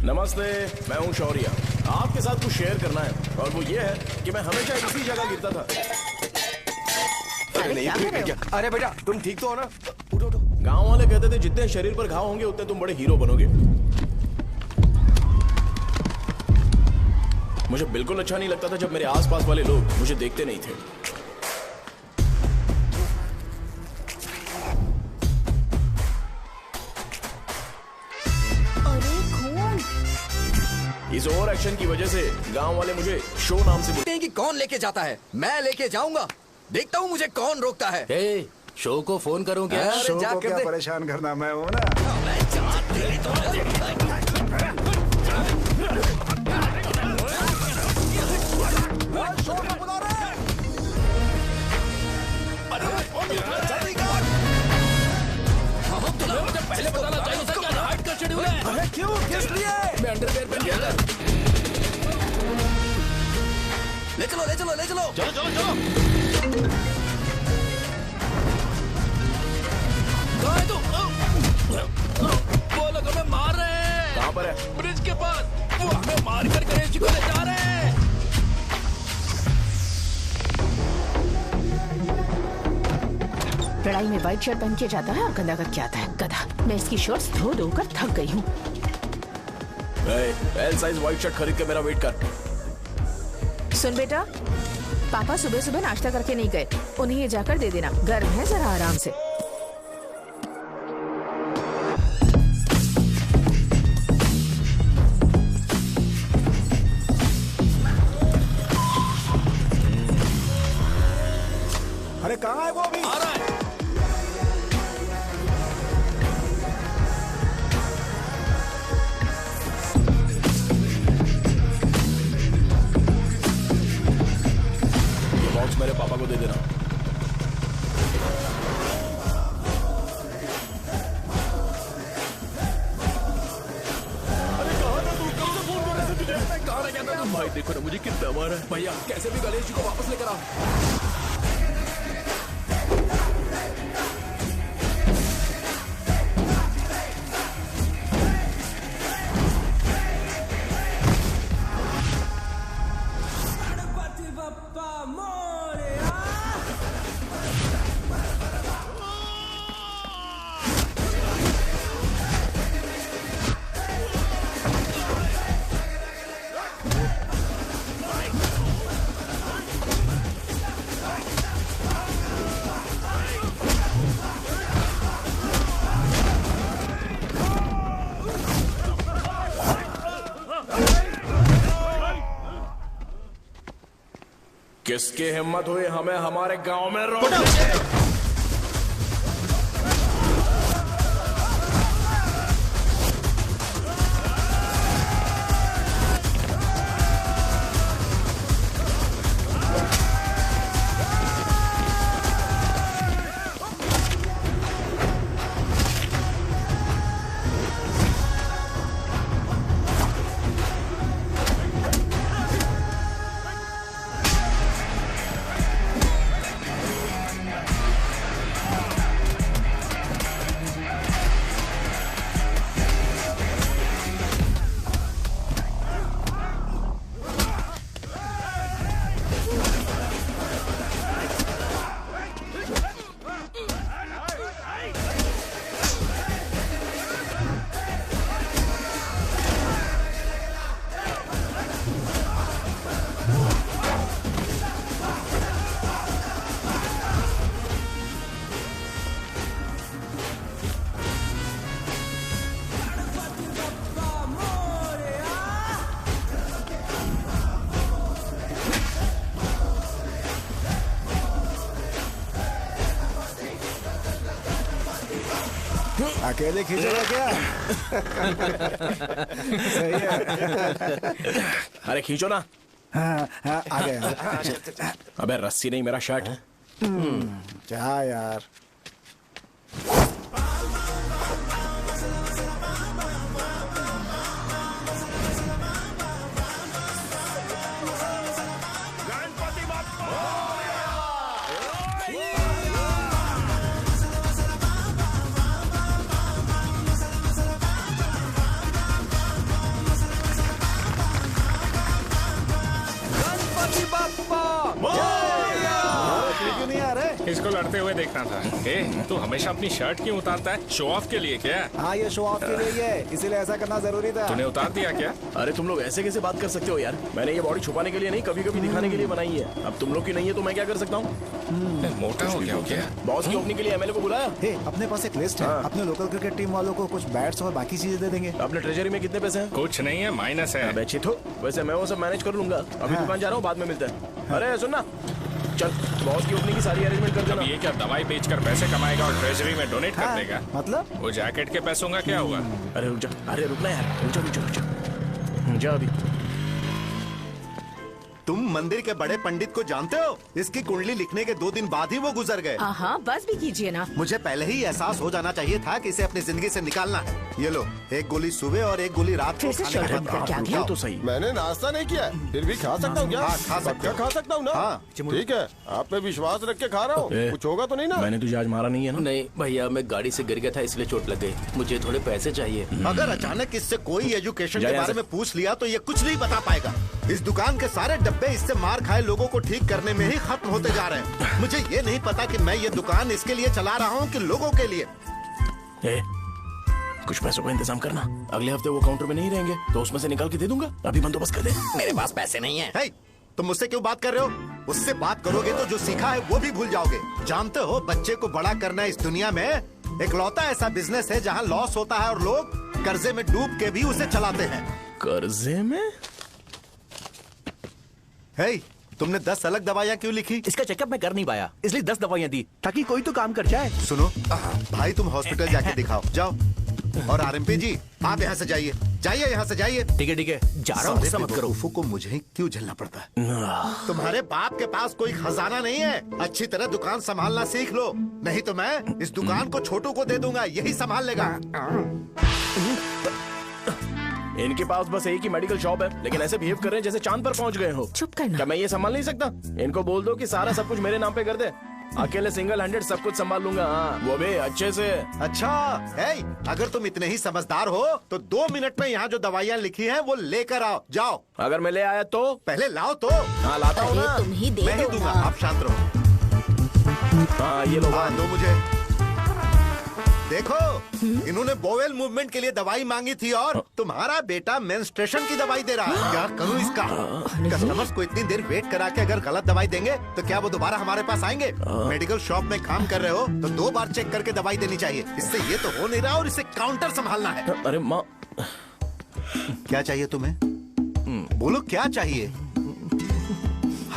नमस्ते, मैं हूँ शौर्य। आपके साथ कुछ शेयर करना है और वो ये है कि मैं हमेशा इसी जगह गिरता था। अरे नहीं, क्या? अरे बेटा तुम ठीक तो हो ना? उठो उठो। गांव वाले कहते थे जितने शरीर पर घाव होंगे उतने तुम बड़े हीरो बनोगे। मुझे बिल्कुल अच्छा नहीं लगता था जब मेरे आसपास वाले लोग मुझे देखते नहीं थे। इस ओवर एक्शन की वजह से गांव वाले मुझे शो नाम से बोलते हैं कि कौन लेके जाता है, मैं लेके जाऊंगा। देखता हूँ मुझे कौन रोकता है। हे, शो को फोन करूं क्या? शो को क्या परेशान करना, मैं हूँ ना। पहले बताना चाहिए था क्या नाइट का शेड्यूल है। अरे क्यों, किस लिए? मैं अंडरवेयर पहन गया था। ले चलो ले चलो ले चलो। चलो चलो चलो। कहाँ है तुम? वो लोग हमें मार रहे हैं। कहाँ पर है? ब्रिज के पास। वो हमें मार कर गणेश जी को ले जा रहे हैं। लड़ाई में व्हाइट शर्ट पहन के जाता है और गंदा करके आता है गधा। मैं इसकी शर्ट्स धो धोकर थक गई हूँ। एल साइज व्हाइट शर्ट खरीद के मेरा वेट कर। सुन बेटा, पापा सुबह सुबह नाश्ता करके नहीं गए, उन्हें ये जाकर दे देना। गर्म है, जरा आराम से। अरे कहाँ है वो अभी? आ रहा है। बॉक्स मेरे पापा को दे देना। अरे कहाँ था तू? कब से फोन कर रहे थे तुझे? मैं कहाँ रह गया था? भाई देखो ना मुझे कितना मारा है। भैया कैसे भी गणेश जी को वापस लेकर आओ। किसकी हिम्मत हुई हमें हमारे गांव में रोक? अकेले खींचेगा क्या? सही है। अरे खींचो ना। हाँ, हाँ, आ गया। अबे रस्सी नहीं, मेरा शर्ट। क्या यार? किसको लड़ते हुए देखना था? तू हमेशा अपनी शर्ट क्यों उतारता है? शो ऑफ के लिए क्या? हाँ ये शो ऑफ के लिए ही है, इसीलिए ऐसा करना जरूरी था। तूने उतार दिया क्या? अरे तुम लोग ऐसे कैसे बात कर सकते हो यार? मैंने ये बॉडी छुपाने के लिए नहीं, कभी कभी दिखाने के लिए बनाई है। अब तुम लोग की नहीं है तो मैं क्या कर सकता हूँ? मोटा हो गया हो क्या? बॉस की ओपनिंग के लिए एमएलए को बुलाया। हे, अपने पास एक लिस्ट है। अपने लोकल क्रिकेट टीम वालों को कुछ बैट्स और बाकी चीजें दे देंगे। अपने ट्रेजरी में कितने पैसे हैं? कुछ नहीं है, माइनस है। अबे चितो, वैसे मैं वो सब मैनेज कर लूंगा। अभी दुकान जा रहा हूँ, बाद में मिलते हैं। अरे सुन ना, चल बॉस की ओपनिंग की सारी अरेंजमेंट कर देना। ये क्या दवाई बेचकर पैसे कमाएगा और ट्रेजरी में डोनेट कर देगा? मतलब वो जैकेट के पैसों का क्या हुआ? अरे रुक जा, अरे रुकना यार, रुक जा जा अभी। तुम मंदिर के बड़े पंडित को जानते हो? इसकी कुंडली लिखने के 2 दिन बाद ही वो गुजर गए। हाँ बस भी कीजिए ना। मुझे पहले ही एहसास हो जाना चाहिए था कि इसे अपनी जिंदगी से निकालना है। ये लो, एक गोली सुबह और एक गोली रात को फिर से खाने के शर्ट बाद बंद करके आ गया। ये तो सही। मैंने नाश्ता नहीं किया है, फिर भी खा सकता हूँ क्या? हाँ, खा सकते क्या हो। खा सकता हूँ ना? हाँ। ठीक है, आप पे विश्वास रख के खा रहा हूँ। ए, कुछ होगा तो नहीं ना? मैंने तुझे आज मारा नहीं है ना? नहीं भैया, मैं गाड़ी से गिर गया था इसलिए चोट लग गई। मुझे थोड़े पैसे चाहिए। अगर अचानक इससे कोई एजुकेशन जा के यहाँ बारे से। में पूछ लिया तो ये कुछ नहीं बता पाएगा। इस दुकान के सारे डब्बे इससे मार खाए लोगों को ठीक करने में ही खत्म होते जा रहे हैं। मुझे ये नहीं पता कि मैं ये दुकान इसके लिए चला रहा हूँ कि लोगों के लिए। ए, कुछ पैसों का इंतजाम करना। अगले हफ्ते वो काउंटर में नहीं रहेंगे तो उसमें से निकाल के दे दूंगा। अभी बंदोबस्त कर दे। मेरे पास पैसे नहीं है। हे, तुम मुझसे क्यों बात कर रहे हो? उससे बात करोगे तो जो सीखा है वो भी भूल जाओगे। जानते हो, बच्चे को बड़ा करना इस दुनिया में एकलौता ऐसा बिजनेस है जहाँ लॉस होता है और लोग कर्जे में डूब के भी उसे चलाते हैं। कर्जे में? हे, तुमने 10 अलग दवाइयाँ क्यों लिखी? इसका चेकअप मैं कर नहीं पाया, इसलिए 10 दवाइयाँ दी ताकि कोई तो काम कर जाए। सुनो भाई, तुम हॉस्पिटल जाके दिखाओ, जाओ। और आरएमपी जी, आप यहाँ से जाइए, जाइए यहाँ से जाइए। ठीक है, जा रहा हूँ, गुस्सा मत करो। बेवकूफों को मुझे ही क्यों झेलना पड़ता है? तुम्हारे बाप के पास कोई खजाना नहीं है। अच्छी तरह दुकान संभालना सीख लो, नहीं तो मैं इस दुकान को छोटू को दे दूंगा, यही संभाल लेगा। इनके पास बस एक ही मेडिकल शॉप है, लेकिन ऐसे बिहेव कर रहे हैं जैसे चांद पर पहुंच गए हो। चुप करना। क्या मैं ये संभाल नहीं सकता? इनको बोल दो कि सारा सब कुछ मेरे नाम पे कर दे। अकेले सिंगल हैंडेड सब कुछ संभाल लूंगा। हाँ, वो भी अच्छे से। अच्छा, हे, अगर तुम इतने ही समझदार हो तो 2 मिनट में यहाँ जो दवाइयाँ लिखी हैं वो लेकर आओ, जाओ। अगर मैं ले आया तो? पहले लाओ तो। हाँ लाता हूँ ना। तुम ही दे मैं ही दो दूंगा, ना। आप शांत रहो। हाँ ये लो। हाँ, दो मुझे। देखो, इन्होंने बोवेल मूवमेंट के लिए दवाई मांगी थी और तुम्हारा बेटा मेंस्ट्रुएशन की दवाई दे रहा है। क्या करूं इसका? कस्टमर्स को इतनी देर वेट करा के अगर गलत दवाई देंगे तो क्या वो दोबारा हमारे पास आएंगे? मेडिकल शॉप में काम कर रहे हो तो 2 बार चेक करके दवाई देनी चाहिए। इससे ये तो हो नहीं रहा और इसे काउंटर संभालना है। अरे माँ, क्या चाहिए तुम्हें? बोलो क्या चाहिए?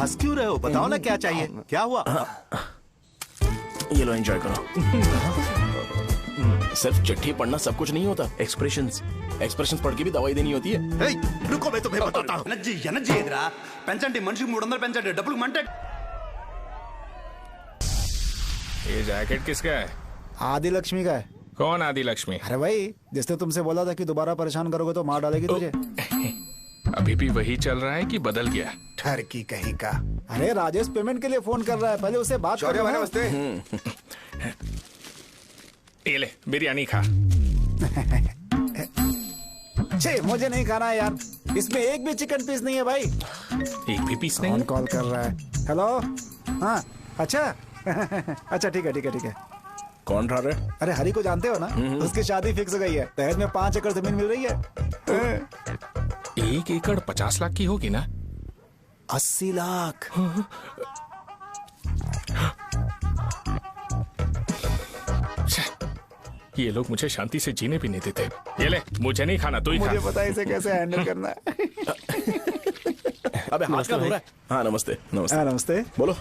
हंस क्यों रहे हो? बताओ ना क्या चाहिए? क्या हुआ? ये लो, एंजॉय करो। सिर्फ चिट्ठी पढ़ना सब कुछ नहीं होता। एक्सप्रेशंस पढ़ के भी दवाई देनी होती है। हे, रुको, मैं तुम्हें बताता हूँ। ఎనర్జీ ఎదురా పెంచండి, మనిషికి 300 పెంచండి, డబ్బులు మంటే। ये जैकेट किसका है? आदि लक्ष्मी का है। कौन आदि लक्ष्मी? अरे भाई, जिसने तुमसे बोला था कि दोबारा परेशान करोगे तो मार डालेगी तुझे। अभी भी वही चल रहा है कि बदल गया? ठरकी कहीं का। अरे राजेश पेमेंट के लिए फोन कर रहा है, पहले उससे बात शौर्य करो भाई ना। नमस्ते। ये ले बिरयानी खा। छे, मुझे नहीं खाना है यार, इसमें एक भी चिकन पीस नहीं है भाई। एक भी पीस नहीं? कौन कॉल कर रहा है? हेलो, हाँ, अच्छा। अच्छा ठीक है। कौन रहा रहे? अरे हरी को जानते हो ना, उसकी शादी फिक्स हो गई है। दहेज में 5 एकड़ जमीन मिल रही है। 1 एकड़ 50 लाख की होगी ना? 80 लाख। ये लोग मुझे शांति से जीने भी नहीं देते। ये ले, मुझे नहीं खाना, तू ही खा। मुझे पता है इसे कैसे हैंडल करना है। अबे हाथ का हो रहा है। हाँ नमस्ते। नमस्ते। बोलो।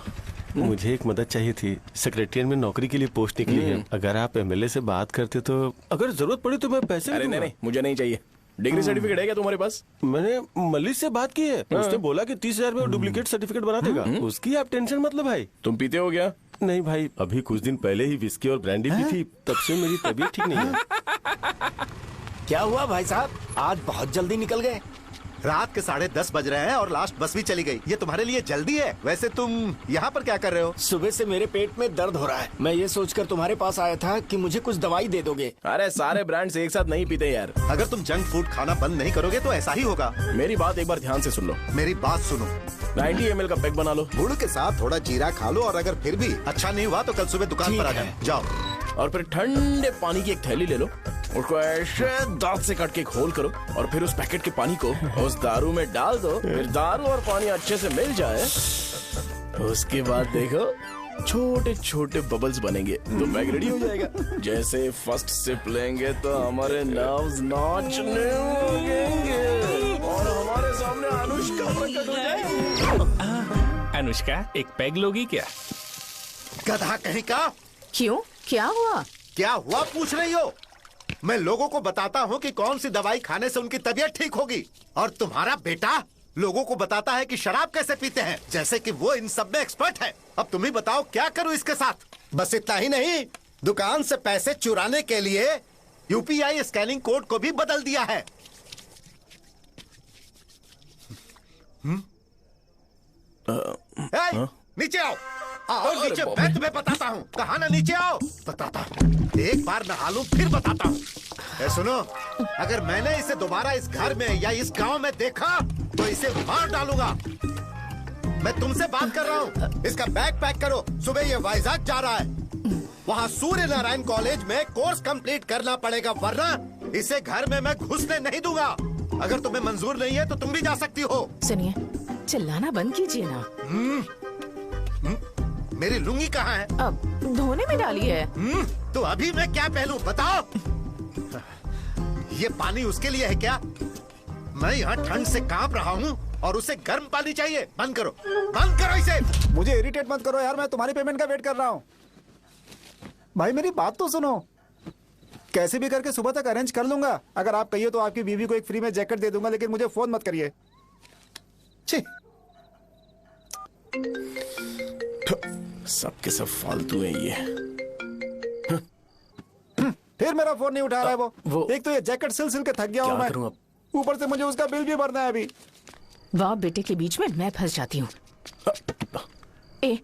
मुझे एक मदद चाहिए थी। सेक्रेटरिएट में नौकरी के लिए पोस्ट निकली है। अगर आप एमएलए से बात करते तो अगर जरूरत पड़ी तो मैं पैसे अरे नहीं, मुझे नहीं चाहिए। डिग्री सर्टिफिकेट है क्या तुम्हारे पास? मैंने मलिक से बात की है, उसने बोला कि 30,000 में डुप्लीकेट सर्टिफिकेट बना देगा। उसकी आप टेंशन मत लो भाई। तुम पीते हो क्या? नहीं भाई, अभी कुछ दिन पहले ही विस्की और ब्रांडी पी थी, तब से मेरी तबीयत ठीक नहीं है। क्या हुआ भाई साहब, आज बहुत जल्दी निकल गए? रात के 10:30 बज रहे हैं और लास्ट बस भी चली गई। ये तुम्हारे लिए जल्दी है। वैसे तुम यहाँ पर क्या कर रहे हो? सुबह से मेरे पेट में दर्द हो रहा है। मैं ये सोचकर तुम्हारे पास आया था कि मुझे कुछ दवाई दे दोगे। अरे सारे ब्रांड्स एक साथ नहीं पीते यार। अगर तुम जंक फूड खाना बंद नहीं करोगे तो ऐसा ही होगा। मेरी बात एक बार ध्यान से सुन लो। मेरी बात सुनो। 90 ml का पैक बना लो। गुड़ के साथ थोड़ा जीरा खा लो और अगर फिर भी अच्छा नहीं हुआ तो कल सुबह दुकान पर आ जाओ। और फिर ठंडे पानी की एक थैली ले लो, उसको ऐसे दांत से काट के घोल करो और फिर उस पैकेट के पानी को उस दारू में डाल दो। फिर दारू और पानी अच्छे से मिल जाए, उसके बाद देखो छोटे छोटे बबल्स बनेंगे तो पैक रेडी हो जाएगा। जैसे फर्स्ट सिप लेंगे तो हमारे नर्व्स नाचने लगेंगे और हमारे सामने अनुष्का प्रकट हो जाएगी। अनुष्का एक पैग लोगी क्या? गधा कहीं का। क्यों, क्या हुआ? क्या हुआ पूछ रही हो? मैं लोगों को बताता हूँ कि कौन सी दवाई खाने से उनकी तबीयत ठीक होगी और तुम्हारा बेटा लोगों को बताता है कि शराब कैसे पीते हैं, जैसे कि वो इन सब में एक्सपर्ट है। अब तुम ही बताओ क्या करूँ इसके साथ? बस इतना ही नहीं, दुकान से पैसे चुराने के लिए यूपीआई स्कैनिंग कोड को भी बदल दिया है। नीचे आओ। आओ नीचे, मैं तुम्हें बताता हूँ। कहा ना नीचे आओ, बताता हूँ। एक बार नहा लूं फिर बताता हूँ। सुनो, अगर मैंने इसे दोबारा इस घर में या इस गांव में देखा तो इसे मार डालूंगा। मैं तुमसे बात कर रहा हूँ। इसका बैग पैक करो, सुबह ये वाइजाग जा रहा है। वहाँ सूर्य नारायण कॉलेज में कोर्स कंप्लीट करना पड़ेगा, वरना इसे घर में मैं घुसने नहीं दूंगा। अगर तुम्हें मंजूर नहीं है तो तुम भी जा सकती हो। सुनिए, चिल्लाना बंद कीजिए ना। मेरी लुंगी कहाँ है? अब धोने में डाली है। तो अभी मैं क्या पहनूं बताओ? ये पानी उसके लिए है क्या? मैं यहाँ ठंड से कांप रहा हूँ और उसे गर्म पानी चाहिए। बंद करो, बंद करो इसे। मुझे इरिटेट मत करो यार, मैं तुम्हारी पेमेंट का वेट कर रहा हूँ। भाई मेरी बात तो सुनो। कैसे भी करके सुबह तक अरेंज कर लूंगा। अगर आप कहिए तो आपकी बीवी को एक फ्री में जैकेट दे दूंगा, लेकिन मुझे फोन मत करिए। सबके सब फालतू है ये। फिर मेरा फोन नहीं उठा रहा है वो। एक तो ये जैकेट सिल के थक गया हूँ मैं, ऊपर से मुझे उसका बिल भी भरना है अभी। वाह बेटे के बीच में मैं फंस जाती हूँ। ए,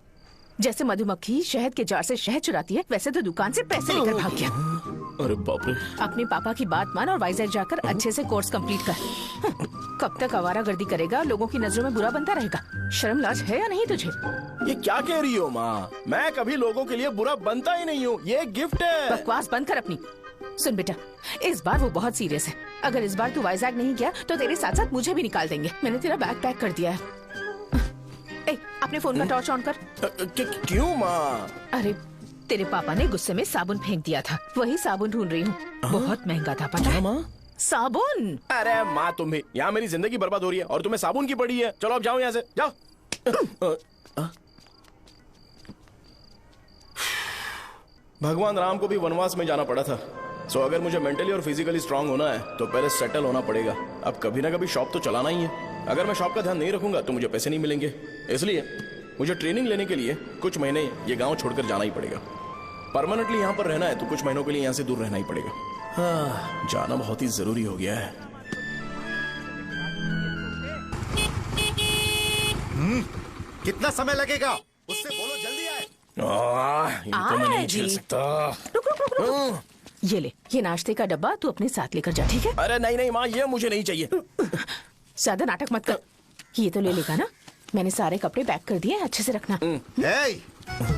जैसे मधुमक्खी शहद के जार से शहद चुराती है, वैसे तो दुकान से पैसे लेकर भाग गया। अरे बाप रे। अपने पापा की बात मान और वाइजैक जाकर अच्छे से कोर्स कंप्लीट कर। कब तक आवारागर्दी करेगा, लोगों की नजरों में बुरा बनता रहेगा। शर्म लाज है या नहीं तुझे? ये क्या कह रही हो माँ? मैं कभी लोगों के लिए बुरा बनता ही नहीं हूँ, ये गिफ्ट है। बकवास बंद कर अपनी। सुन बेटा, इस बार वो बहुत सीरियस है। अगर इस बार तू वाइजैक नहीं गया तो तेरे साथ साथ मुझे भी निकाल देंगे। मैंने तेरा बैग पैक कर दिया है। ए, अपने फोन का टॉर्च ऑन कर। क्यों माँ? अरे तेरे पापा ने गुस्से में साबुन फेंक दिया था, वही साबुन ढूंढ रही हूँ। बहुत महंगा था पता है माँ? साबुन। अरे माँ तुम भी, यहाँ मेरी जिंदगी बर्बाद हो रही है और तुम्हें साबुन की पड़ी है। चलो अब जाओ यहाँ से, जाओ। भगवान राम को भी वनवास में जाना पड़ा था। सो अगर मुझे मेंटली और फिजिकली स्ट्रांग होना है तो पहले सेटल होना पड़ेगा। अब कभी ना कभी शॉप तो चलाना ही है। अगर मैं शॉप का ध्यान नहीं रखूंगा तो मुझे पैसे नहीं मिलेंगे। इसलिए मुझे ट्रेनिंग लेने के लिए कुछ महीने ये गांव छोड़कर जाना ही पड़ेगा। परमानेंटली यहाँ पर रहना है तो कुछ महीनों के लिए यहाँ से दूर रहना ही पड़ेगा। हाँ, जाना बहुत ही जरूरी हो गया है। कितना समय लगेगा? उससे बोलो जल्दी आए। इनको मैं नहीं झेल सकता। रुक रुक रुक रुक। ये ले, ये नाश्ते का डब्बा तू अपने साथ लेकर जा, ठीक है? अरे नहीं नहीं माँ, ये मुझे नहीं चाहिए। ज्यादा नाटक मत कर। ये तो ले लेगा ना? मैंने सारे कपड़े पैक कर दिए, अच्छे से रखना।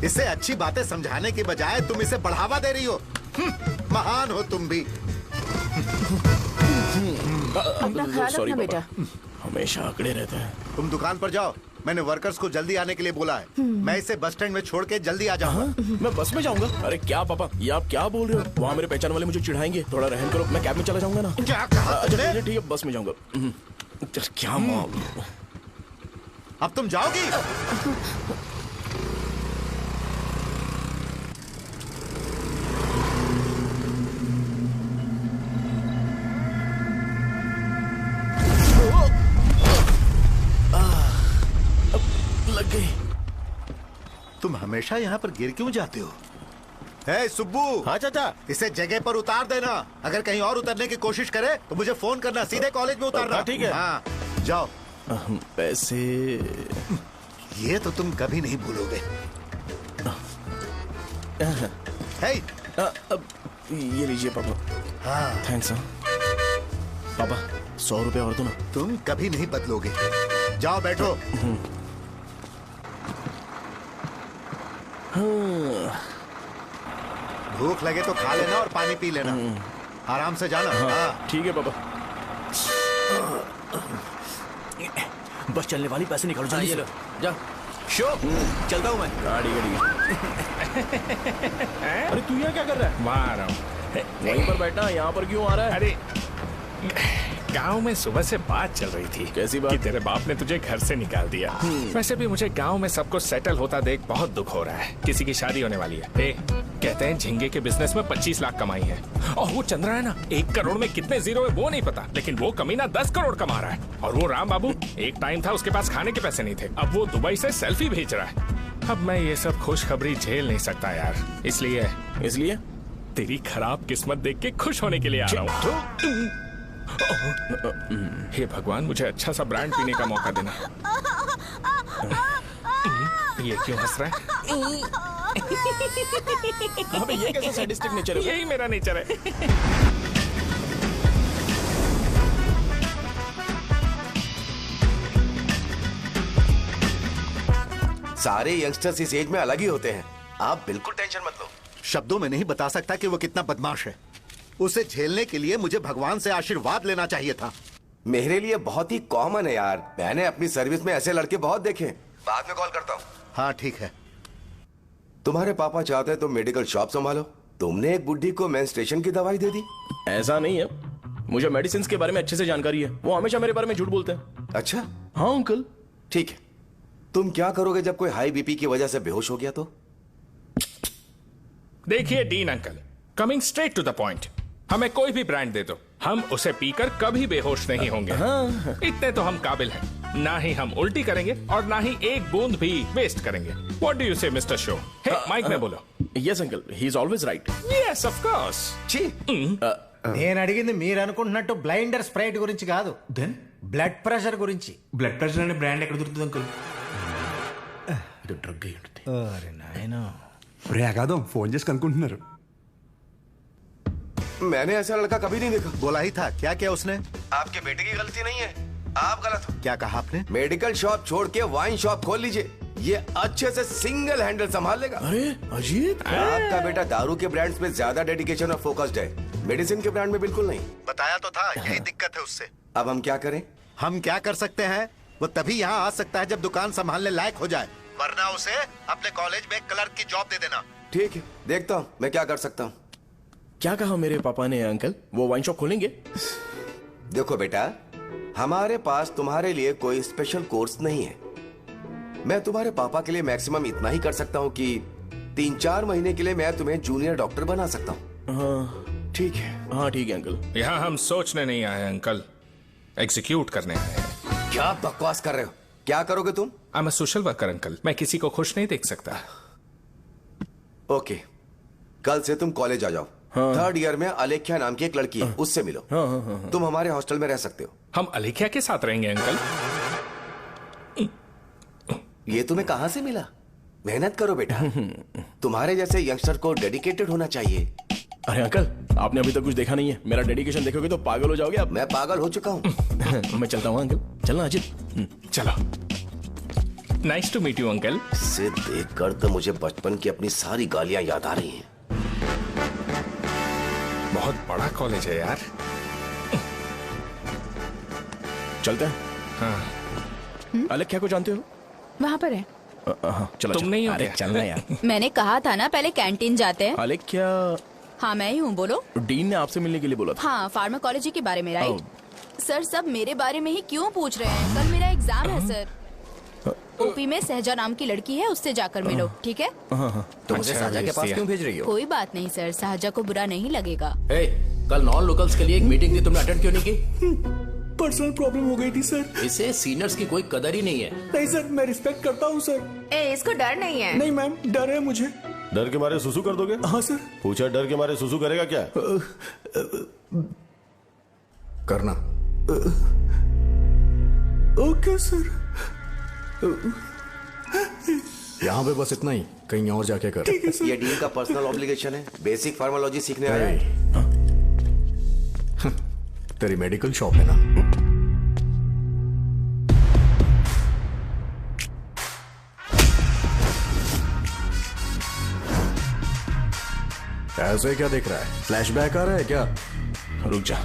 इसे अच्छी बातें समझाने के बजाय तुम इसे बढ़ावा दे रही हो। महान हो तुम भी। अपना ख्याल रखना बेटा। हमेशा अकड़े रहते हैं। तुम दुकान पर जाओ, मैंने वर्कर्स को जल्दी आने के लिए बोला है। मैं इसे बस स्टैंड में छोड़ के जल्दी आ जाऊंगा। मैं बस में जाऊंगा? अरे क्या पापा, ये आप क्या बोल रहे हो? वहाँ मेरे पहचान वाले मुझे चिढ़ाएंगे। थोड़ा रहम करो, मैं कैब में चला जाऊंगा ना। क्या कहा? अच्छा ठीक है, बस में जाऊंगा। क्या माँ, अब तुम जाओगी? लग गई। तुम हमेशा यहाँ पर गिर क्यों जाते हो? हे सुब्बू। हाँ चाचा। इसे जगह पर उतार देना। अगर कहीं और उतरने की कोशिश करे तो मुझे फोन करना, सीधे कॉलेज में उतारना। ठीक है। हाँ। जाओ। पैसे ये तो तुम कभी नहीं भूलोगे। हे, ये लीजिए पापा। हाँ थैंक्स। पापा 100 रुपए और दो ना। तुम कभी नहीं बदलोगे। जाओ बैठो। भूख लगे तो खा लेना और पानी पी लेना। आराम से जाना। हाँ ठीक है पापा। बस चलने वाली, पैसे निकालो जल्दी से। जा। शो चलता हूँ मैं। गाड़ी अरे तू यहाँ क्या कर रहा है? वहाँ आ रहा हूँ। वहीं पर बैठना, यहाँ पर क्यों आ रहा है? अरे गांव में सुबह से बात चल रही थी। कैसी बात? कि तेरे बाप ने तुझे घर से निकाल दिया। वैसे भी मुझे गांव में सब कुछ सेटल होता देख बहुत दुख हो रहा है। किसी की शादी होने वाली है। कहते हैं झींगे के बिजनेस में 25 लाख कमाई है। और वो चंद्रा है ना, 1 करोड़ में कितने जीरो है वो नहीं पता, लेकिन वो कमीना 10 करोड़ कमा रहा है। और वो राम बाबू, एक टाइम था उसके पास खाने के पैसे नहीं थे, अब वो दुबई से सेल्फी भेज रहा है। अब मैं ये सब खुशखबरी झेल नहीं सकता यार, इसलिए तेरी खराब किस्मत देख के खुश होने के लिए आ रहा हूँ। हे भगवान, मुझे अच्छा सा ब्रांड पीने का मौका देना। ये क्यों हंस रहा है? अबे ये कैसा सैडिस्टिक नेचर है? यही मेरा नेचर है। सारे यंगस्टर्स इस एज में अलग ही होते हैं। आप बिल्कुल टेंशन मत लो। शब्दों में नहीं बता सकता कि वो कितना बदमाश है। उसे झेलने के लिए मुझे भगवान से आशीर्वाद लेना चाहिए था। मेरे लिए बहुत ही कॉमन है यार। मैंने अपनी सर्विस में ऐसे लड़के बहुत देखे। बाद में कॉल करता हूँ। हाँ ठीक है। तुम्हारे पापा चाहते हैं तुम मेडिकल शॉप संभालो। तुमने एक बुढ़ी को मेंस्ट्रुएशन की दवाई दे दी। ऐसा नहीं है, मुझे मेडिसिन के बारे में अच्छे से जानकारी है। वो हमेशा मेरे बारे में झूठ बोलते हैं। अच्छा हाँ अंकल। ठीक है, तुम क्या करोगे जब कोई हाई बीपी की वजह से बेहोश हो गया तो? देखिए Deen uncle, coming straight to the point, हमें कोई भी ब्रांड दे दो, हम उसे पीकर कभी बेहोश नहीं होंगे। हाँ। इतने तो हम काबिल हैं। ना ही हम उल्टी करेंगे और ना ही एक बूंद भी वेस्ट करेंगे। व्हाट डू यू से मिस्टर शो? हे माइक में बोलो। Yes uncle, he is always right. Yes of course. నేను అడిగింది మీరు అనుకుంటున్నట్టు బ్లైండర్ స్ప్రైట్ గురించి కాదు, దెన్ బ్లడ్ ప్రెషర్ గురించి. బ్లడ్ ప్రెషర్ అనే బ్రాండ్ ఎక్కడ దొరుకుతుంది అంకుల్? ఇది డ్రగ్ అయి ఉంటుంది. అరే నాయనా, రే అగాదం ఫోన్ చేసి కనుక్కుంటున్నారు. मैंने ऐसा लड़का कभी नहीं देखा। बोला ही था। क्या किया उसने? आपके बेटे की गलती नहीं है, आप गलत हो। क्या कहा आपने? मेडिकल शॉप छोड़ के वाइन शॉप खोल लीजिए, ये अच्छे से सिंगल हैंडल संभाल लेगा। अरे अजीत, आपका बेटा दारू के ब्रांड्स में ज्यादा डेडिकेशन और फोकस्ड है, मेडिसिन के ब्रांड में बिल्कुल नहीं। बताया तो था, यही दिक्कत है उससे। अब हम क्या करें? हम क्या कर सकते हैं? वो तभी यहाँ आ सकता है जब दुकान संभालने लायक हो जाए, वरना उसे अपने कॉलेज में क्लर्क की जॉब दे देना। ठीक है, देखता हूँ मैं क्या कर सकता हूँ। क्या कहा मेरे पापा ने अंकल? वो वाइन शॉप खोलेंगे? देखो बेटा, हमारे पास तुम्हारे लिए कोई स्पेशल कोर्स नहीं है। मैं तुम्हारे पापा के लिए मैक्सिमम इतना ही कर सकता हूँ कि 3-4 महीने के लिए मैं तुम्हें जूनियर डॉक्टर बना सकता हूँ। हाँ ठीक है। हाँ ठीक है अंकल। यहाँ हम सोचने नहीं आए अंकल, एग्जीक्यूट करने आए हैं। क्या बकवास कर रहे हो? क्या करोगे तुम? I am a social worker uncle, मैं किसी को खुश नहीं देख सकता। ओके, कल से तुम कॉलेज आ जाओ। हाँ। 3rd ईयर में अलेख्या नाम की एक लड़की है, उससे मिलो। हाँ, हाँ, हाँ, हाँ। तुम हमारे हॉस्टल में रह सकते हो। हम अलेख्या के साथ रहेंगे अंकल। ये तुम्हें कहां से मिला? मेहनत करो बेटा, तुम्हारे जैसे यंगस्टर को डेडिकेटेड होना चाहिए। अरे अंकल, आपने अभी तक कुछ देखा नहीं है। मेरा डेडिकेशन देखोगे तो पागल हो जाओगे आप। मैं पागल हो चुका हूँ। मैं चलता हूँ अंकल। चलना अजीत। चलो। Nice to meet you uncle. इसे देखकर तो मुझे बचपन की अपनी सारी गालियां याद आ रही हैं। बहुत बड़ा कॉलेज है यार। चलते हैं। हाँ। अलेख्या को जानते हो? वहाँ पर है। हाँ चलो। तुम नहीं हो अरे क्या? चलना यार। मैंने कहा था ना पहले कैंटीन जाते हैं। अलेख्या? हाँ मैं ही हूँ, बोलो। डीन ने आपसे मिलने के लिए बोला था। हाँ, फार्माकोलॉजी के बारे में, राइट? सर सब मेरे बारे में ही क्यों पूछ रहे हैं? कल मेरा एग्जाम है सर। ओपी में सहजा नाम की लड़की है, उससे जाकर मिलो, ठीक है? तुम मुझे साजा के पास क्यों भेज रही हो? कोई बात नहीं सर, सहजा को बुरा नहीं लगेगा। कल नॉन लोकल्स के लिए एक मीटिंग थी, तुमने अटेंड क्यों नहीं की? पर्सनल प्रॉब्लम हो गई थी सर। इसे सीनियर्स की कोई कदर ही नहीं है। नहीं सर, मैं रिस्पेक्ट करता हूँ सर। इसको डर नहीं है। नहीं मैम, डर है मुझे। डर के मारे सुसु कर दोगे? हाँ सर। पूछा डर के मारे सुसु करेगा क्या? करना। Okay sir. यहाँ पे बस इतना ही, कहीं और जाके कर। ये डील का पर्सनल ऑब्लिगेशन है, बेसिक फार्मोलॉजी सीखने आया है। तेरी मेडिकल शॉप है ना? ऐसे क्या देख रहा है? फ्लैशबैक आ रहा है क्या? रुक जा।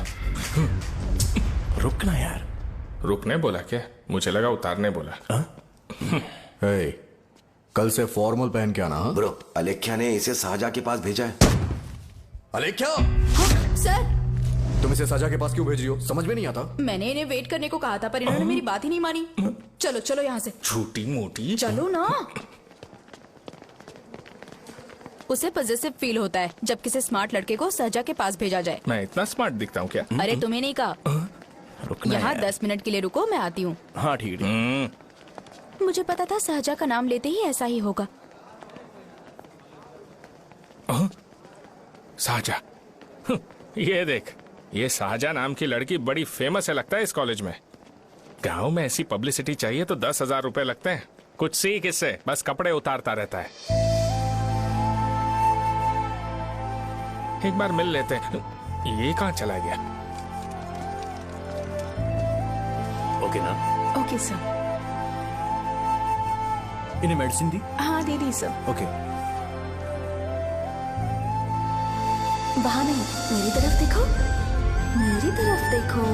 रुकना यार। रुकने बोला क्या? मुझे लगा उतारने बोला। हे, कल से फॉर्मल पहन के आना। हाँ? ब्रो, अलेख्या ने इसे शाहजहां के पास भेजा है। अलेख्या, सर तुम इसे शाहजहां के पास क्यों भेज रही हो? समझ में नहीं आता। मैंने इन्हें वेट करने को कहा था पर इन्होंने मेरी बात ही नहीं मानी। चलो चलो यहाँ से। छोटी मोटी। चलो ना। उसे पॉजिटिव फील होता है जब किसी स्मार्ट लड़के को शाहजहां के पास भेजा जाए। मैं इतना स्मार्ट दिखता हूँ क्या? अरे तुम्हें नहीं कहा। यहाँ 10 मिनट के लिए रुको, मैं आती हूँ। हाँ ठीक है। मुझे पता था शाहजहां का नाम लेते ही ऐसा ही होगा। शाहजहां, ये देख, ये शाहजहां नाम की लड़की बड़ी फेमस है लगता है इस कॉलेज में। गांव में ऐसी पब्लिसिटी चाहिए तो 10,000 रुपए लगते हैं। कुछ सीख इससे, बस कपड़े उतारता रहता है। एक बार मिल लेते हैं। ये कहाँ चला गया? ओके ना? Okay sir. इन्हें मेडिसिन दी? हाँ दे दी सर। ओके। वहां नहीं, मेरी तरफ देखो, मेरी तरफ देखो।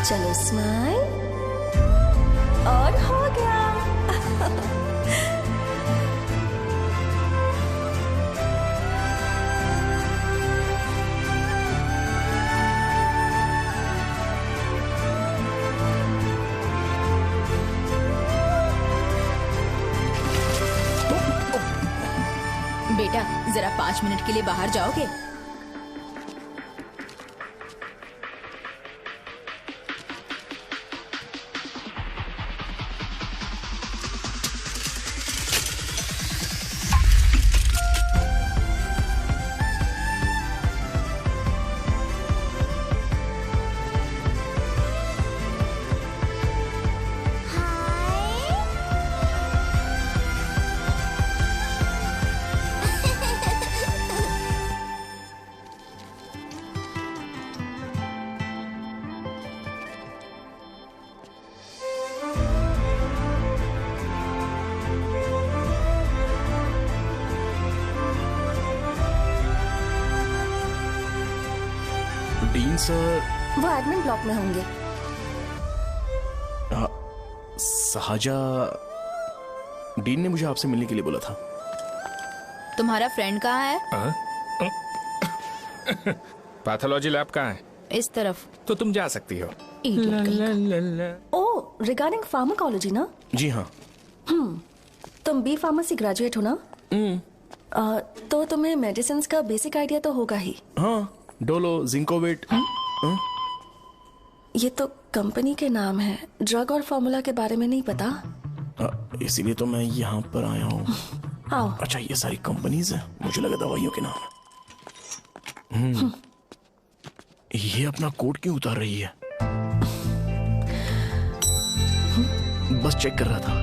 चलो स्माइल, और हो गया। बेटा जरा 5 मिनट के लिए बाहर जाओगे? डीन सर वो एडमिन ब्लॉक में होंगे। शाहजहां, डीन ने मुझे आपसे मिलने के लिए बोला था। तुम्हारा फ्रेंड कहाँ है? पैथोलॉजी लैब कहाँ है? इस तरफ। तो तुम जा सकती हो। ओ, रिगार्डिंग फार्माकोलॉजी ना? जी हाँ। तुम बी फार्मेसी ग्रेजुएट हो ना? तो तुम्हें मेडिसिन का बेसिक आइडिया तो होगा ही। हाँ, डोलो, जिंकोवेट। ये तो कंपनी के नाम है, ड्रग और फॉर्मूला के बारे में नहीं पता। इसीलिए तो मैं यहाँ पर आया हूँ। आओ। अच्छा, ये सारी कंपनीज है, मुझे लगा दवाइयों के नाम है। ये अपना कोट क्यों उतार रही है? बस चेक कर रहा था।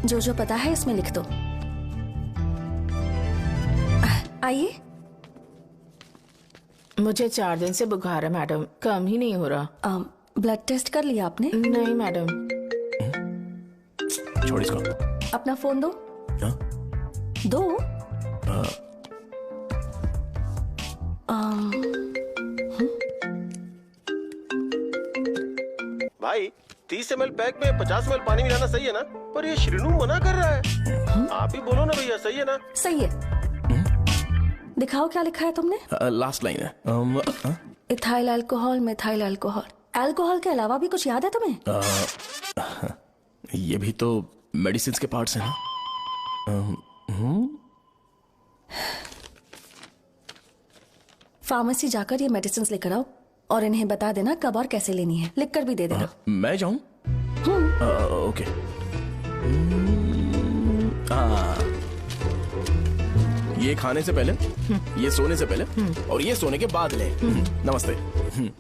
जो जो पता है इसमें लिख दो। आइए। मुझे 4 दिन से बुखार है मैडम, कम ही नहीं हो रहा। ब्लड टेस्ट कर लिया आपने? नहीं मैडम। छोड़ इसको। अपना फोन दो। दो। भाई 30 ml पैक में 50 ml पानी मिलाना सही है ना? पर ये श्रीनू मना कर रहा है। आप ही बोलो ना भैया, सही है ना? सही है। दिखाओ क्या लिखा है तुमने? लास्ट लाइन है। Ethyl alcohol, methyl alcohol. Alcohol के अलावा भी कुछ याद है तुम्हें? ये भी तो मेडिसिन के पार्ट्स हैं ना? फार्मेसी जाकर ये मेडिसिन लेकर आओ और इन्हें बता देना कब और कैसे लेनी है, लिख कर भी दे देना। मैं जाऊं? ओके। ये खाने से पहले, ये सोने से पहले और ये सोने के बाद ले। नमस्ते।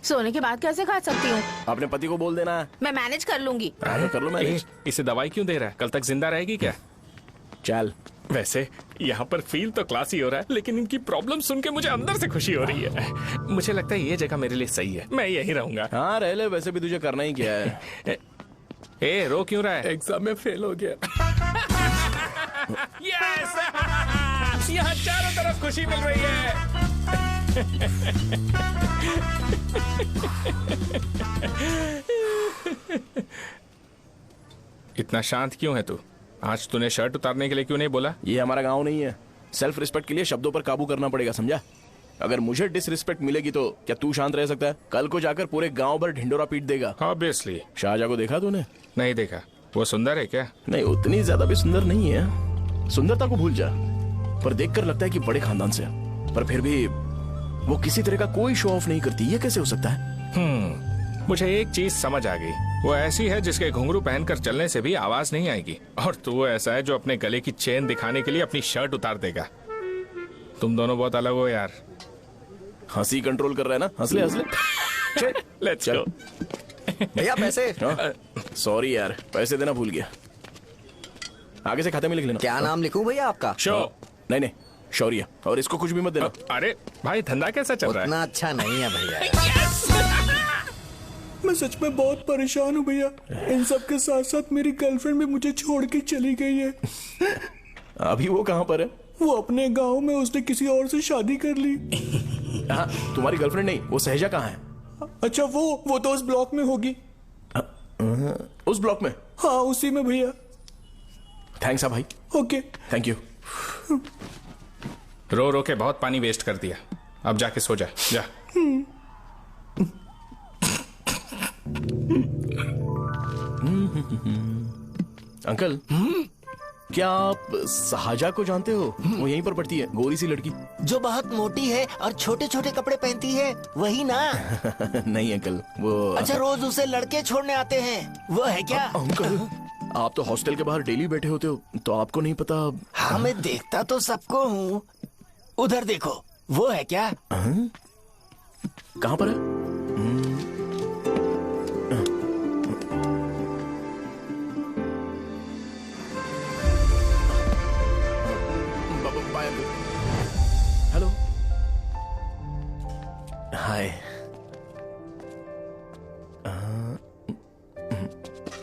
सोने के बाद कैसे खा सकती हूँ? अपने पति को बोल देना। मैं मैनेज कर लूंगी। कर लो मैनेज। इसे दवाई क्यों दे रहा है? कल तक जिंदा रहेगी क्या? चल। वैसे यहाँ पर फील तो क्लासी हो रहा है, लेकिन इनकी प्रॉब्लम सुन के मुझे अंदर से खुशी हो रही है। मुझे लगता है ये जगह मेरे लिए सही है, मैं यहीं रहूंगा। हाँ रह ले, वैसे भी तुझे करना ही क्या है। ए रो क्यों रहा है? एग्जाम में फेल हो गया। यस! यहाँ चारों तरफ खुशी मिल रही है। इतना शांत क्यों है तू? आज तूने शर्ट उतारने के लिए क्यों नहीं बोला? ये हमारा गांव नहीं है। सेल्फ रिस्पेक्ट के लिए शब्दों पर काबू करना पड़ेगा, समझा? अगर मुझे डिसरिस्पेक्ट मिलेगी तो क्या तू शांत रह सकता है? कल को जाकर पूरे गांव भर ढिंडोरा पीट देगा। ऑब्वियसली। शाहजहां को देखा तूने? नहीं देखा। वो सुंदर है क्या? नहीं, उतनी ज्यादा भी सुंदर नहीं है। सुंदरता को भूल जा, पर देखकर लगता है कि बड़े खानदान से है। पर फिर भी वो किसी तरह का कोई शो ऑफ नहीं करती। ये कैसे हो सकता है? मुझे एक चीज समझ आ गई। वो ऐसी है जिसके घुंघरू पहनकर चलने से भी आवाज नहीं आएगी, और तू ऐसा है जो अपने गले की चेन दिखाने के लिए अपनी शर्ट उतार देगा। तुम दोनों बहुत अलग हो यार। हंसी कंट्रोल कर रहा है ना? हंस ले हंस ले। Let's go. भैया पैसे। सॉरी यार, पैसे देना भूल गया। आगे से खाते में लिख लेना। क्या नाम लिखूं भैया आपका? शो। नहीं, शौर्य। और इसको कुछ भी मत देना। अरे भाई, धंधा कैसा चल रहा है? उतना अच्छा नहीं है भैया। मैं सच में बहुत परेशान हूँ भैया। इन सब के साथ साथ मेरी गर्लफ्रेंड भी मुझे छोड़ के चली गई है। अभी वो कहाँ पर है? वो अपने गांव में, उसने किसी और से शादी कर ली। हाँ, तुम्हारी गर्लफ्रेंड नहीं, वो सहजा कहाँ है? अच्छा, वो तो उस ब्लॉक में होगी। उस ब्लॉक में? हाँ, उसी में भैया। थैंक्स भाई। Okay, thank you. रो रो के बहुत पानी वेस्ट कर दिया, अब जाके सो जा। जा। अंकल, क्या आप शाहजहां को जानते हो? वो यहीं पर पढ़ती है, गोरी सी लड़की जो बहुत मोटी है और छोटे छोटे कपड़े पहनती है, वही ना? नहीं अंकल, वो अच्छा, रोज उसे लड़के छोड़ने आते हैं, वो है क्या? अंकल, आप तो हॉस्टल के बाहर डेली बैठे होते हो, तो आपको नहीं पता? हाँ, मैं देखता तो सबको हूँ। उधर देखो, वो है क्या? कहाँ पर है? हेलो। हाय।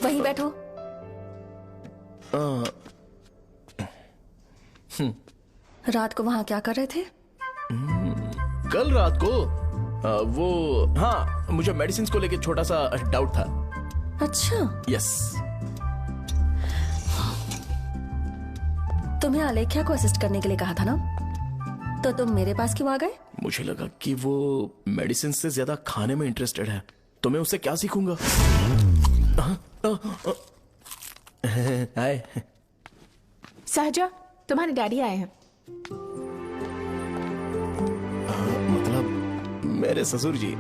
वहीं बैठो। रात को वहां क्या कर रहे थे? कल रात को वो, हाँ, मुझे मेडिसिन को लेके छोटा सा डाउट था। अच्छा। यस। तुम्हें आलेख्या को असिस्ट करने के लिए कहा था ना, तो तुम मेरे पास क्यों आ गए? मुझे लगा कि वो मेडिसिन से ज्यादा खाने में इंटरेस्टेड है, तो मैं उससे क्या सीखूंगा। हाय। सहजा, तुम्हारे डैडी आए हैं। मतलब मेरे ससुर जी।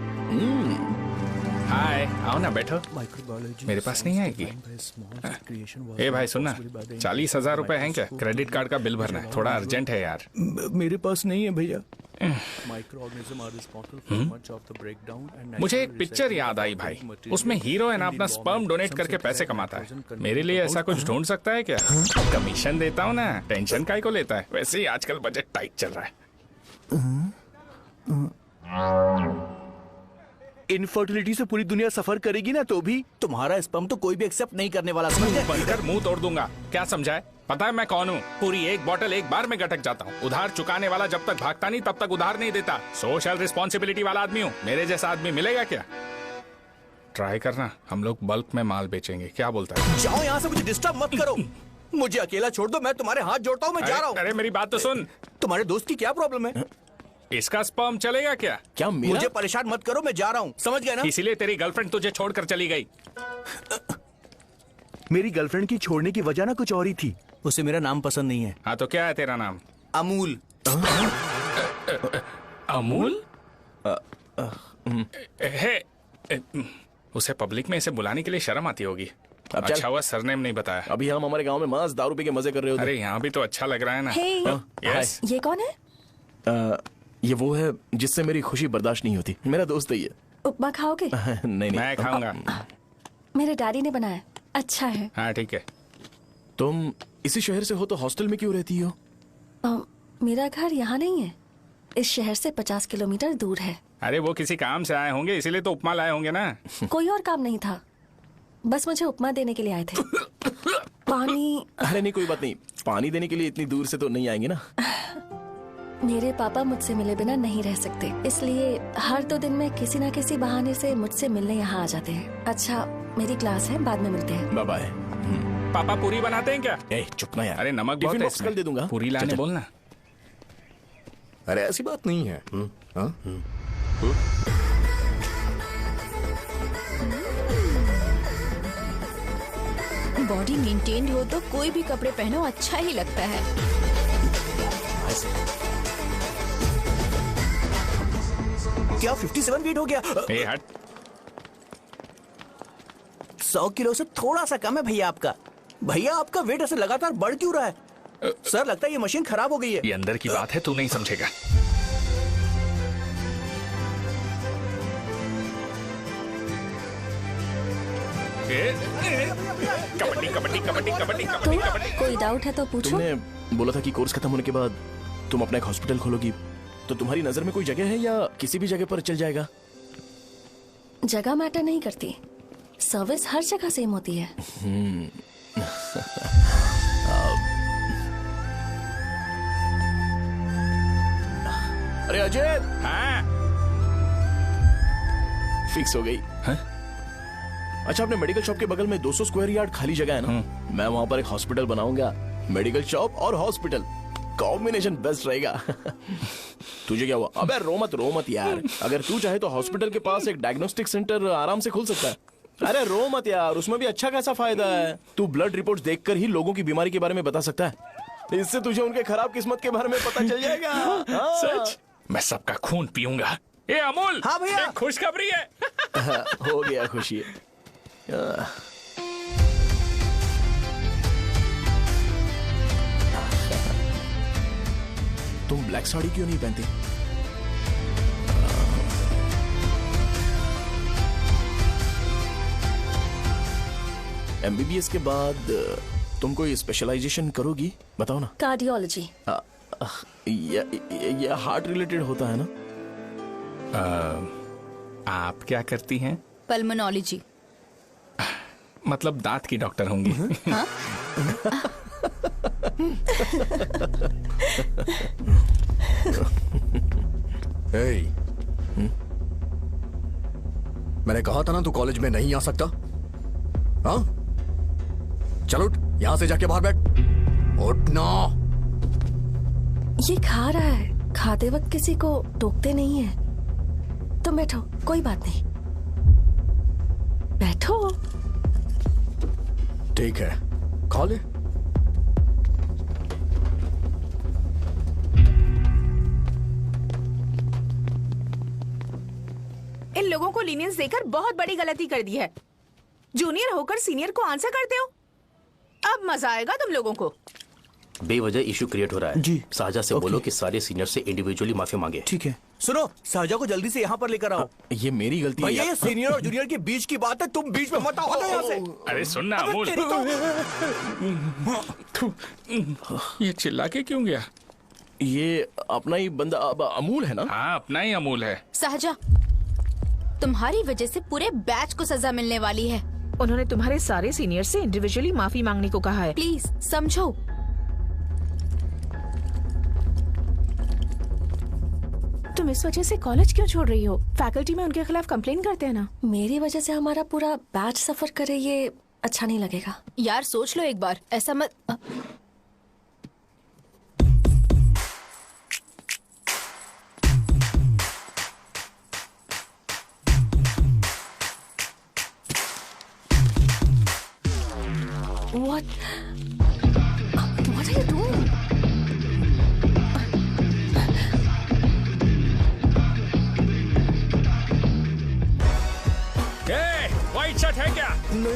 हाय, आओ ना, बैठो। मेरे पास नहीं आएगी। ए भाई सुनना, 40,000 रुपए हैं क्या? क्रेडिट कार्ड का बिल भरना है, थोड़ा अर्जेंट है यार। मेरे पास नहीं है भैया। मुझे एक पिक्चर याद आई भाई, उसमें हीरो है ना अपना स्पर्म डोनेट करके पैसे कमाता है। मेरे लिए ऐसा कुछ ढूंढ सकता है क्या? कमीशन देता हूँ ना, टेंशन काहे को लेता है? वैसे ही आजकल बजट टाइट चल रहा है। इनफर्टिलिटी से पूरी दुनिया सफर करेगी ना, तो भी तुम्हारा स्पर्म तो कोई भी एक्सेप्ट नहीं करने वाला। बनकर मुंह तोड़ दूंगा। क्या समझा है? पता है मैं कौन हूँ? पूरी एक बोतल एक बार में गटक जाता हूँ। उधार चुकाने वाला जब तक भागता नहीं तब तक उधार नहीं देता। सोशल रिस्पॉन्सिबिलिटी वाला आदमी हूँ। मेरे जैसा आदमी मिलेगा क्या? ट्राई करना, हम लोग बल्क में माल बेचेंगे। क्या बोलता है? जाओ यहाँ से, मुझे डिस्टर्ब मत करो। मुझे अकेला छोड़ दो, मैं तुम्हारे हाथ जोड़ता हूँ, मैं जा रहा हूँ। अरे मेरी बात तो सुन। तुम्हारे दोस्त की क्या प्रॉब्लम है? इसका स्पर्म चलेगा क्या? क्या मेरा? मुझे परेशान मत करो, मैं जा रहा हूँ, समझ गए ना? इसीलिए तेरी गर्लफ्रेंड तुझे छोड़कर चली गई। मेरी गर्लफ्रेंड की छोड़ने की वजह ना कुछ और ही थी। उसे मेरा नाम पसंद नहीं है। हाँ तो क्या है तेरा नाम? अमूल। अमूल? उसे पब्लिक में इसे बुलाने के लिए शर्म आती होगी। अब चल। अच्छा हुआ सरनेम नहीं बताया। अभी हम हमारे गांव में मस्त दारू पी के मजे कर रहे होते। अरे यहाँ भी तो अच्छा लग रहा है ना। Hey. यस। ये कौन है? ये वो है जिससे मेरी खुशी बर्दाश्त नहीं होती। मेरा दोस्त है ये। उपमा खाओगे? नहीं। मैं खाऊंगा। मेरे डैडी ने बनाया, अच्छा है। हाँ ठीक है। तुम इसी शहर से हो तो हॉस्टल में क्यों रहती हो? मेरा घर यहाँ नहीं है, इस शहर से 50 किलोमीटर दूर है। अरे वो किसी काम से आए होंगे इसीलिए तो उपमा लाए होंगे ना। कोई और काम नहीं था, बस मुझे उपमा देने के लिए आए थे। पानी। अरे नहीं कोई बात नहीं, पानी देने के लिए इतनी दूर से तो नहीं आएंगे ना। मेरे पापा मुझसे मिले बिना नहीं रह सकते, इसलिए हर 2 दिन में किसी न किसी बहाने से मुझसे मिलने यहाँ आ जाते हैं। अच्छा मेरी क्लास है, बाद में मिलते हैं। Bye bye. पापा पूरी बनाते हैं क्या? चुप ना यार। अरे नमक बहुत टिफिन है बॉक्स कल दे दूंगा। पूरी लाने चल। बोलना। अरे ऐसी बात नहीं है। बॉडी मेंटेन्ड हो तो कोई भी कपड़े पहनो अच्छा ही लगता है। क्या 57 फीट हो गया? ए हट। 100 किलो से थोड़ा सा कम है भैया आपका। भैया आपका वेट ऐसे लगातार बढ़ क्यों रहा है? सर लगता है ये मशीन खराब हो गई है। ये अंदर की बात है, तू नहीं समझेगा। कबड्डी कबड्डी कबड्डी कबड्डी कबड्डी कबड्डी। कोई डाउट है तो पूछो। तुमने बोला था कि कोर्स खत्म होने के बाद तुम अपना एक हॉस्पिटल खोलोगी, तो तुम्हारी नजर में कोई जगह है या किसी भी जगह पर चल जाएगा? जगह मैटर नहीं करती, सर्विस हर जगह सेम होती है। अरे अजय। हाँ। फिक्स हो गई। हाँ? अच्छा अपने मेडिकल शॉप के बगल में 200 स्क्वायर यार्ड खाली जगह है ना, मैं वहां पर एक हॉस्पिटल बनाऊंगा। मेडिकल शॉप और हॉस्पिटल कॉम्बिनेशन बेस्ट रहेगा। तुझे क्या हुआ? अबे रो मत यार। अगर तू चाहे तो हॉस्पिटल के पास एक डायग्नोस्टिक सेंटर आराम से खुल सकता है। अरे रो मत यार, उसमें भी अच्छा खासा फायदा है। तू ब्लड रिपोर्ट्स देखकर ही लोगों की बीमारी के बारे में बता सकता है, इससे तुझे उनके खराब किस्मत के बारे में पता चल जाएगा। सच? मैं सबका खून पीऊंगा। ये अमूल। हाँ भैया। एक खुशखबरी है। हो गया खुशी। तुम ब्लैक साड़ी क्यों नहीं पहनती? MBBS के बाद तुम कोई स्पेशलाइजेशन करोगी? बताओ ना। कार्डियोलॉजी। ये हार्ट रिलेटेड होता है ना? आप क्या करती हैं? पल्मोनोलॉजी। मतलब दांत की डॉक्टर होंगी। हाँ? मैंने कहा था ना तू कॉलेज में नहीं आ सकता। हाँ चलो उठ, यहां से जाके बाहर बैठ। उठना। ये खा रहा है, खाते वक्त किसी को टोकते नहीं है। तुम बैठो, कोई बात नहीं, बैठो। ठीक है खा ले। इन लोगों को लीनियंस देकर बहुत बड़ी गलती कर दी है। जूनियर होकर सीनियर को आंसर करते हो। अब मजा आएगा तुम लोगों को। बेवजह इशू क्रिएट हो रहा है जी। साजा से बोलो कि सारे सीनियर से इंडिविजुअली माफी मांगे। ठीक है। सुनो, साजा को जल्दी से यहाँ पर लेकर आओ। ये मेरी गलती है। भैया ये सीनियर और जूनियर के बीच की बात है, तुम बीच में मत आओ यहाँ से। अरे सुनना अमूल। ये चिल्ला के क्यों गया? ये अपना ही बंदा अमूल है ना? हाँ अपना ही अमूल है। साजा, तुम्हारी वजह से पूरे बैच को सजा मिलने वाली है। उन्होंने तुम्हारे सारे सीनियर से इंडिविजुअली माफी मांगने को कहा है। प्लीज समझो। तुम इस वजह से कॉलेज क्यों छोड़ रही हो? फैकल्टी में उनके खिलाफ कंप्लेन करते हैं ना। मेरी वजह से हमारा पूरा बैच सफर करे, ये अच्छा नहीं लगेगा। यार सोच लो एक बार, ऐसा मत। What are you doing? White shirt है क्या?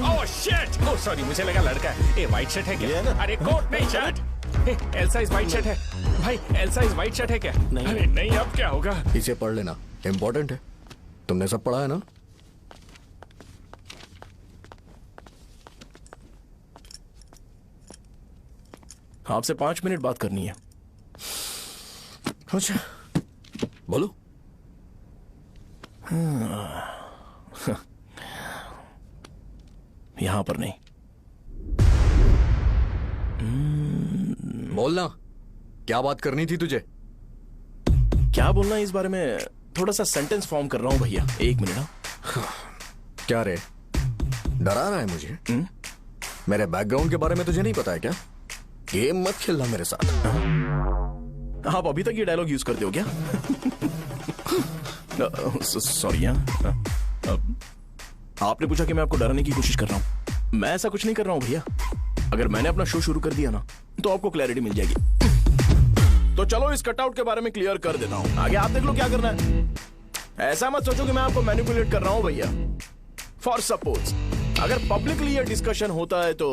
ओह शिट, ओह सॉरी, मुझे लगा लड़का है। ये व्हाइट शर्ट है क्या? अरे कोट नहीं shirt. L size white shirt है भाई, एल साइज व्हाइट शर्ट है क्या? अरे नहीं, अब क्या होगा? इसे पढ़ लेना, इम्पोर्टेंट है। तुमने सब पढ़ा है ना? आपसे 5 मिनट बात करनी है। अच्छा, बोलो। यहां पर नहीं। बोलना, क्या बात करनी थी तुझे? क्या बोलना है इस बारे में? थोड़ा सा सेंटेंस फॉर्म कर रहा हूं भैया, 1 मिनट। क्या रे, डरा रहा है मुझे? मेरे बैकग्राउंड के बारे में तुझे नहीं पता है क्या? गेम मत खेलना मेरे साथ। आप अभी तक ये डायलॉग यूज करते हो क्या? सॉरी। आपने पूछा कि मैं आपको डराने की कोशिश कर रहा हूं। मैं ऐसा कुछ नहीं कर रहा हूं भैया। अगर मैंने अपना शो शुरू कर दिया ना, तो आपको क्लैरिटी मिल जाएगी। तो चलो इस कटआउट के बारे में क्लियर कर देता हूं, आगे आप देख लो क्या करना है। ऐसा मत सोचो कि मैं आपको मैनिपुलेट कर रहा हूं भैया। फॉर सपोज अगर पब्लिकली ये डिस्कशन होता है तो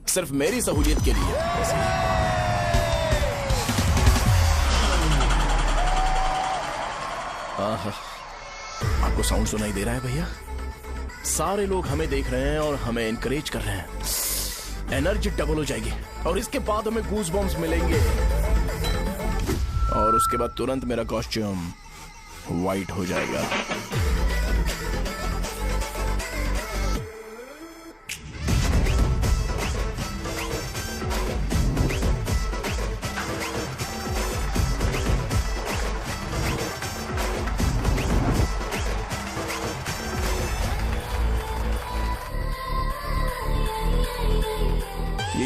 सिर्फ मेरी सहूलियत के लिए। आपको साउंड सुनाई दे रहा है भैया? सारे लोग हमें देख रहे हैं और हमें एनकरेज कर रहे हैं। एनर्जी डबल हो जाएगी और इसके बाद हमें गूज बॉम्ब्स मिलेंगे और उसके बाद तुरंत मेरा कॉस्ट्यूम वाइट हो जाएगा।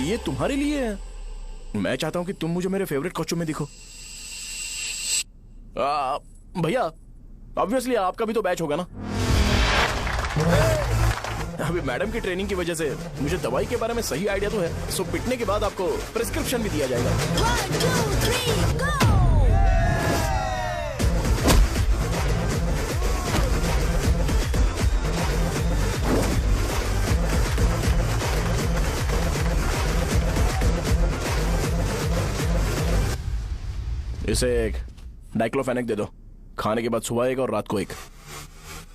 ये तुम्हारे लिए है। मैं चाहता हूं कि तुम मुझे मेरे फेवरेट कॉस्ट्यूम में दिखो। भैया ऑब्वियसली आपका भी तो बैच होगा ना। अभी मैडम की ट्रेनिंग की वजह से मुझे दवाई के बारे में सही आइडिया तो है। सो पिटने के बाद आपको प्रिस्क्रिप्शन भी दिया जाएगा। 1 2 3 गो। इसे एक डाइक्लोफेनेक दे दो। खाने के बाद सुबह एक और रात को एक।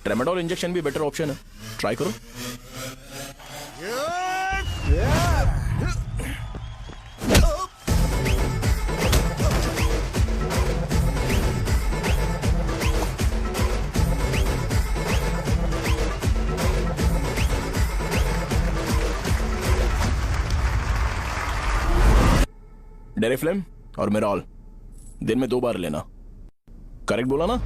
ट्रेमाडोल इंजेक्शन भी बेटर ऑप्शन है, ट्राई करो। डेरिफ्लेम और मेरॉल दिन में 2 बार लेना। करेक्ट बोला ना?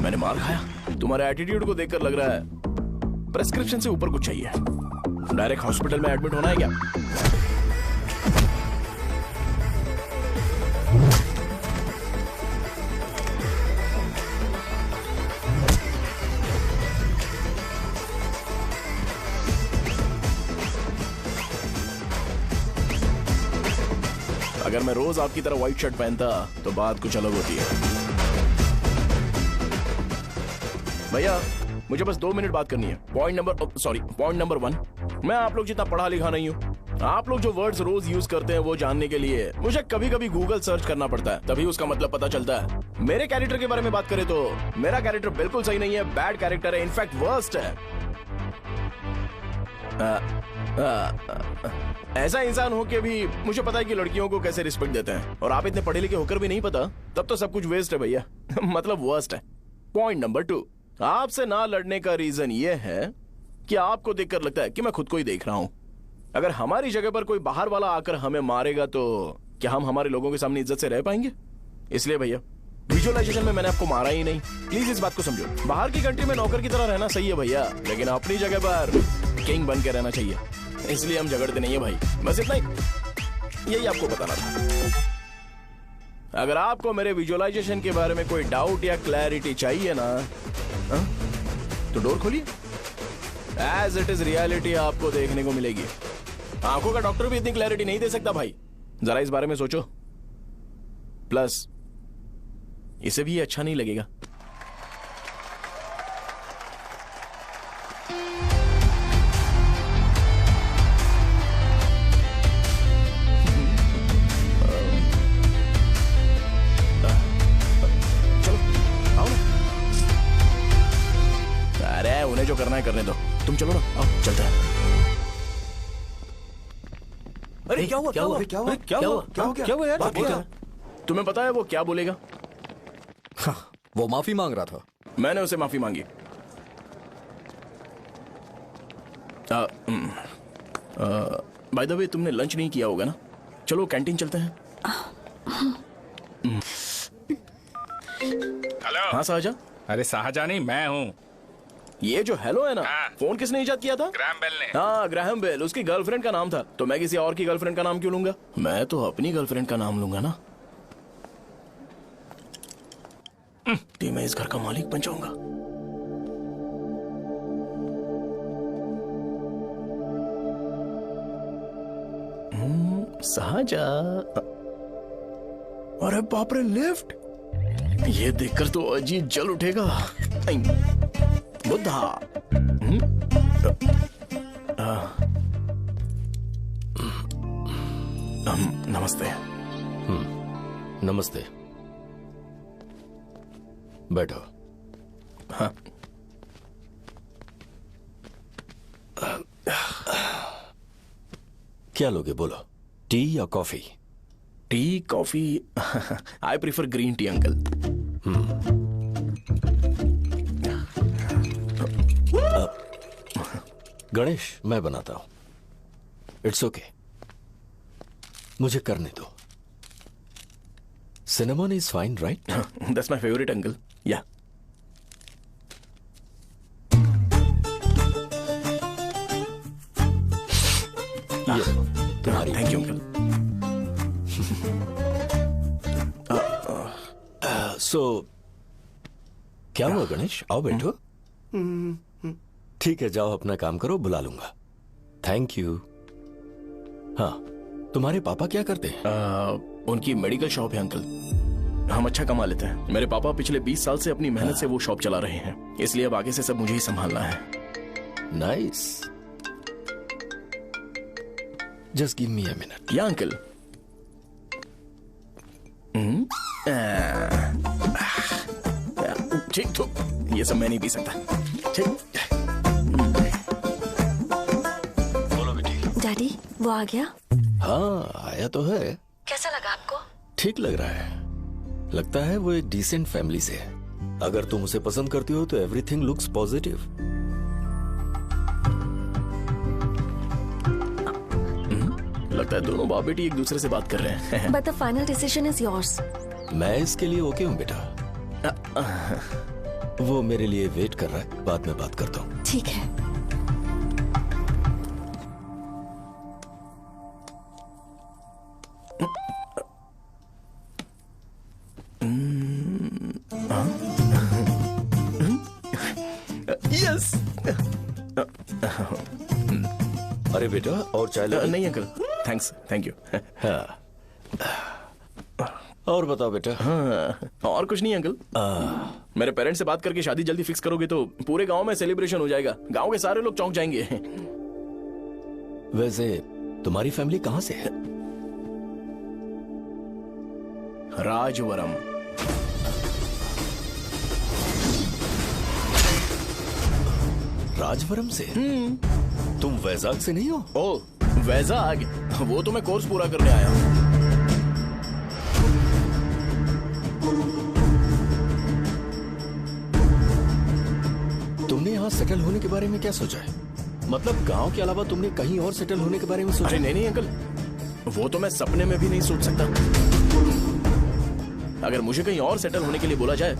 मैंने मार खाया। तुम्हारे एटीट्यूड को देखकर लग रहा है प्रेस्क्रिप्शन से ऊपर कुछ चाहिए। डायरेक्ट हॉस्पिटल में एडमिट होना है क्या? अगर मैं रोज आपकी तरह व्हाइट शर्ट पहनता तो बात कुछ अलग होती है। भैया मुझे बस 2 मिनट बात करनी है। पॉइंट नंबर 1, मैं आप लोग जितना पढ़ा लिखा नहीं हूँ। आप लोग जो वर्ड्स रोज यूज करते हैं वो जानने के लिए मुझे कभी कभी गूगल सर्च करना पड़ता है, तभी उसका मतलब पता चलता है। मेरे कैरेक्टर के बारे में बात करें तो मेरा कैरेक्टर बिल्कुल सही नहीं है, बैड कैरेक्टर है, इनफैक्ट वर्स्ट है। ऐसा इंसान हो के भी मुझे पता है कि लड़कियों को कैसे रिस्पेक्ट देते हैं, और आप इतने पढ़े लिखे होकर भी नहीं पता, तब तो सब कुछ वेस्ट है भैया। मतलब वर्स्ट है। पॉइंट नंबर 2, आपसे ना लड़ने का रीजन ये है कि आपको देखकर लगता है कि मैं खुद को ही देख रहा हूं। अगर हमारी जगह पर कोई बाहर वाला आकर हमें मारेगा तो क्या हम हमारे लोगों के सामने इज्जत से रह पाएंगे? इसलिए भैया विजुअलाइजेशन में मैंने आपको मारा ही नहीं, प्लीज इस बात को समझो। बाहर की कंट्री में नौकर की तरह रहना सही है भैया, लेकिन अपनी जगह पर किंग बन के रहना चाहिए। इसलिए हम झगड़ते नहीं है भाई, बस इतना ही, यही आपको बताना था। अगर आपको मेरे विजुअलाइजेशन के बारे में कोई डाउट या क्लैरिटी चाहिए ना, तो डोर खोलिए। एज इट इज रियलिटी आपको देखने को मिलेगी। आंखों का डॉक्टर भी इतनी क्लैरिटी नहीं दे सकता भाई, जरा इस बारे में सोचो। प्लस इसे भी अच्छा नहीं लगेगा। उन्हें जो करना है करने दो, तुम चलो ना, आओ चलते हैं। अरे क्या हुआ? यार? तुम्हें पता है वो क्या बोलेगा? वो माफी मांग रहा था। मैंने उसे माफी मांगी। बाय द वे तुमने लंच नहीं किया होगा ना? चलो कैंटीन चलते हैं। हेलो। हाँ शाहजहां। अरे शाहजहां नहीं, मैं हूँ। ये जो हेलो है ना, फोन किसने इजाद किया था? ग्राहम बेल ने। हाँ ग्राहम बेल, उसकी गर्लफ्रेंड का नाम था, तो मैं किसी और की गर्लफ्रेंड का नाम क्यों लूंगा? मैं तो अपनी गर्लफ्रेंड का नाम लूंगा ना। मैं इस घर का मालिक बन जाऊंगा। शाहजहां, अरे बाप रे, लिफ्ट! ये देखकर तो अजीब जल उठेगा। बुद्धा। नमस्ते। नमस्ते, बैठो। हाँ। क्या लोगे बोलो, टी या coffee? Tea coffee? I prefer green tea uncle. Ganesh, मैं बनाता हूं। इट्स ओके, मुझे करने दो। Cinnamon is fine, right? That's my favourite uncle. या तुम्हारी। Thank you uncle. सो क्या हुआ गणेश? आओ बैठो। ठीक है, जाओ अपना काम करो, बुला लूंगा। Thank you. हाँ, तुम्हारे पापा क्या करते हैं? उनकी मेडिकल शॉप है अंकल। हम अच्छा कमा लेते हैं। मेरे पापा पिछले 20 साल से अपनी मेहनत से वो शॉप चला रहे हैं, इसलिए अब आगे से सब मुझे ही संभालना है। Nice. Just give me a minute. या अंकल। ठीक तो ये सब मैं नहीं पी सकता। ठीक। बोलो बेटी। डैडी, वो आ गया? हाँ, आया तो है। कैसा लगा आपको? ठीक लग रहा है। लगता है वो एक डिसेंट फैमिली से है। अगर तुम उसे पसंद करती हो तो एवरीथिंग लुक्स पॉजिटिव। लगता है दोनों बाप बेटी एक दूसरे से बात कर रहे हैं। But the final decision is yours. मैं इसके लिए ओके हूँ बेटा। वो मेरे लिए वेट कर रहा है, बाद में बात करता हूँ। ठीक है। यस। अरे बेटा, और चाय नहीं अंकल, थैंक्स, थैंक यू। हाँ, और बताओ बेटा। हाँ, और कुछ नहीं अंकल। मेरे पेरेंट्स से बात करके शादी जल्दी फिक्स करोगे तो पूरे गांव में सेलिब्रेशन हो जाएगा। गांव के सारे लोग चौंक जाएंगे। वैसे तुम्हारी फैमिली कहाँ से है? राजवरम। राजवरम से? तुम वैजाग से नहीं हो? ओ, वैजाग? वो तो मैं कोर्स पूरा करने आया हूँ। तुमने यहाँ सेटल होने के बारे में क्या सोचा है? मतलब गांव के अलावा तुमने कहीं और सेटल होने के बारे में सोचा? अरे नहीं अंकल, वो तो मैं सपने में भी नहीं सोच सकता। अगर मुझे कहीं और सेटल होने के लिए बोला जाए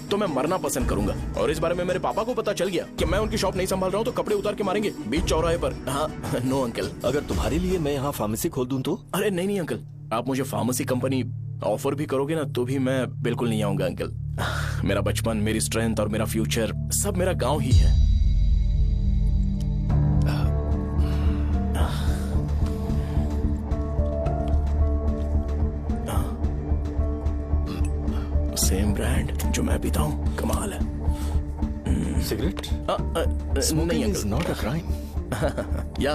तो मैं मरना पसंद करूंगा। और इस बारे में मेरे पापा को पता चल गया कि मैं उनकी शॉप नहीं संभाल रहा हूँ तो कपड़े उतार के मारेंगे बीच चौराहे पर। हाँ, नो अंकल। अगर तुम्हारे लिए मैं यहाँ फार्मेसी खोल दूं तो? अरे नहीं अंकल, आप मुझे फार्मेसी कंपनी ऑफर भी करोगे ना तो भी मैं बिल्कुल नहीं आऊंगा अंकल। मेरा बचपन, मेरी स्ट्रेंथ और मेरा फ्यूचर सब मेरा गांव ही है। सेम ब्रांड जो मैं पीता हूँ, कमाल है। सिगरेट? नहीं इज नॉट अ क्राइम। या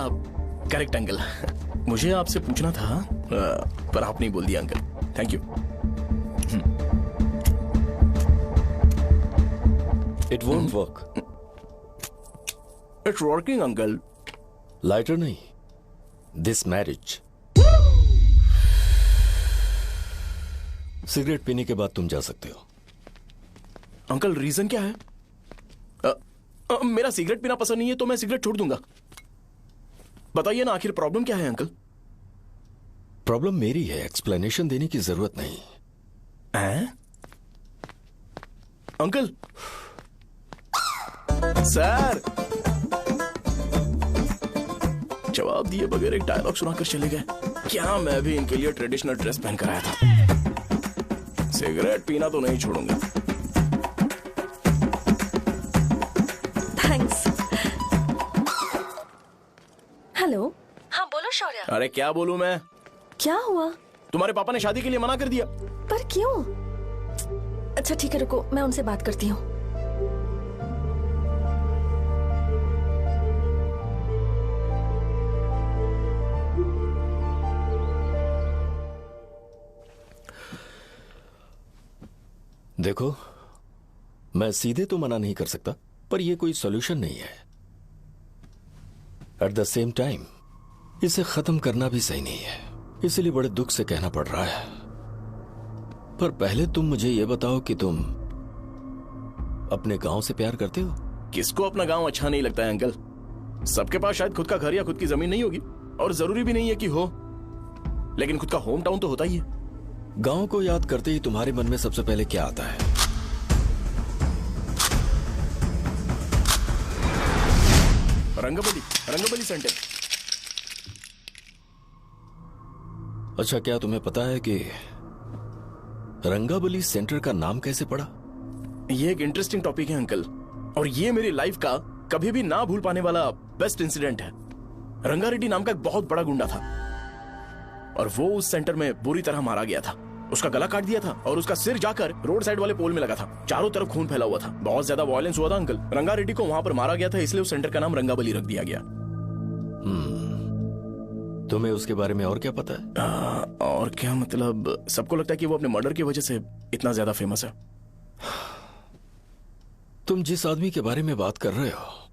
करेक्ट अंकल। मुझे आपसे पूछना था पर आप नहीं बोल दिया uncle. Thank you. It won't work. It's working uncle. Lighter नहीं, दिस मैरिज। सिगरेट पीने के बाद तुम जा सकते हो। अंकल रीजन क्या है? मेरा सिगरेट पीना पसंद नहीं है तो मैं सिगरेट छोड़ दूंगा। बताइए ना आखिर प्रॉब्लम क्या है अंकल? प्रॉब्लम मेरी है, एक्सप्लेनेशन देने की जरूरत नहीं। अंकल सर जवाब दिए बगैर एक डायलॉग सुनाकर चले गए। क्या मैं भी इनके लिए ट्रेडिशनल ड्रेस पहन कर आया था। सिगरेट पीना तो नहीं छोड़ूंगा। थैंक्स। हेलो। हाँ बोलो शौर्य। अरे क्या बोलूं मैं? क्या हुआ? तुम्हारे पापा ने शादी के लिए मना कर दिया। पर क्यों? अच्छा ठीक है, रुको मैं उनसे बात करती हूँ। देखो, मैं सीधे तो मना नहीं कर सकता, पर यह कोई सॉल्यूशन नहीं है। एट द सेम टाइम इसे खत्म करना भी सही नहीं है, इसलिए बड़े दुख से कहना पड़ रहा है। पर पहले तुम मुझे यह बताओ कि तुम अपने गांव से प्यार करते हो? किसको अपना गांव अच्छा नहीं लगता है अंकल? सबके पास शायद खुद का घर या खुद की जमीन नहीं होगी, और जरूरी भी नहीं है कि हो, लेकिन खुद का होम टाउन तो होता ही है। गांव को याद करते ही तुम्हारे मन में सबसे पहले क्या आता है? रंगबली सेंटर। अच्छा, क्या तुम्हें पता है कि रंगाबली सेंटर का नाम कैसे पड़ा? ये एक इंटरेस्टिंग टॉपिक है अंकल, और ये मेरी लाइफ का कभी भी ना भूल पाने वाला बेस्ट इंसिडेंट है। रंगारेड्डी नाम का एक बहुत बड़ा गुंडा था और वो उस सेंटर में बुरी तरह मारा गया था। उसका गला काट दिया था और उसका सिर जाकर रोड साइड वाले पोल में लगा था। चारों तरफ खून फैला हुआ था, बहुत ज्यादा वायलेंस हुआ था अंकल। रंगारेड्डी को वहां पर मारा गया था, इसलिए उस सेंटर का नाम रंगाबली रख दिया गया। तुम्हें उसके बारे में और क्या पता है? और क्या मतलब, सबको लगता है कि वो अपने मर्डर की वजह से इतना ज्यादा फेमस है। तुम जिस आदमी के बारे में बात कर रहे हो,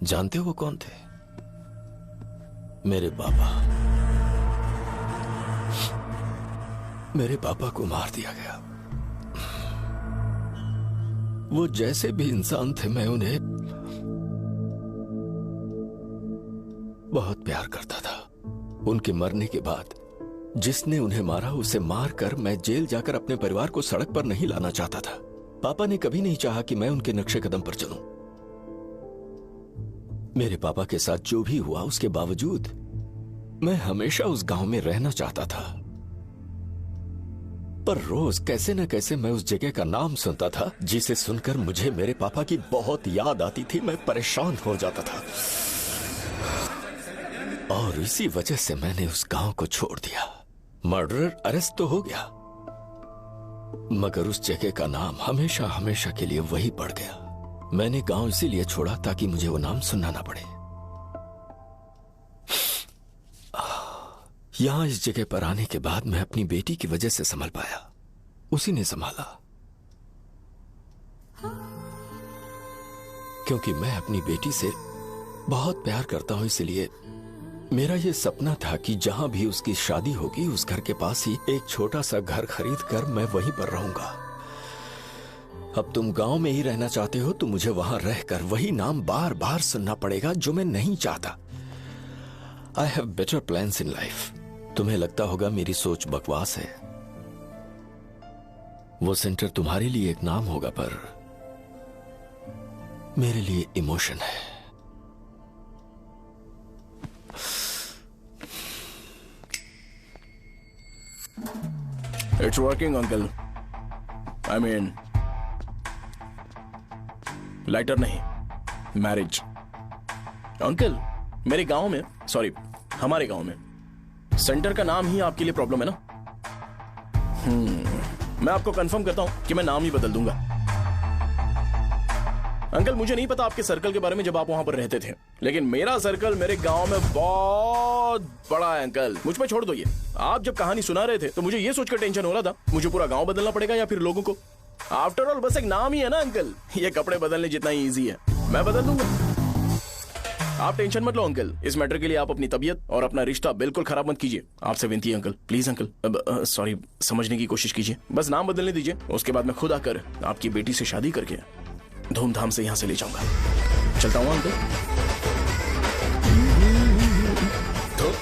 जानते हो वो कौन थे? मेरे पापा। मेरे पापा को मार दिया गया। वो जैसे भी इंसान थे, मैं उन्हें बहुत प्यार करता था। उनके मरने के बाद जिसने उन्हें मारा उसे मारकर मैं जेल जाकर अपने परिवार को सड़क पर नहीं लाना चाहता था। पापा ने कभी नहीं चाहा कि मैं उनके नक्शे कदम पर चलूं। मेरे पापा के साथ जो भी हुआ उसके बावजूद मैं हमेशा उस गांव में रहना चाहता था। पर रोज कैसे न कैसे मैं उस जगह का नाम सुनता था, जिसे सुनकर मुझे मेरे पापा की बहुत याद आती थी। मैं परेशान हो जाता था और इसी वजह से मैंने उस गांव को छोड़ दिया। मर्डरर अरेस्ट तो हो गया, मगर उस जगह का नाम हमेशा हमेशा के लिए वही पड़ गया। मैंने गांव इसीलिए छोड़ा ताकि मुझे वो नाम सुनना ना पड़े। यहां इस जगह पर आने के बाद मैं अपनी बेटी की वजह से संभल पाया, उसी ने संभाला। क्योंकि मैं अपनी बेटी से बहुत प्यार करता हूं, इसलिए मेरा यह सपना था कि जहां भी उसकी शादी होगी उस घर के पास ही एक छोटा सा घर खरीद कर मैं वहीं पर रहूंगा। अब तुम गांव में ही रहना चाहते हो तो मुझे वहां रहकर वही नाम बार बार सुनना पड़ेगा जो मैं नहीं चाहता। I have better plans in life. तुम्हें लगता होगा मेरी सोच बकवास है, वो सेंटर तुम्हारे लिए एक नाम होगा, पर मेरे लिए इमोशन है। It's working, uncle. I mean, lighter नहीं, मैरिज। अंकल, मेरे गांव में, सॉरी हमारे गांव में सेंटर का नाम ही आपके लिए प्रॉब्लम है ना? मैं आपको कंफर्म करता हूं कि मैं नाम ही बदल दूंगा। अंकल, मुझे नहीं पता आपके सर्कल के बारे में जब आप वहां पर रहते थे, लेकिन मेरा सर्कल मेरे गांव में बहुत बड़ा है अंकल। मुझ पे छोड़ दो ये। आप जब कहानी सुना रहे थे तो मुझे ये सोचकर टेंशन हो रहा था मुझे पूरा गांव बदलना पड़ेगा या फिर लोगों को। आफ्टर ऑल बस एक नाम ही है ना अंकल, ये कपड़े बदलने जितना ही ईजी है, मैं बदल दूंगा। आप टेंशन मत लो अंकल, इस मैटर के लिए आप अपनी तबीयत और अपना रिश्ता बिल्कुल खराब मत कीजिए। आपसे विनती है अंकल, प्लीज अंकल, सॉरी, समझने की कोशिश कीजिए। बस नाम बदलने दीजिए, उसके बाद मैं खुद आकर आपकी बेटी से शादी करके धूमधाम से यहां से ले जाऊंगा। चलता हूं अंकल। तो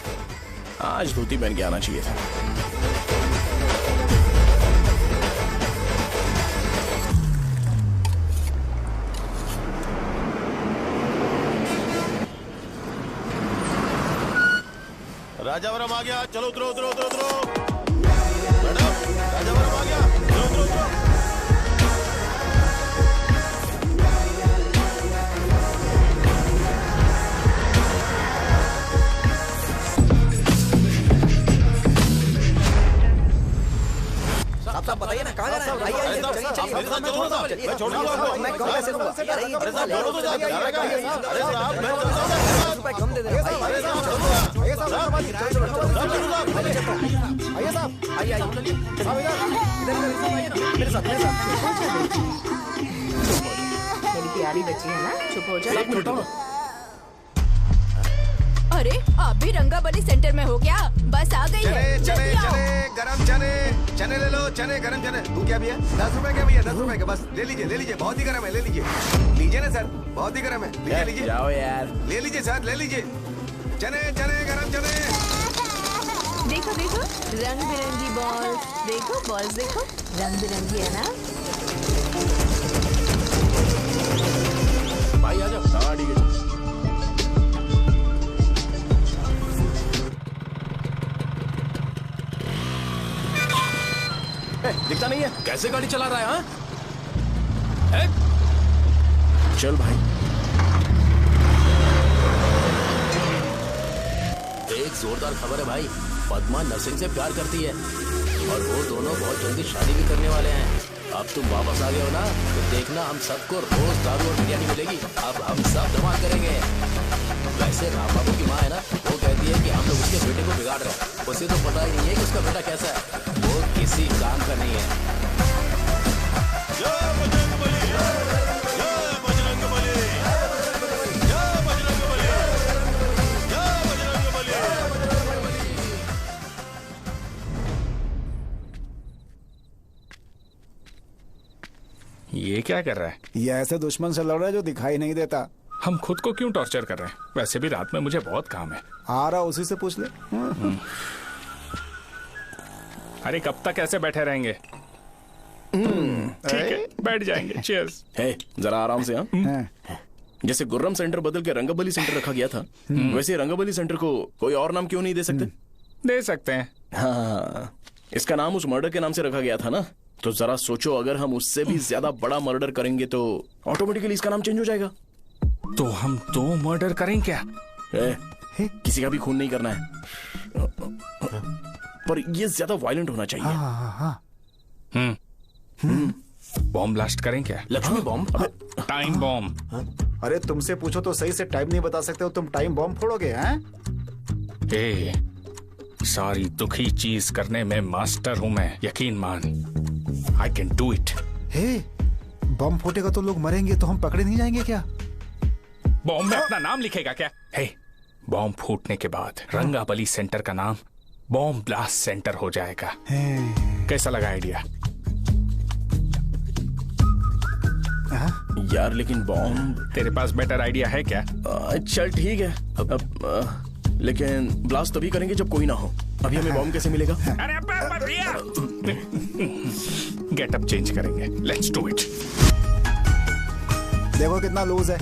आज धोती पहन के आना चाहिए था। राजावरम आ गया, चलो उतरो उतरो उतरो उतरो। मैडम, राजावरम आ गया, चलो उतरो उतरो। साहब बताइए ना कहाँ जाना है? आइए चलिए मैं छोड़ दूंगा आपको। मैं कौन कैसे दूंगा? अरे साहब छोड़ो तो साहब, अरे साहब मैं रुपए कम दे दे। आइए साहब, आइए साहब, आइए आइए मेरे साथ मेरी प्यारी बच्ची है ना, चुप हो जाओ। अरे आप भी रंगाबली सेंटर में हो क्या? बस आ गई है। चने चने गरम चने, चने ले लो, चने गरम चने। तू क्या भैया? 10 रुपए का भैया, 10 रुपए का, बस ले लीजिए, बहुत ही गरम है, ले लीजिए। लीजिए ना सर, बहुत ही गरम है, लीजिए। जाओ यार, ले लीजिए सर, ले लीजिए। चने चने गरम चने। देखो देखो रंग बिरंगी बॉल्स, देखो बॉल्स, देखो रंग बिरंगी है ना। भाई आ जाओ। हाँ ठीक है। दिखता नहीं है, कैसे गाड़ी चला रहा है? हाँ? चल भाई। एक जोरदार खबर है भाई, पद्मा नर्सिंग से प्यार करती है और वो दोनों बहुत जल्दी शादी भी करने वाले हैं। अब तुम वापस आ गए हो ना, तो देखना हम सबको रोज दारू और बिरयानी मिलेगी। अब हम सब धमाल करेंगे। वैसे राम बाबू की माँ है ना, वो कहती है कि हम लोग उसके बेटे को बिगाड़ रहे हैं। उसे तो पता ही नहीं है कि उसका बेटा कैसा है, वो किसी काम का नहीं है। ये क्या कर रहा है? ये ऐसे दुश्मन से लड़ रहा है जो दिखाई नहीं देता। हम खुद को क्यों टॉर्चर कर रहे हैं? वैसे भी रात में मुझे बहुत काम है। आ रहा उसी से पूछ ले। अरे कब तक ऐसे बैठे रहेंगे? ठीक है, बैठ जाएंगे। चीयर्स। हे, जरा आराम से। हाँ, जैसे गुर्रम सेंटर बदल के रंगबली सेंटर रखा गया था, वैसे रंगबली सेंटर को कोई और नाम क्यों नहीं दे सकते? दे सकते हैं। हाँ, इसका नाम उस मर्डर के नाम से रखा गया था ना, तो जरा सोचो अगर हम उससे भी ज्यादा बड़ा मर्डर करेंगे तो ऑटोमेटिकली इसका नाम चेंज हो जाएगा। तो हम 2 मर्डर करें क्या? किसी का भी खून नहीं करना है। पर ये ज्यादा वायलेंट होना चाहिए। बॉम्ब ब्लास्ट करें क्या? लक्ष्मी बॉम्ब? Time bomb. अरे तुमसे पूछो तो सही से टाइम नहीं बता सकते हो, तुम टाइम बॉम्ब फोड़ोगे हैं? ए, सारी दुखी चीज करने में मास्टर हूं मैं, यकीन मान। I can do it. Hey, bomb फूटेगा तो लोग मरेंगे, तो हम पकड़े नहीं जाएंगे क्या? बॉम्ब में अपना नाम लिखेगा क्या? हे, बॉम्ब फूटने के बाद रंगाबली सेंटर का नाम बॉम्ब ब्लास्ट सेंटर हो जाएगा। कैसा लगा आइडिया? यार लेकिन बॉम्ब, तेरे पास बेटर आइडिया है क्या? चल ठीक है, लेकिन ब्लास्ट तभी करेंगे जब कोई ना हो। अभी हमें बॉम्ब कैसे मिलेगा? अरे भैया, गेटअप चेंज करेंगे। Let's do it. देखो कितना लूज है,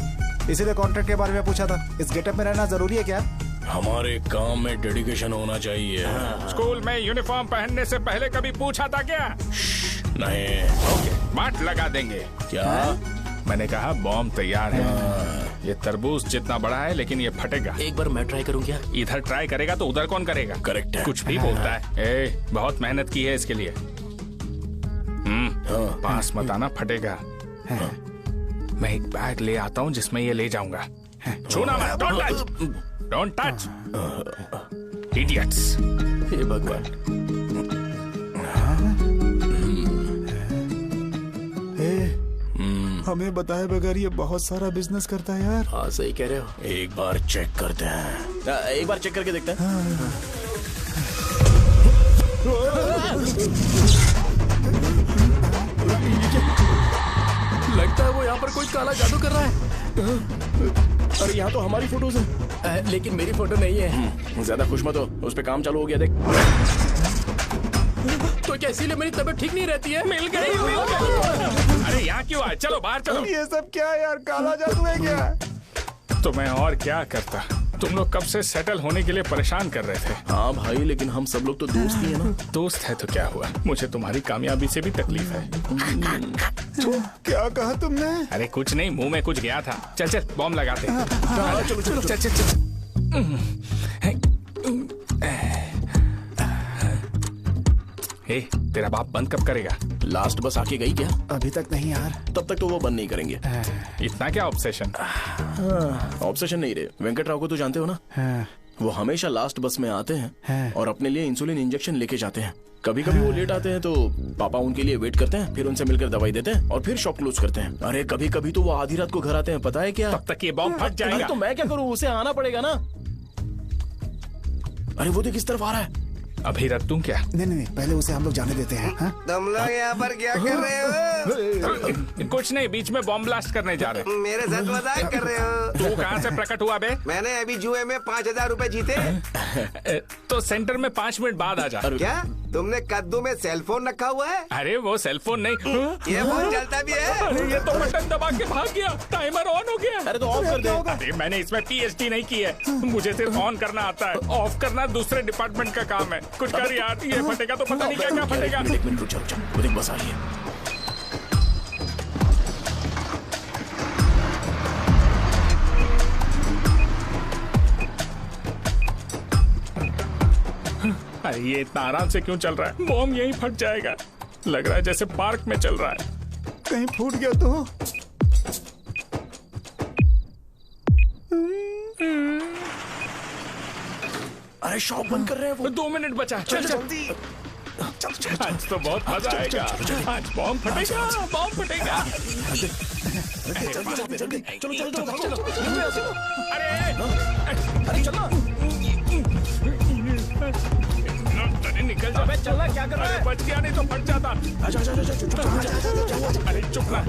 इसीलिए कॉन्ट्रैक्ट के बारे में पूछा था। इस गेटअप में रहना जरूरी है क्या? हमारे काम में डेडिकेशन होना चाहिए। स्कूल में यूनिफॉर्म पहनने से पहले कभी पूछा था क्या? नहीं। ओके, बात लगा देंगे। क्या? मैंने कहा बॉम्ब तैयार है। ये तरबूज जितना बड़ा है, लेकिन ये फटेगा। एक बार मैं ट्राई करूं क्या? इधर ट्राई करेगा तो उधर कौन करेगा? करेक्ट है। कुछ भी बोलता है। ए, बहुत मेहनत की है इसके लिए। पास मत आना, फटेगा। मैं एक बैग ले आता हूँ जिसमें ये ले जाऊंगा। छूना मत, don't touch, don't touch, idiots. हे भगवान। हमें बताए बगैर ये बहुत सारा बिजनेस करता है यार। हाँ सही कह रहे हो। एक बार चेक करते हैं। एक बार चेक करके देखते हैं। लगता है वो यहाँ पर कोई काला जादू कर रहा है। अरे यहाँ तो हमारी फोटोज हैं, लेकिन मेरी फोटो नहीं है। ज्यादा खुश मत हो, उस पे काम चालू हो गया देख। तो क्या इसीलिए मेरी तबीयत ठीक नहीं रहती है? मिल गई। अरे यहाँ क्यों आए? चलो बाहर चलो। ये सब क्या है यार, काला जादू है क्या? तो मैं और क्या करता? तुम लोग कब से सेटल होने के लिए परेशान कर रहे थे। हाँ भाई, लेकिन हम सब लोग तो दोस्त ही है ना। दोस्त है तो क्या हुआ? मुझे तुम्हारी कामयाबी से भी तकलीफ है। क्या कहा तुमने? अरे कुछ नहीं, मुंह में कुछ गया था। चल चल बॉम्ब लगाते। चलो चलो चल चल चल। हे, तेरा बाप बंद कब करेगा? लास्ट बस आके गई क्या? अभी तक नहीं यार। तब तक तो वो बंद नहीं करेंगे। इतना क्या ऑब्सेशन? ऑब्सेशन नहीं रे, वेंकट राव को तो जानते हो ना? वो हमेशा लास्ट बस में आते हैं और अपने लिए इंसुलिन इंजेक्शन लेके जाते हैं। कभी कभी वो लेट आते हैं तो पापा उनके लिए वेट करते हैं, फिर उनसे मिलकर दवाई देते हैं और फिर शॉप क्लोज करते हैं। अरे कभी कभी तो वो आधी रात को घर आते हैं, पता है क्या? तब तक ये बॉम्ब फट जाएगा। तो मैं क्या करूँ, उसे आना पड़ेगा ना। अरे वो देख किस तरफ आ रहा है। अभी रख दूं क्या? नहीं, पहले उसे हम लोग जाने देते हैं। तुम लोग यहाँ पर क्या कर रहे हो? कुछ नहीं, बीच में बॉम्ब ब्लास्ट करने जा रहे हैं। मेरे साथ मजाक कर रहे हो? तू कहाँ से प्रकट हुआ बे? मैंने अभी जुए में 5,000 रुपए जीते। तो सेंटर में 5 मिनट बाद आ जा। क्या तुमने कद्दू में सेल फोन रखा हुआ है? अरे वो सेल फोन नहीं, ये फोन चलता भी है। अरे ये तो बटन दबा के भाग गया, टाइमर ऑन हो गया। अरे तो ऑफ कर दे। अरे मैंने इसमें PhD नहीं की है, मुझे सिर्फ ऑन करना आता है। ऑफ करना दूसरे डिपार्टमेंट का काम है। कुछ कर यार, ये फटेगा तो पता नहीं क्या क्या फटेगा। एक मिनट रुक जा, वो देख बस आ रही है। अरे ये इतना आराम से क्यों चल रहा है? बॉम्ब यहीं फट जाएगा। लग रहा है जैसे पार्क में चल रहा है। कहीं फूट गया तो? अरे शॉप बंद कर रहे हैं वो। 2 मिनट बचा। चल जल्दी। आज तो बहुत मजा आएगा। आज बॉम्ब फटेगा, बॉम्ब फटेगा। चलो। अरे चलो। निकल जा। चलना क्या कर रहा है? बच गया, नहीं तो फट जाता। अरे चुप ना।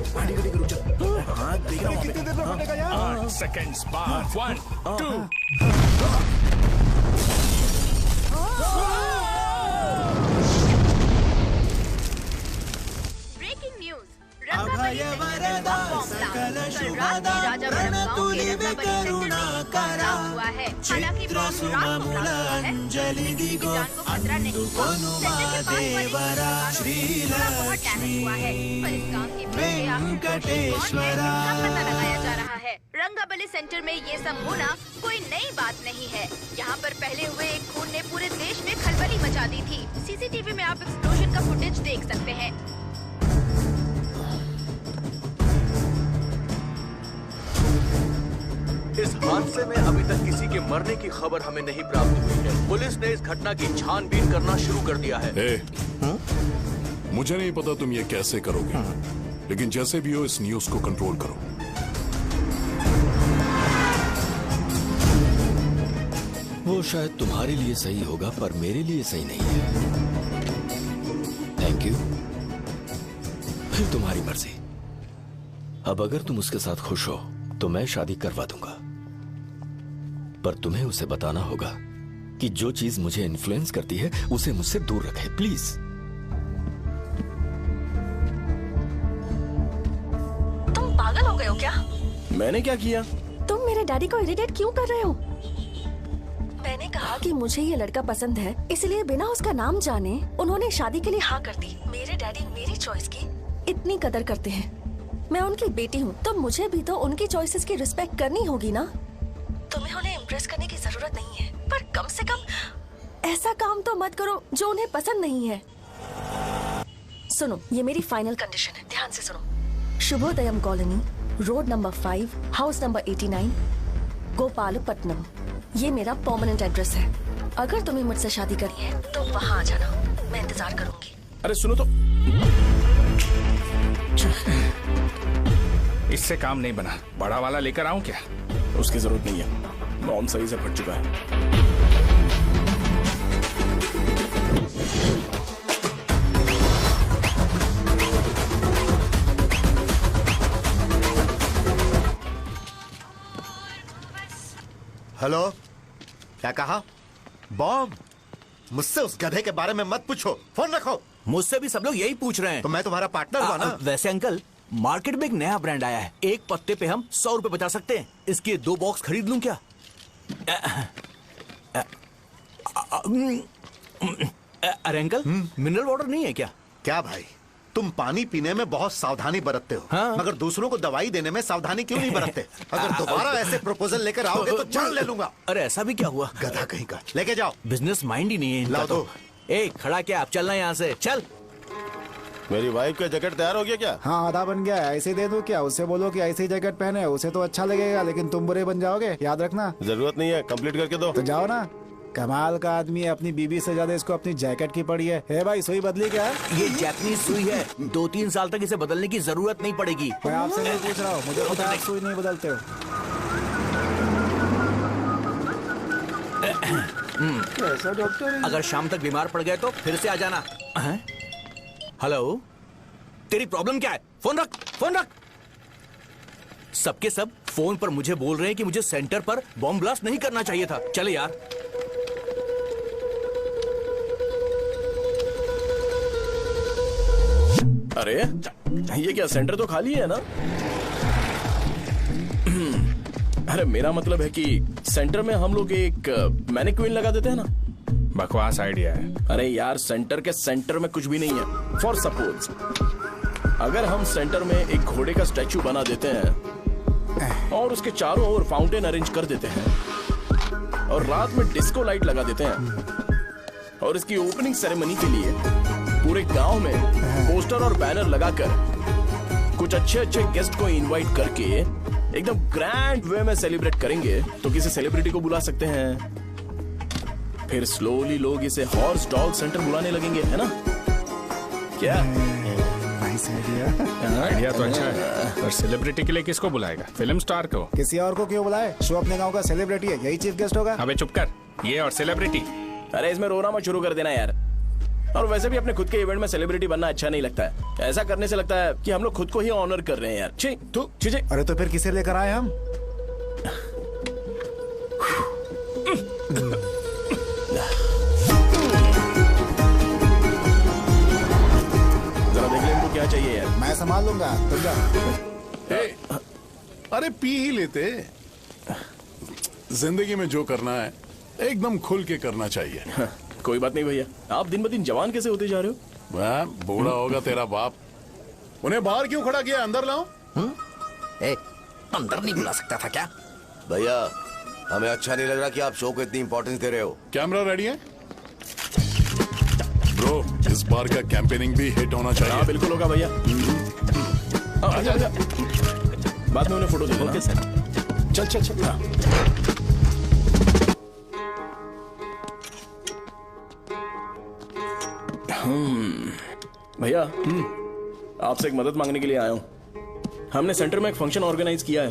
कितनी देर में फटेगा यार? 8 सेकंड्स बाद 1 2। Breaking news. रंगाबली सेंटर में बॉम्ब ब्लास्ट। कल रात में राजावरम गांव के रंगाबली सेंटर में बड़ा हुआ है। हालांकि बॉम्ब रात को ब्लास्ट हुआ है, किसी की जान को खतरा नहीं। सेंटर के पास वाली बहुत डैमेज हुआ है, पर इस काम के पीछे आखिर कौन है, इसका पता लगाया जा रहा है। सिंघाबली सेंटर में ये सब होना कोई नई बात नहीं है। यहाँ पर पहले हुए एक खून ने पूरे देश में खलबली मचा दी थी। सीसीटीवी में आप एक्सप्लोजन का फुटेज देख सकते हैं। इस हादसे में अभी तक किसी के मरने की खबर हमें नहीं प्राप्त हुई है। पुलिस ने इस घटना की छानबीन करना शुरू कर दिया है। मुझे नहीं पता तुम ये कैसे करोगे, लेकिन जैसे भी हो इस न्यूज को कंट्रोल करो। वो शायद तुम्हारे लिए सही होगा पर मेरे लिए सही नहीं है। Thank you. फिर तुम्हारी मर्जी। अब अगर तुम उसके साथ खुश हो तो मैं शादी करवा दूंगा, पर तुम्हें उसे बताना होगा कि जो चीज मुझे इन्फ्लुएंस करती है उसे मुझसे दूर रखे, प्लीज। तुम पागल हो गए हो क्या? मैंने क्या किया? तुम मेरे डैडी को इरिटेट क्यों कर रहे हो? मैंने कहा कि मुझे ये लड़का पसंद है, इसलिए बिना उसका नाम जाने उन्होंने शादी के लिए हाँ कर दी। मेरे डैडी मेरी चॉइस की इतनी कदर करते हैं। मैं उनकी बेटी हूँ तो मुझे भी तो उनकी चॉइसेस की रिस्पेक्ट करनी होगी ना। तुम्हें उन्हें इम्प्रेस करने की जरूरत नहीं है, पर कम से कम ऐसा काम तो मत करो जो उन्हें पसंद नहीं है। सुनो, ये मेरी फाइनल कंडीशन है, ध्यान से सुनो। Shubhodayam colony, road number 5, house number 89, Gopalapatnam. ये मेरा परमानेंट एड्रेस है। अगर तुम्हें मुझसे शादी करनी है तो वहाँ आ जाना, मैं इंतजार करूंगी। अरे सुनो तो, इससे काम नहीं बना। बड़ा वाला लेकर आऊं क्या? उसकी जरूरत नहीं है, बॉम सही से फट चुका है। हेलो, क्या कहा? बॉम्ब? मुझसे उस गधे के बारे में मत पूछो, फोन रखो। मुझसे भी सब लोग यही पूछ रहे हैं। तो मैं तुम्हारा पार्टनर हुआ ना। वैसे अंकल, मार्केट में एक नया ब्रांड आया है, एक पत्ते पे हम 100 रुपए बचा सकते हैं। इसके 2 बॉक्स खरीद लूं क्या? अरे अंकल, मिनरल वाटर नहीं है क्या? क्या भाई, तुम पानी पीने में बहुत सावधानी बरतते हो, हाँ? मगर दूसरों को दवाई देने में सावधानी क्यों नहीं बरतते? अगर दोबारा ऐसे प्रपोजल लेकर आओगे तो जान ले लूंगा। अरे ऐसा भी क्या हुआ? गधा कहीं का, लेके जाओ। बिजनेस माइंड ही नहीं है इनका तो। ए, खड़ा क्या? आप चलना यहाँ से, चल। मेरी वाइफ का जैकेट तैयार हो गया क्या? हाँ, आधा बन गया है। ऐसे दे दो क्या? उससे बोलो कि ऐसे ही जैकेट पहने, उसे तो अच्छा लगेगा, लेकिन तुम बुरे बन जाओगे, याद रखना। जरूरत नहीं है, कंप्लीट करके दो। तो जाओ ना। कमाल का आदमी है, अपनी बीबी से ज्यादा इसको अपनी जैकेट की पड़ी है। हे भाई, सुई बदली क्या? ये जैपनीज सुई है, 2-3 साल तक इसे बदलने की जरूरत नहीं पड़ेगी। मैं आपसे नहीं पूछ रहा हूँ, मुझे पता है आप सुई नहीं बदलते हो। कैसा डॉक्टर? अगर शाम तक बीमार पड़ गए तो फिर से आ जाना। हेलो, तेरी प्रॉब्लम क्या है? फोन रख, फोन रख। सबके सब फोन पर मुझे बोल रहे हैं कि मुझे सेंटर पर बॉम्ब ब्लास्ट नहीं करना चाहिए था। चले यार। अरे ये क्या, सेंटर तो खाली है ना? अरे मेरा मतलब है कि सेंटर में हम लोग एक मैनिक्विन लगा देते हैं ना। बकवास आइडिया है। अरे यार, सेंटर के सेंटर में कुछ भी नहीं है। फॉर सपोज अगर हम सेंटर में एक घोड़े का स्टैचू बना देते हैं और उसके चारों ओर फाउंटेन अरेंज कर देते हैं और रात में डिस्को लाइट लगा देते हैं और इसकी ओपनिंग सेरेमनी के लिए पूरे गांव में पोस्टर और बैनर लगाकर कुछ अच्छे अच्छे गेस्ट को इनवाइट करके एकदम ग्रैंड वे में सेलिब्रेट करेंगे, तो किसी सेलिब्रिटी को बुला सकते हैं। फिर स्लोली लोग इसे हॉर्स डॉग सेंटर बुलाने लगेंगे, है ना? क्या आइडिया तो अच्छा है, पर सेलिब्रिटी के लिए किसको बुलाएगा? फिल्म स्टार को? किसी और को क्यों बुलाए? शो अपने गांव का सेलिब्रिटी है, यही चीफ गेस्ट होगा। अबे चुप कर, ये और सेलिब्रिटी। अरे इसमें रोना मत शुरू कर देना यार। और वैसे भी अपने खुद के इवेंट में सेलिब्रिटी बनना अच्छा नहीं लगता है। ऐसा करने से लगता है कि हम लोग खुद को ही ऑनर कर रहे हैं यार। छी, तू चीजें। अरे तो फिर किसे लेकर आए हम? जरा देख ले इनको क्या चाहिए यार। मैं संभाल लूंगा, तुम जा। अरे पी ही लेते। जिंदगी में जो करना है एकदम खुल के करना चाहिए। कोई बात नहीं भैया, आप दिन ब दिन जवान कैसे होते जा रहे हो? वह बूढ़ा होगा तेरा बाप। उन्हें बाहर क्यों खड़ा किया? अंदर लाओ। अंदर नहीं बुला सकता था क्या? भैया हमें अच्छा नहीं लग रहा कि आप शो को इतनी इंपॉर्टेंस दे रहे हो। कैमरा रेडी है ब्रो? इस बार का कैंपेनिंग भी हिट होना चाहिए। हाँ बिल्कुल होगा भैया। आजा आजा, बाद में उन्हें फोटो दे। Okay sir. चल चल चल। हाँ। भैया आपसे एक मदद मांगने के लिए आया हूँ। हमने सेंटर में एक फंक्शन ऑर्गेनाइज किया है,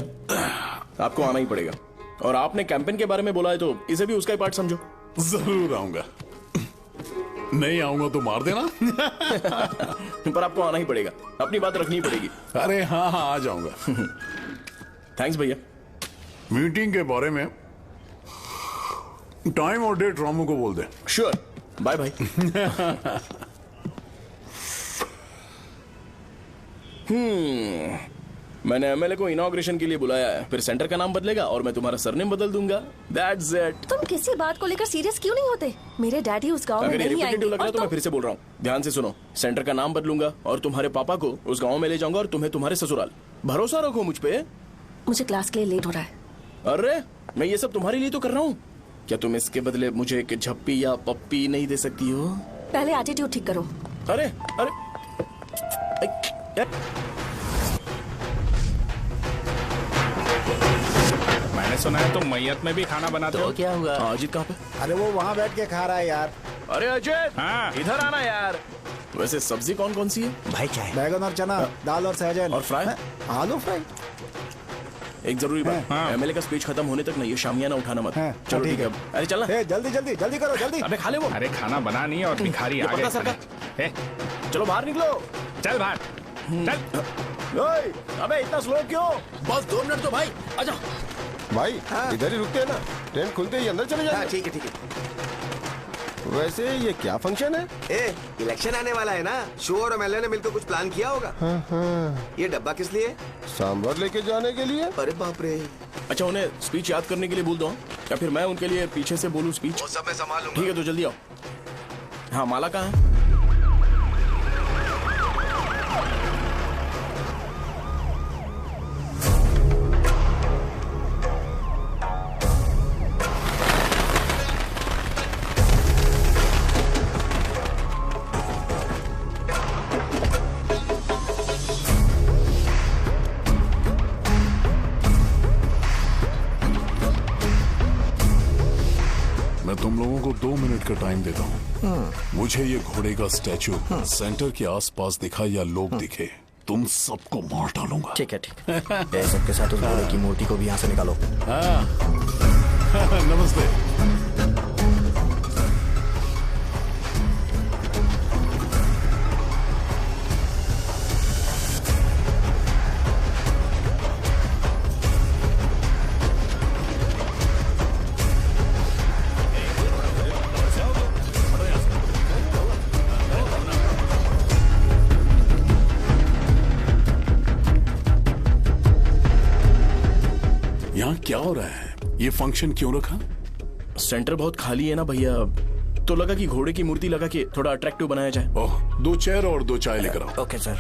आपको आना ही पड़ेगा। और आपने कैंपेन के बारे में बोला है तो इसे भी उसका ही पार्ट समझो। जरूर आऊंगा, नहीं आऊंगा तो मार देना। पर आपको आना ही पड़ेगा, अपनी बात रखनी पड़ेगी। अरे हाँ हाँ आ जाऊंगा। थैंक्स भैया। मीटिंग के बारे में टाइम और डेट रामू को बोल दे। Sure, bye bye. मैंने एमएलए को इनॉग्रेशन के लिए बुलाया है, फिर सेंटर का नाम बदलेगा और मैं तुम्हारा सरनेम बदल दूंगा। That's it. तुम किसी बात को लेकर सीरियस क्यों नहीं होते? मेरे डैडी उस गांव में अगर ये नहीं आएंगे। रिपीटेटिव लग रहा है तो मैं फिर से बोल रहा हूँ, ध्यान से सुनो। सेंटर का नाम बदलूंगा और तुम्हारे पापा को उस गाँव में ले जाऊंगा और तुम्हें तुम्हारे ससुराल। भरोसा रखो मुझ पे। मुझे क्लास के लिए लेट हो रहा है। अरे मैं ये सब तुम्हारे लिए तो कर रहा हूँ, क्या तुम इसके बदले मुझे एक झप्पी या पप्पी नहीं दे सकती हो? पहले एटीट्यूड ठीक करो। अरे अरे मैंने सुना है तुम मैयत में भी खाना बनाते हो। क्या हुआ? अजीत कहाँ पे? अरे वो वहाँ बैठ के खा रहा है यार। अरे अजय इधर आना यार। वैसे सब्जी कौन कौन सी है भाई? क्या है? बैगन और चना, दाल और सहजन और फ्राई, आलू फ्राई। एक जरूरी बात, एमएलए का स्पीच खत्म होने तक ना ये शामियाना उठाना मत। चलो ठीक है। अरे चलना। जल्दी जल्दी जल्दी करो जल्दी। अबे खा ले वो। अरे खाना बना नहीं और भिखारी आ गए। सरकार चलो बाहर निकलो। चल बाहर चल। अबे इतना स्लो क्यों? बस 2 मिनट तो भाई, आजा। भाई इधर ही रुकते हैं ना, ट्रेन खुलते ही अंदर चले जाएंगे। ठीक है ठीक है। वैसे ये क्या फंक्शन है? इलेक्शन आने वाला है ना, शो और एमएलए ने मिलकर कुछ प्लान किया होगा। ये डब्बा किस लिए? सांभर लेके जाने के लिए। अरे बाप रे। अच्छा उन्हें स्पीच याद करने के लिए बोल दो, या फिर मैं उनके लिए पीछे से बोलूं स्पीच? वो सब मैं संभालूंगा। ठीक है तो जल्दी आओ। हाँ माला कहाँ है? मैं तुम लोगों को 2 मिनट का टाइम देता हूँ। मुझे ये घोड़े का स्टैचू सेंटर के आसपास दिखा या लोग दिखे, तुम सबको मार डालूंगा। ठीक है ठीक है। सबके साथ उस घोड़े की मूर्ति को भी यहाँ से निकालो। नमस्ते। यहाँ क्या हो रहा है? ये फंक्शन क्यों रखा? सेंटर बहुत खाली है ना भैया, तो लगा कि घोड़े की मूर्ति लगा के थोड़ा अट्रैक्टिव बनाया जाए। ओह, 2 चेयर और 2 चाय लेकर आओ। Okay sir.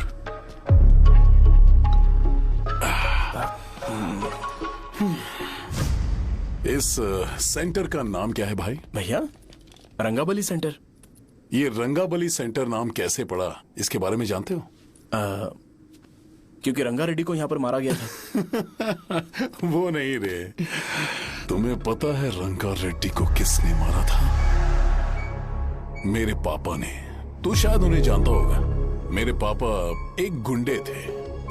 इस सेंटर का नाम क्या है भाई? भैया रंगाबली सेंटर। ये रंगाबली सेंटर नाम कैसे पड़ा, इसके बारे में जानते हो? क्योंकि रंगा रेड्डी को यहाँ पर मारा गया था। वो नहीं रे, तुम्हें पता है रंगा रेड्डी को किसने मारा था? मेरे पापा ने। तू शायद उन्हें जानता होगा। मेरे पापा एक गुंडे थे।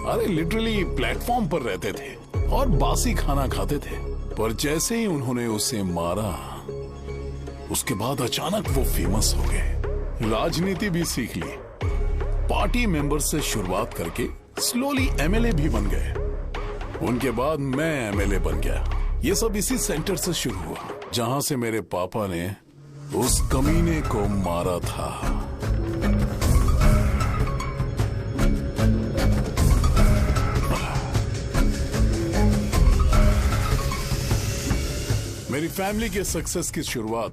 अरे लिटरली प्लेटफॉर्म पर रहते थे और बासी खाना खाते थे। पर जैसे ही उन्होंने उसे मारा, उसके बाद अचानक वो फेमस हो गए। राजनीति भी सीख ली, पार्टी मेंबर से शुरुआत करके स्लोली एमएलए भी बन गए। उनके बाद मैं एमएलए बन गया। ये सब इसी सेंटर से शुरू हुआ, जहां से मेरे पापा ने उस कमीने को मारा था। मेरी फैमिली के सक्सेस की शुरुआत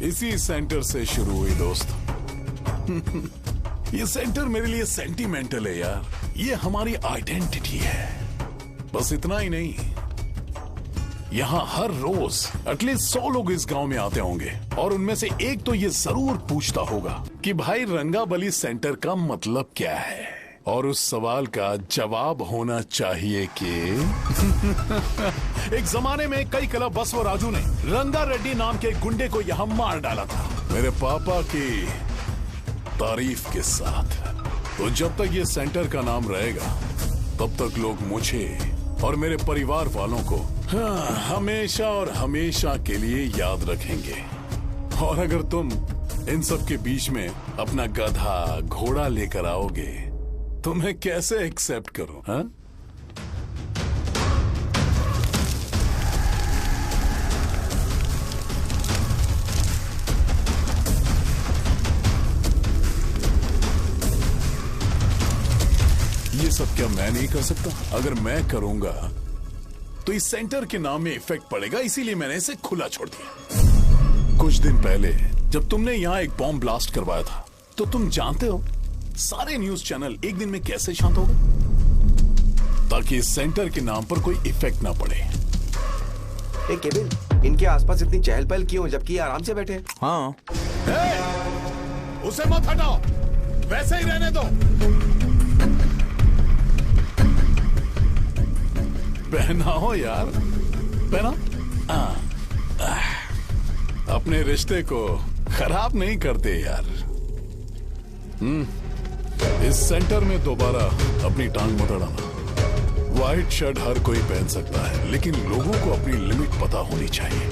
इसी सेंटर से शुरू हुई दोस्त। ये सेंटर मेरे लिए सेंटिमेंटल है यार। ये हमारी आइडेंटिटी है। बस इतना ही नहीं, यहाँ हर रोज एटलीस्ट 100 लोग इस गांव में आते होंगे और उनमें से एक तो ये जरूर पूछता होगा कि भाई रंगाबली सेंटर का मतलब क्या है, और उस सवाल का जवाब होना चाहिए कि एक जमाने में कई क्लब बसव राजू ने रंगा रेड्डी नाम के गुंडे को यहाँ मार डाला था मेरे पापा की तारीफ के साथ। तो जब तक ये सेंटर का नाम रहेगा तब तक लोग मुझे और मेरे परिवार वालों को हमेशा और हमेशा के लिए याद रखेंगे। और अगर तुम इन सब के बीच में अपना गधा घोड़ा लेकर आओगे तो मैं कैसे एक्सेप्ट करूं? हाँ? ये सब क्या मैं नहीं कर सकता? अगर मैं करूंगा तो इस सेंटर के नाम में इफेक्ट पड़ेगा, इसीलिए मैंने इसे खुला छोड़ दिया। कुछ दिन पहले जब तुमने यहाँ एक बॉम्ब ब्लास्ट करवाया था तो तुम जानते हो सारे न्यूज चैनल एक दिन में कैसे शांत हो गए, ताकि इस सेंटर के नाम पर कोई इफेक्ट ना पड़े। केविन, इनके आसपास इतनी चहल पहल क्यों जबकि आराम से बैठे? हाँ। उसे मत हटाओ, वैसे ही रहने दो। पहनाओ यार, पहना। अपने रिश्ते को खराब नहीं करते यार। इस सेंटर में दोबारा अपनी टांग मत अड़ाना। व्हाइट शर्ट हर कोई पहन सकता है, लेकिन लोगों को अपनी लिमिट पता होनी चाहिए।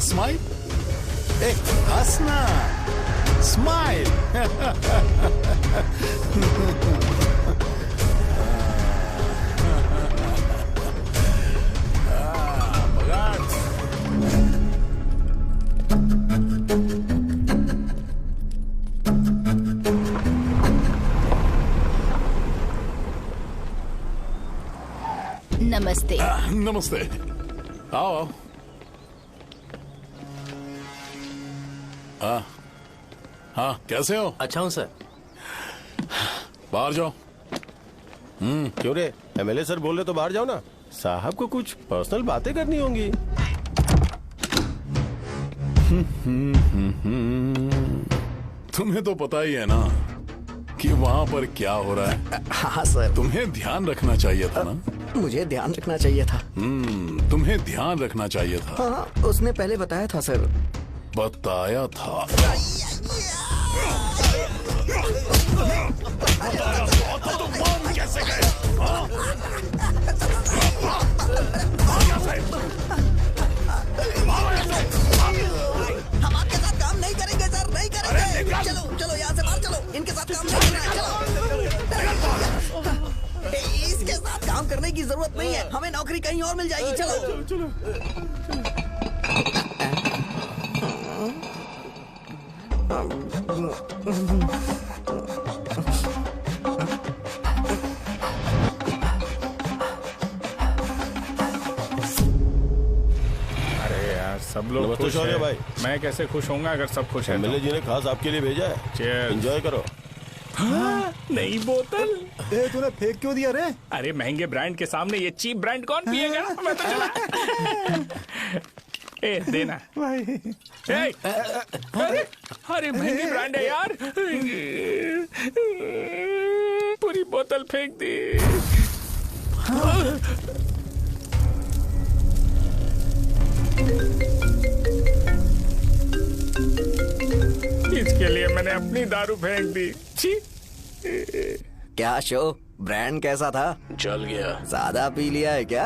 स्माइल, हंसना, स्माइल। नमस्ते। नमस्ते, आओ। हाँ, कैसे हो? अच्छा हूँ सर। बाहर जाओ। क्यों रे, एमएलए सर बोल रहे तो बाहर जाओ ना, साहब को कुछ पर्सनल बातें करनी होंगी। तुम्हें तो पता ही है ना कि वहाँ पर क्या हो रहा है। हाँ सर। तुम्हें ध्यान रखना चाहिए था ना। मुझे ध्यान रखना चाहिए था। तुम्हें ध्यान रखना चाहिए था। हाँ, उसने पहले बताया था सर। बताया था। तो बम कैसे गए? हम आपके साथ काम नहीं करेंगे सर, नहीं करेंगे। चलो चलो यहाँ से बाहर चलो, इनके साथ काम नहीं करना है। चलो, इसके साथ काम करने की जरूरत नहीं है, हमें नौकरी कहीं और मिल जाएगी। चलो चलो। सब लोग नमस्ते खुश शौर्य हैं। भाई। मैं कैसे खुश होऊंगा अगर सब खुश हैं? एमएलए जी ने खास आपके लिए भेजा है। Cheers। एंजॉय करो। हाँ, नई बोतल। तूने फेंक क्यों दिया रे? अरे महंगे ब्रांड के सामने ये चीप ब्रांड कौन पिएगा? मैं तो चला। ए देना भाई। अरे महंगी ब्रांड है यार, पूरी बोतल फेंक दी। इसके लिए मैंने अपनी दारू फेंक दी। क्या शो, ब्रांड कैसा था? जल गया। ज्यादा पी लिया है क्या?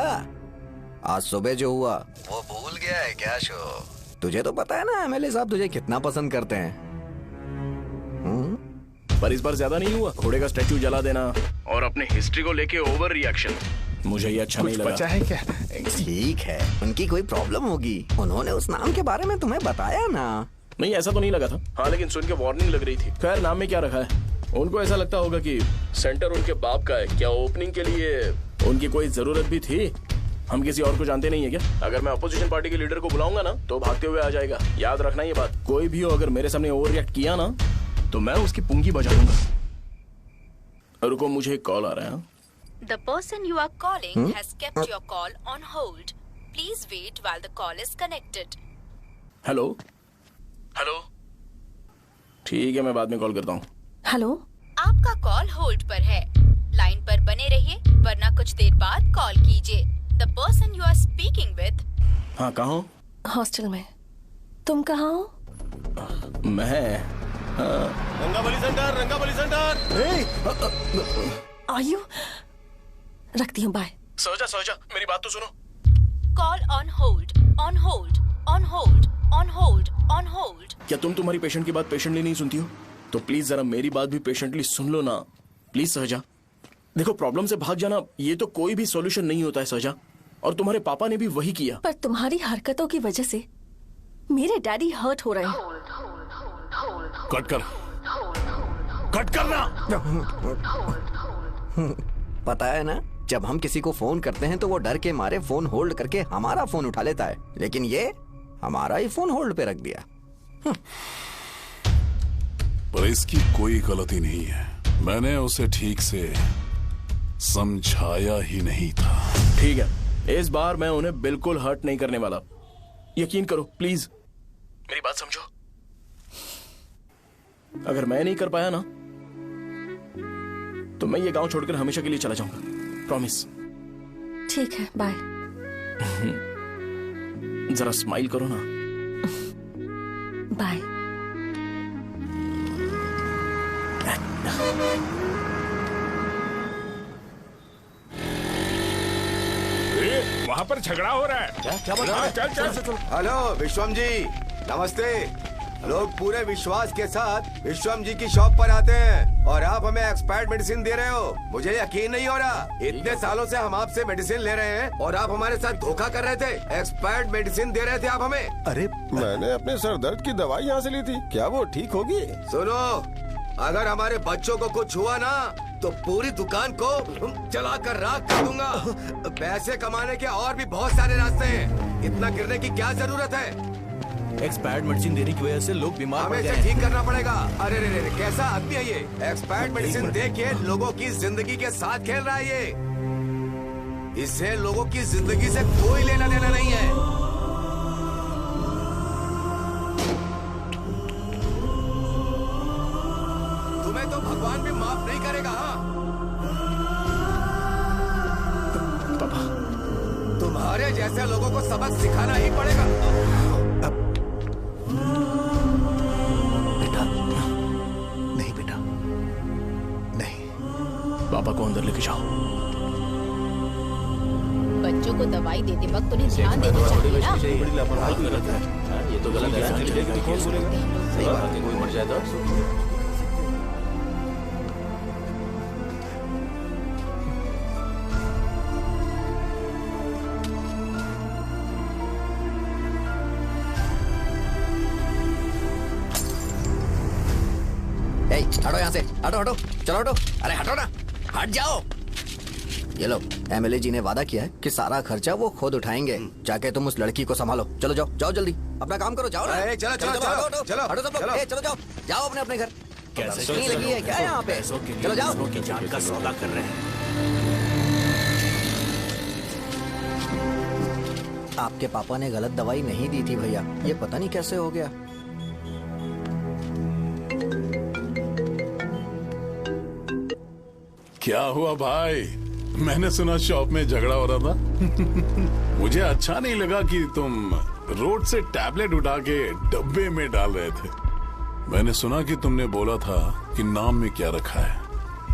आज सुबह जो हुआ वो भूल गया है क्या शो? तुझे तो पता है ना एमएलए साहब तुझे कितना पसंद करते हैं। पर इस बार ज्यादा नहीं हुआ। घोड़े का स्टैचू जला देना और अपने हिस्ट्री को लेके ओवर रिएक्शन, मुझे ये अच्छा नहीं लगा। बचा है क्या? ठीक है, उनकी कोई प्रॉब्लम होगी, उन्होंने उस नाम के बारे में तुम्हें बताया ना? नहीं, ऐसा तो नहीं लगा था। हाँ, लेकिन सुन के वार्निंग लग रही थी। खैर, नाम में क्या रखा है? उनको ऐसा लगता होगा कि सेंटर उनके बाप का है। क्या ओपनिंग के लिए उनकी कोई जरूरत भी थी? हम किसी और को जानते नहीं है क्या? अगर मैं अपोजिशन पार्टी के लीडर को बुलाऊंगा ना तो भागते हुए आ जाएगा। याद रखना ये बात। कोई भी हो अगर मेरे सामने ओवर रिएक्ट किया ना तो मैं उसकी पुंगी बजा दूंगा। रुको, मुझे एक कॉल आ रहा है। The person you are calling has kept your call on hold. Please wait while the call is connected. Hello hello, ठीक है मैं बाद में कॉल करता हूँ। हेलो, आपका कॉल होल्ड पर है, लाइन पर बने रहिए वरना कुछ देर बाद कॉल कीजिए। The person you are speaking with। हाँ कहाँ हो? हॉस्टल में। तुम कहाँ हो? मैं रंगाबली सेंटर, रंगाबली सेंटर। आयु, रखती हूँ, बाय। सोचा मेरी बात तो सुनो। Call on hold, on hold, on hold, on hold, on hold. क्या तुम तुम्हारी पेशेंट की बात पेशेंटली नहीं सुनती हो? तो प्लीज जरा मेरी बात भी पेशेंटली सुन लो ना प्लीज सहजा। देखो, प्रॉब्लम से भाग जाना ये तो कोई भी सॉल्यूशन नहीं होता है सहजा, और तुम्हारे पापा ने भी वही किया। पर तुम्हारी हरकतों की वजह से मेरे डैडी हर्ट हो रहे हैं। कट करना। पता है ना, जब हम किसी को फोन करते हैं तो वो डर के मारे फोन होल्ड करके हमारा फोन उठा लेता है, लेकिन ये हमारा ही फोन होल्ड पे रख दिया। पर इसकी कोई गलती नहीं है, मैंने उसे ठीक से समझाया ही नहीं था। ठीक है, इस बार मैं उन्हें बिल्कुल हर्ट नहीं करने वाला, यकीन करो प्लीज, मेरी बात समझो। अगर मैं नहीं कर पाया ना तो मैं ये गांव छोड़कर हमेशा के लिए चला जाऊंगा, प्रॉमिस। ठीक है, बाय। जरा स्माइल करो ना। बाय। वहाँ पर झगड़ा हो रहा है। क्या बोल रहा है? चल। हेलो विश्वम जी, नमस्ते। लोग पूरे विश्वास के साथ विश्वम जी की शॉप पर आते हैं और आप हमें एक्सपायर्ड मेडिसिन दे रहे हो। मुझे यकीन नहीं हो रहा, इतने सालों से हम आपसे मेडिसिन ले रहे हैं और आप हमारे साथ धोखा कर रहे थे। एक्सपायर्ड मेडिसिन दे रहे थे आप हमें। अरे मैंने अपने सर दर्द की दवाई यहाँ से ली थी, क्या वो ठीक होगी? सुनो, अगर हमारे बच्चों को कुछ हुआ ना तो पूरी दुकान को जला कर राख कर दूंगा। पैसे कमाने के और भी बहुत सारे रास्ते हैं, इतना गिरने की क्या जरूरत है? एक्सपायर्ड मेडिसिन देने की वजह से लोग बीमार पड़ हमें गए इसे ठीक करना पड़ेगा। अरे रे, कैसा आदमी है ये? एक्सपायर्ड मेडिसिन दे के लोगों की जिंदगी के साथ खेल रहा है ये। इससे लोगों की जिंदगी से कोई लेना देना नहीं है। तुम्हें तो भगवान भी माफ नहीं करेगा। पापा, तुम्हारे जैसे लोगों को सबक सिखाना ही पड़ेगा। पापा को अंदर लेके जाओ। बच्चों को दवाई देते वक्त उन्हें ध्यान देना चाहिए ना। बड़ी लापरवाही गलत है, ये तो गलत है। कौन बोलेगा? सही बात है, कोई मर जाए तो। हटो यहाँ से, हटो, चलो हटो। अरे हटो ना, हट जाओ। ये लो, एमएलए जी ने वादा किया है कि सारा खर्चा वो खुद उठाएंगे। जाके तुम उस लड़की को संभालो। चलो जाओ जल्दी, अपना काम करो। जाओ ना। चलो हटो सब लोग, चलो जाओ अपने घर। कैसे नहीं लगी है क्या यहाँ पे? चलो जाओ। की जान का सौदा कर रहे हैं। आपके पापा ने गलत दवाई नहीं दी थी भैया, ये पता नहीं कैसे हो गया। क्या हुआ भाई? मैंने सुना शॉप में झगड़ा हो रहा था। मुझे अच्छा नहीं लगा कि तुम रोड से टैबलेट उठा के डब्बे में डाल रहे थे। मैंने सुना कि तुमने बोला था कि नाम में क्या रखा है,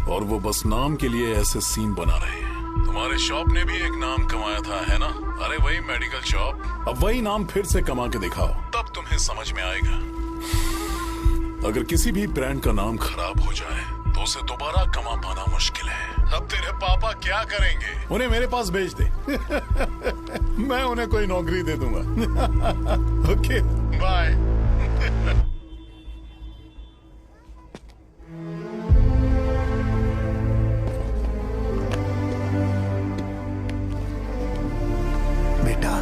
और वो बस नाम के लिए ऐसे सीन बना रहे हैं। तुम्हारे शॉप ने भी एक नाम कमाया था, है ना? अरे वही मेडिकल शॉप, अब वही नाम फिर से कमा के दिखाओ, तब तुम्हें समझ में आएगा। अगर किसी भी ब्रांड का नाम खराब हो जाए तो उसे दोबारा कमा पाना मुश्किल है। अब तेरे पापा क्या करेंगे? उन्हें मेरे पास भेज दे। मैं उन्हें कोई नौकरी दे दूंगा। Okay, bye. बेटा,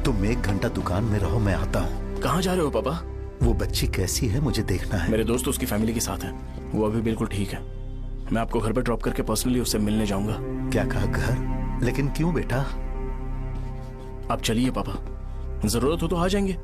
तुम 1 घंटा दुकान में रहो, मैं आता हूँ। कहाँ जा रहे हो पापा? वो बच्ची कैसी है मुझे देखना है। मेरे दोस्त उसकी फैमिली के साथ है, वो अभी बिल्कुल ठीक है। मैं आपको घर पे ड्रॉप करके पर्सनली उससे मिलने जाऊंगा। क्या कहा घर? लेकिन क्यों बेटा? आप चलिए पापा, जरूरत हो तो आ जाएंगे।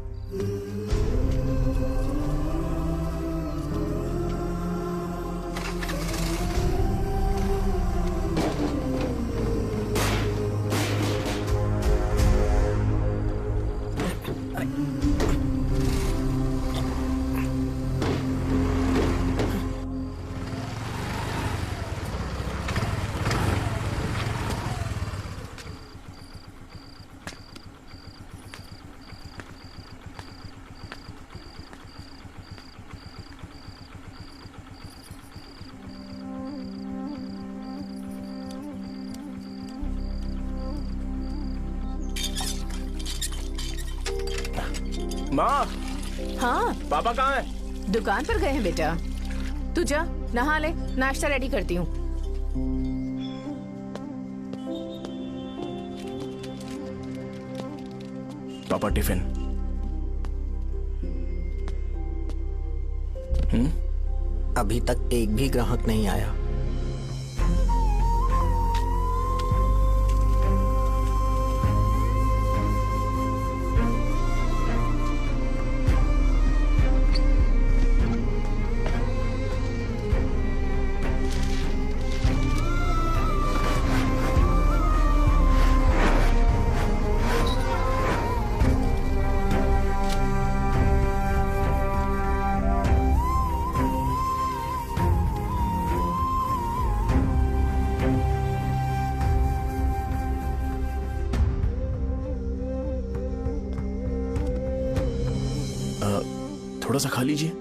माँ। हाँ पापा कहाँ हैं? दुकान पर गए हैं बेटा। तू जा नहा ले, नाश्ता रेडी करती हूँ। पापा टिफिन। अभी तक एक भी ग्राहक नहीं आया। थोड़ा सा खा लीजिए।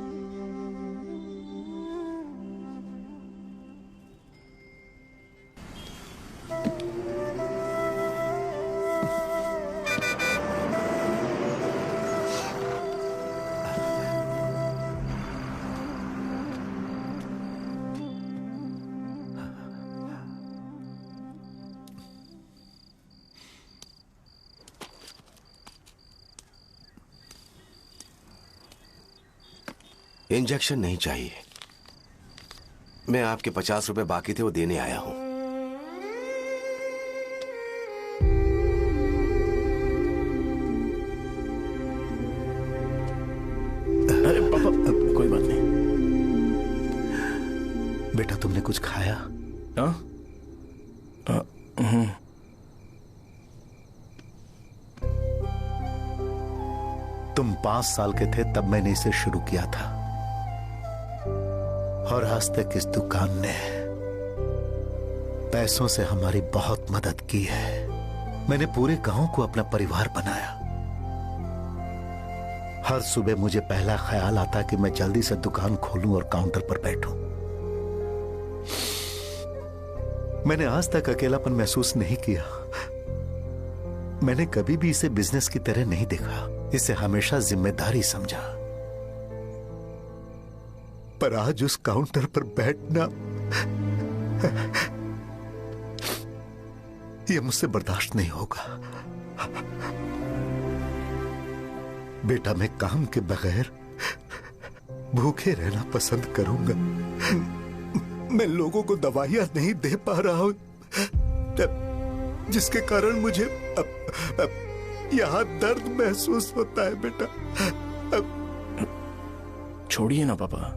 इंजेक्शन नहीं चाहिए। मैं आपके 50 रुपए बाकी थे, वो देने आया हूं। अरे पापा, कोई बात नहीं। बेटा तुमने कुछ खाया? तुम 5 साल के थे तब मैंने इसे शुरू किया था, और आज तक इस दुकान ने पैसों से हमारी बहुत मदद की है। मैंने पूरे गांव को अपना परिवार बनाया। हर सुबह मुझे पहला ख्याल आता कि मैं जल्दी से दुकान खोलूं और काउंटर पर बैठूं। मैंने आज तक अकेलापन महसूस नहीं किया। मैंने कभी भी इसे बिजनेस की तरह नहीं देखा, इसे हमेशा जिम्मेदारी समझा। पर आज उस काउंटर पर बैठना यह मुझसे बर्दाश्त नहीं होगा। बेटा मैं काम के बगैर भूखे रहना पसंद करूंगा। मैं लोगों को दवाइयां नहीं दे पा रहा हूं, जिसके कारण मुझे यहां दर्द महसूस होता है। बेटा छोड़िए ना पापा,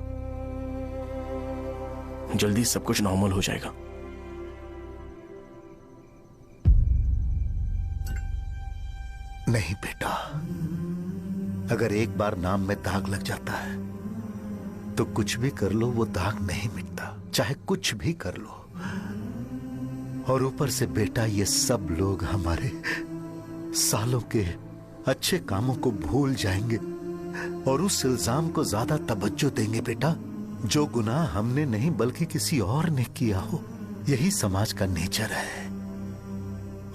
जल्दी सब कुछ नॉर्मल हो जाएगा। नहीं बेटा, अगर एक बार नाम में दाग लग जाता है तो कुछ भी कर लो वो दाग नहीं मिटता, चाहे कुछ भी कर लो। और ऊपर से बेटा ये सब लोग हमारे सालों के अच्छे कामों को भूल जाएंगे और उस इल्जाम को ज्यादा तवज्जो देंगे बेटा, जो गुनाह हमने नहीं बल्कि किसी और ने किया हो। यही समाज का नेचर है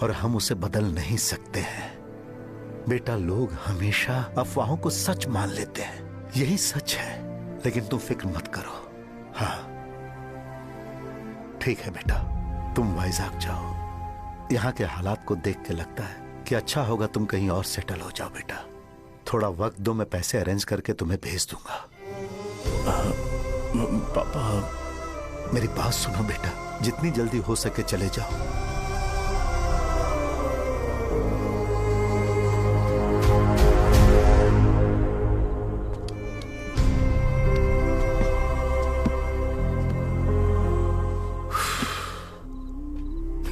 और हम उसे बदल नहीं सकते हैं। बेटा लोग हमेशा अफवाहों को सच मान लेते हैं, यही सच है। लेकिन तुम फिक्र मत करो। हाँ ठीक है बेटा, तुम वाइजाग जाओ। यहाँ के हालात को देख के लगता है कि अच्छा होगा तुम कहीं और सेटल हो जाओ। बेटा थोड़ा वक्त दो, मैं पैसे अरेंज करके तुम्हें भेज दूंगा। पापा मेरी बात सुनो बेटा, जितनी जल्दी हो सके चले जाओ।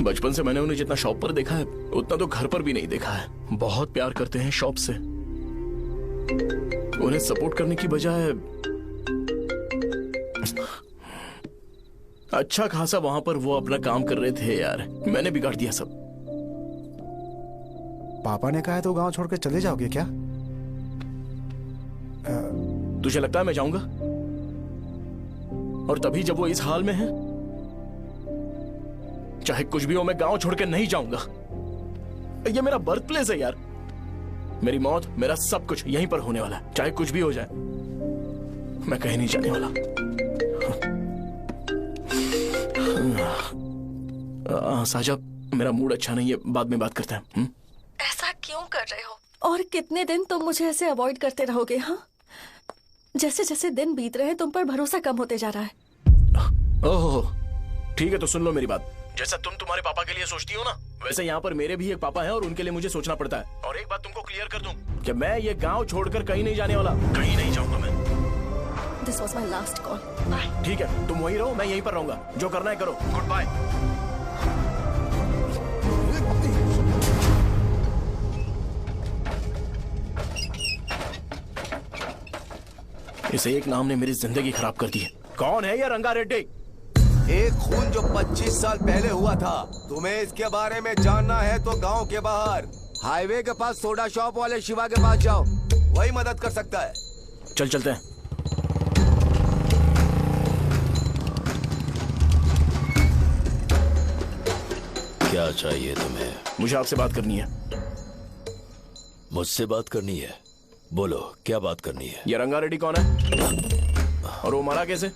बचपन से मैंने उन्हें जितना शॉप पर देखा है उतना तो घर पर भी नहीं देखा है। बहुत प्यार करते हैं शॉप से। उन्हें सपोर्ट करने की बजाय अच्छा खासा वहां पर वो अपना काम कर रहे थे यार। मैंने बिगाड़ दिया सब। पापा ने कहा है तो गांव छोड़ के चले जाओगे क्या? तुझे लगता है मैं जाऊंगा? और तभी जब वो इस हाल में है, चाहे कुछ भी हो मैं गांव छोड़ के नहीं जाऊंगा। ये मेरा बर्थ प्लेस है यार। मेरी मौत, मेरा सब कुछ यहीं पर होने वाला है। चाहे कुछ भी हो जाए मैं कहीं नहीं जाने वाला। साहब मेरा मूड अच्छा नहीं है, बाद में बात करते हैं। ऐसा क्यों कर रहे हो? और कितने दिन तुम मुझे ऐसे अवॉइड करते रहोगे? हाँ, जैसे जैसे दिन बीत रहे हैं तुम पर भरोसा कम होते जा रहा है। ओह ठीक है, तो सुन लो मेरी बात। जैसा तुम तुम्हारे पापा के लिए सोचती हो ना, वैसे यहाँ पर मेरे भी एक पापा हैं और उनके लिए मुझे सोचना पड़ता है। और एक बात तुमको क्लियर कर दूं कि मैं ये गांव छोड़कर कहीं नहीं जाने वाला। कहीं नहीं जाऊंगा मैं। This was my last call. Bye. ठीक है, तुम वहीं रहो, मैं यहीं पर रहूंगा। जो करना है करो। Good bye. इसे एक नाम ने मेरी जिंदगी खराब कर दी है। कौन है ये रंगा रेड्डी? एक खून जो 25 साल पहले हुआ था। तुम्हें इसके बारे में जानना है तो गांव के बाहर हाईवे के पास सोडा शॉप वाले शिवा के पास जाओ, वही मदद कर सकता है। चल चलते हैं। क्या चाहिए तुम्हें? मुझे आपसे बात करनी है। मुझसे बात करनी है? बोलो क्या बात करनी है? ये रंगा रेड्डी कौन है और वो मरा कैसे?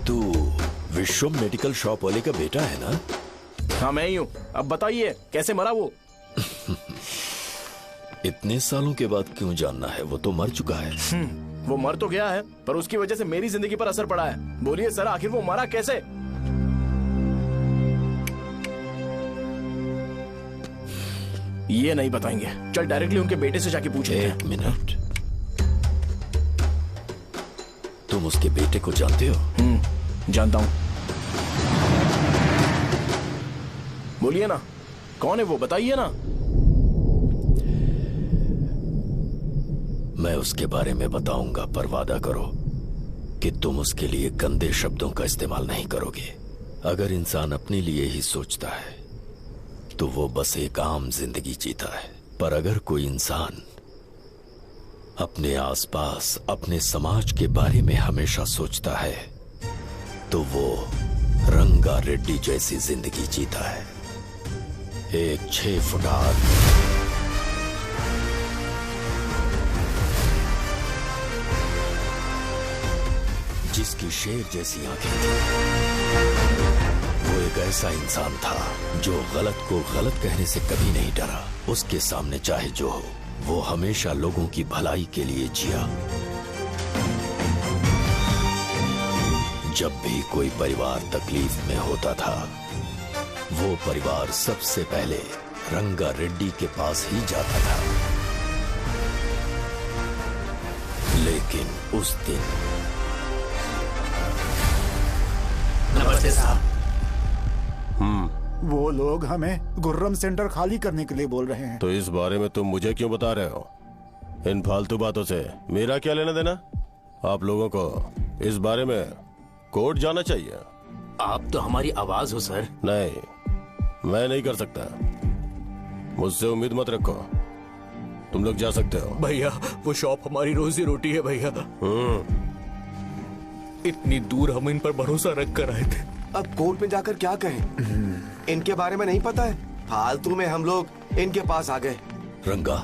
तू विश्वम मेडिकल शॉप वाले का बेटा है ना? हाँ मैं ही हूँ। अब बताइए कैसे मरा वो? इतने सालों के बाद क्यों जानना है? वो तो मर चुका है। वो मर तो गया है पर उसकी वजह से मेरी जिंदगी पर असर पड़ा है। बोलिए सर, आखिर वो मरा कैसे? ये नहीं बताएंगे। चल डायरेक्टली उनके बेटे से जाके पूछे। एक मिनट, तुम उसके बेटे को जानते हो? जानता हूं। बोलिए ना, कौन है वो? बताइए ना। मैं उसके बारे में बताऊंगा, पर वादा करो कि तुम उसके लिए गंदे शब्दों का इस्तेमाल नहीं करोगे। अगर इंसान अपने लिए ही सोचता है तो वो बस एक आम जिंदगी जीता है, पर अगर कोई इंसान अपने आसपास, अपने समाज के बारे में हमेशा सोचता है तो वो रंगा रेड्डी जैसी जिंदगी जीता है। एक 6 फुट आदमी, जिसकी शेर जैसी आंखें थी। वो एक ऐसा इंसान था जो गलत को गलत कहने से कभी नहीं डरा। उसके सामने चाहे जो हो, वो हमेशा लोगों की भलाई के लिए जिया। जब भी कोई परिवार तकलीफ में होता था, वो परिवार सबसे पहले रंगा रेड्डी के पास ही जाता था। लेकिन उस दिन नमस्ते साहब। वो लोग हमें गुर्रम सेंटर खाली करने के लिए बोल रहे हैं। तो इस बारे में तुम मुझे क्यों बता रहे हो? इन फालतू बातों से मेरा क्या लेना देना? आप लोगों को इस बारे में कोर्ट जाना चाहिए। आप तो हमारी आवाज हो सर। नहीं, मैं नहीं कर सकता। मुझसे उम्मीद मत रखो। तुम लोग जा सकते हो। भैया वो शॉप हमारी रोजी रोटी है भैया। इतनी दूर हम इन पर भरोसा रख कर आए थे। अब कोर्ट में जाकर क्या कहें? इनके बारे में नहीं पता है। फालतू में हम लोग इनके पास आ गए। रंगा,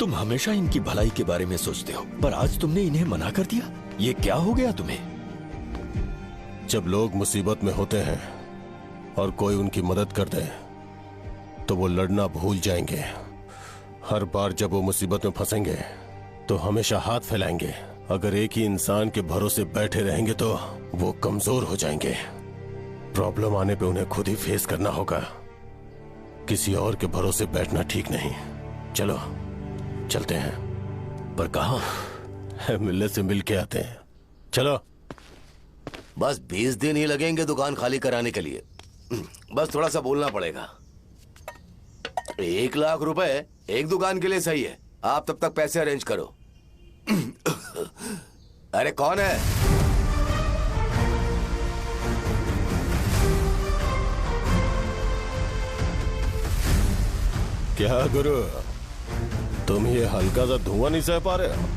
तुम हमेशा इनकी भलाई के बारे में सोचते हो, पर आज तुमने इन्हें मना कर दिया। ये क्या हो गया तुम्हें? जब लोग मुसीबत में होते हैं और कोई उनकी मदद कर दे तो वो लड़ना भूल जाएंगे। हर बार जब वो मुसीबत में फंसेंगे तो हमेशा हाथ फैलाएंगे। अगर एक ही इंसान के भरोसे बैठे रहेंगे तो वो कमजोर हो जाएंगे। प्रॉब्लम आने पे उन्हें खुद ही फेस करना होगा। किसी और के भरोसे बैठना ठीक नहीं। चलो चलते हैं। पर कहाँ? मिलने से मिल के आते हैं। चलो। बस 20 दिन ही लगेंगे दुकान खाली कराने के लिए। बस थोड़ा सा बोलना पड़ेगा। 1 लाख रुपए एक दुकान के लिए सही है। आप तब तक पैसे अरेंज करो। अरे कौन है? क्या गुरु, तुम ये हल्का सा धुआं नहीं सह पा रहे हो?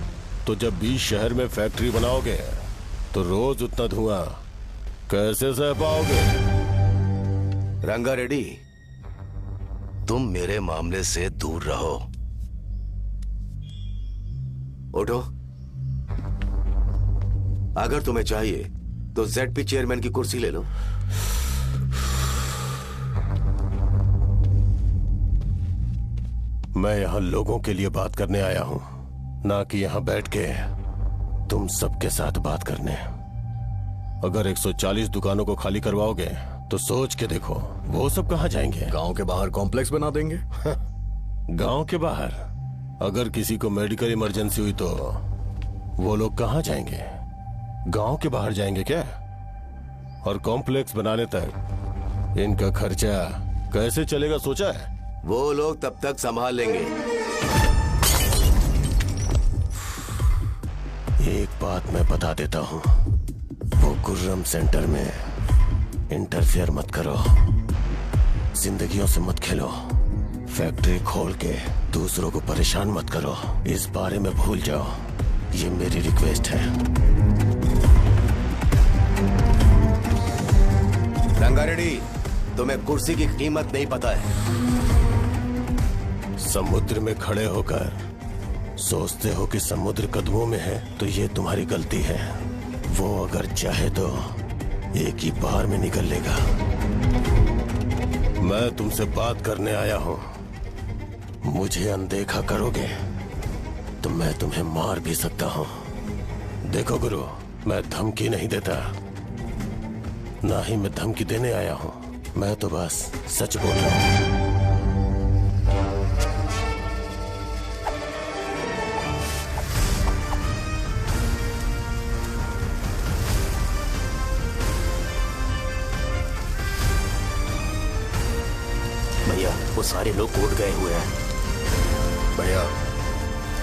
तो जब 20 शहर में फैक्ट्री बनाओगे तो रोज उतना धुआं कैसे सह पाओगे? रंगा रेड्डी, तुम मेरे मामले से दूर रहो। उठो। अगर तुम्हें चाहिए तो ZP चेयरमैन की कुर्सी ले लो। मैं यहां लोगों के लिए बात करने आया हूं, ना कि यहां बैठ के तुम सबके साथ बात करने। अगर 140 दुकानों को खाली करवाओगे तो सोच के देखो वो सब कहां जाएंगे? गांव के बाहर कॉम्प्लेक्स बना देंगे। गांव के बाहर? अगर किसी को मेडिकल इमरजेंसी हुई तो वो लोग कहां जाएंगे? गांव के बाहर जाएंगे क्या? और कॉम्प्लेक्स बनाने तक इनका खर्चा कैसे चलेगा सोचा है? वो लोग तब तक संभाल लेंगे। एक बात मैं बता देता हूं, वो गुर्रम सेंटर में इंटरफेयर मत करो। जिंदगियों से मत खेलो। फैक्ट्री खोल के दूसरों को परेशान मत करो। इस बारे में भूल जाओ। ये मेरी रिक्वेस्ट है। रंगा रेड्डी, तुम्हें कुर्सी की कीमत नहीं पता है। समुद्र में खड़े होकर सोचते हो कि समुद्र कदमों में है तो ये तुम्हारी गलती है। वो अगर चाहे तो एक ही बार में निकल लेगा। मैं तुमसे बात करने आया हूं। मुझे अनदेखा करोगे तो मैं तुम्हें मार भी सकता हूं। देखो गुरु, मैं धमकी नहीं देता, ना ही मैं धमकी देने आया हूं। मैं तो बस सच बोल रहा हूं। भैया, वो सारे लोग कोर्ट गए हुए हैं। भैया,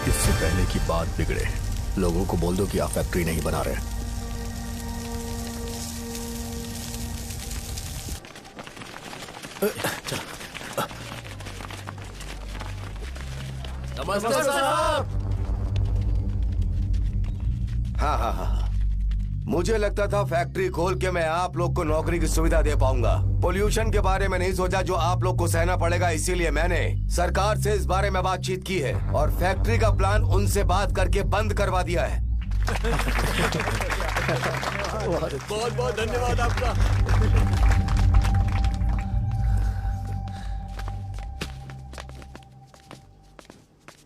इससे पहले की बात बिगड़े, लोगों को बोल दो कि आप फैक्ट्री नहीं बना रहे। नमस्ते साहब। हाँ, मुझे लगता था फैक्ट्री खोल के मैं आप लोग को नौकरी की सुविधा दे पाऊंगा। पोल्यूशन के बारे में नहीं सोचा जो आप लोग को सहना पड़ेगा, इसीलिए मैंने सरकार से इस बारे में बातचीत की है और फैक्ट्री का प्लान उनसे बात करके बंद करवा दिया है। बहुत बहुत धन्यवाद आपका।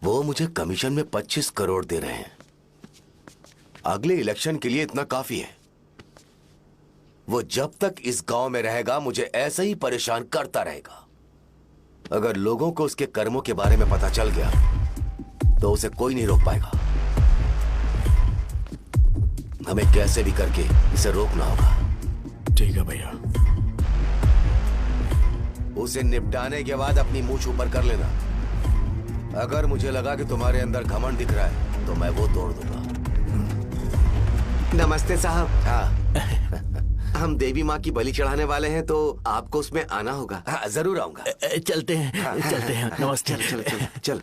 वो मुझे कमीशन में 25 करोड़ दे रहे हैं। अगले इलेक्शन के लिए इतना काफी है। वो जब तक इस गांव में रहेगा मुझे ऐसे ही परेशान करता रहेगा। अगर लोगों को उसके कर्मों के बारे में पता चल गया तो उसे कोई नहीं रोक पाएगा। हमें कैसे भी करके इसे रोकना होगा। ठीक है भैया। उसे निपटाने के बाद अपनी मूंछ ऊपर कर लेना। अगर मुझे लगा कि तुम्हारे अंदर घमंड दिख रहा है तो मैं वो तोड़ दूंगा। नमस्ते साहब। हाँ। हम देवी माँ की बलि चढ़ाने वाले हैं तो आपको उसमें आना होगा। हाँ, जरूर आऊंगा। चलते हैं। हाँ, चलते हैं। नमस्ते। चल।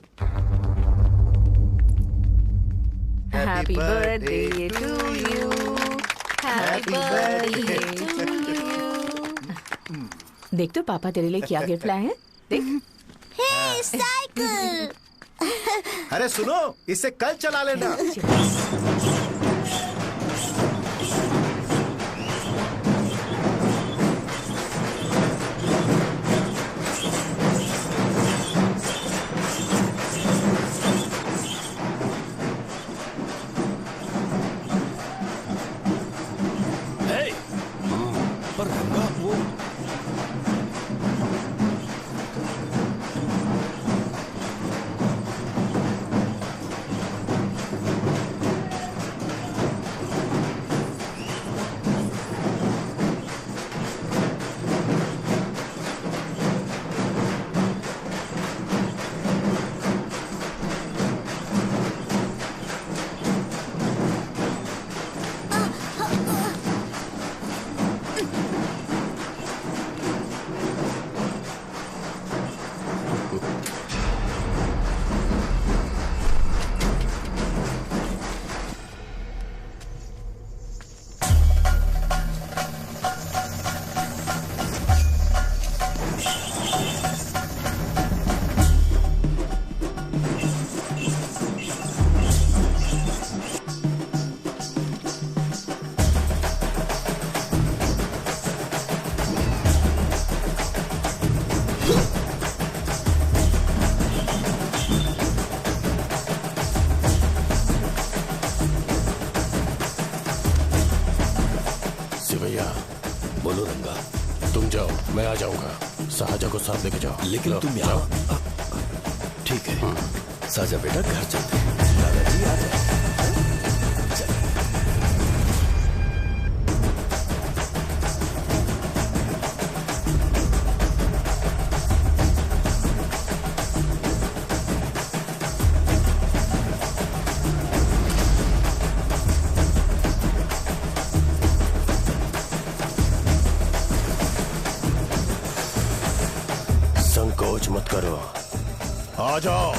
Happy birthday to you, happy birthday to you. देख तो पापा तेरे लिए क्या गिफ्ट लाए हैं। देख। हे साइकिल। अरे सुनो, इसे कल चला लेना। बोलो रंगा। तुम जाओ, मैं आ जाऊंगा। साजा को साथ लेके जाओ। लेकिन लो, तुम जाओ। यहाँ। ठीक है साजा बेटा, घर चलते हैं। दादाजी आ जाओ। संकोच मत करो, आ जाओ।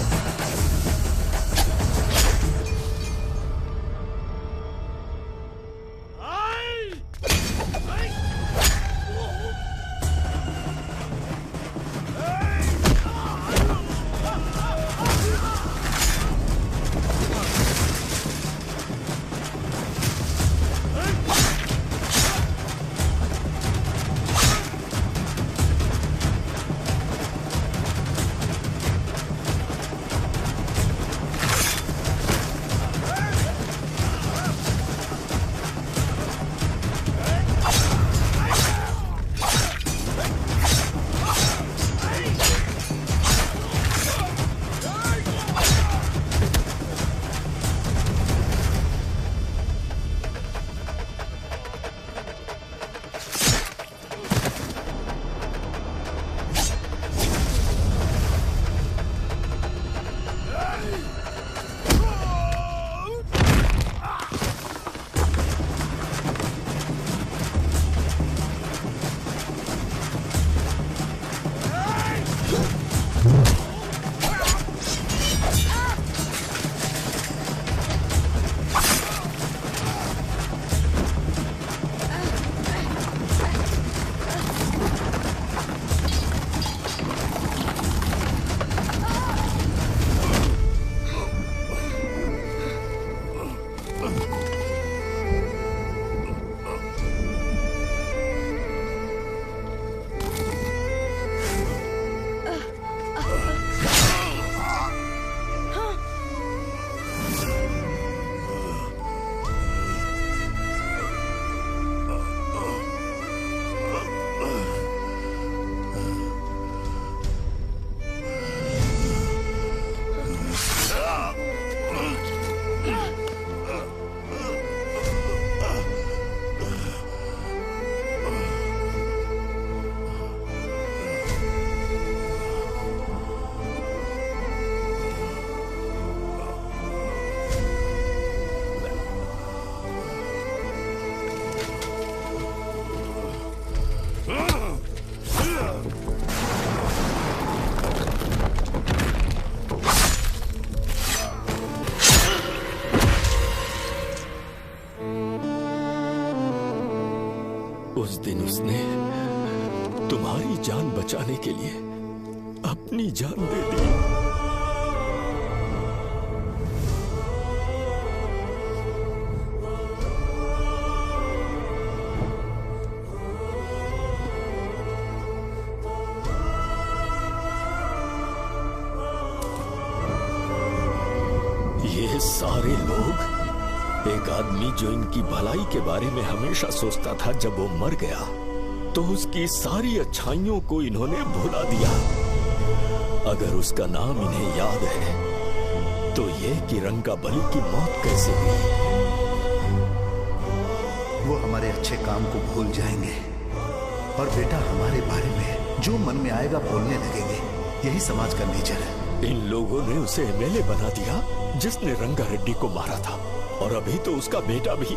उस दिन उसने तुम्हारी जान बचाने के लिए अपनी जान दे दी। ये सारे लोग, एक आदमी जो इनकी भलाई के बारे में हमेशा सोचता था, जब वो मर गया तो उसकी सारी अच्छाइयों को इन्होंने भुला दिया। अगर उसका नाम इन्हें याद है तो ये कि रंगाबली की मौत कैसे हुई। वो हमारे अच्छे काम को भूल जाएंगे और बेटा हमारे बारे में जो मन में आएगा बोलने लगेंगे। यही समाज का नेचर है। इन लोगों ने उसे एमएलए बना दिया जिसने रंगा रेड्डी को मारा था, और अभी तो उसका बेटा भी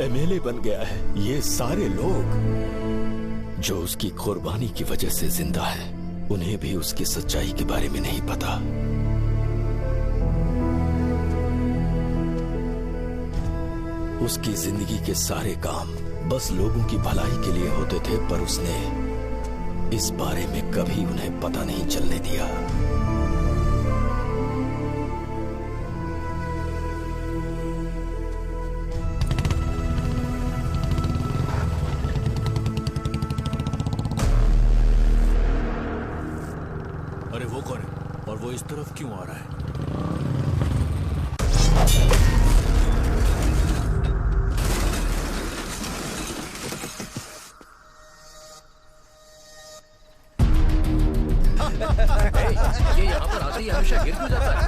एमएलए बन गया है। ये सारे लोग जो उसकी कुर्बानी की वजह से जिंदा हैं, उन्हें भी उसकी सच्चाई के बारे में नहीं पता। उसकी जिंदगी के सारे काम बस लोगों की भलाई के लिए होते थे, पर उसने इस बारे में कभी उन्हें पता नहीं चलने दिया। अरे वो कौन है और वो इस तरफ क्यों आ रहा है? हमेशा गिर क्यों जाता है?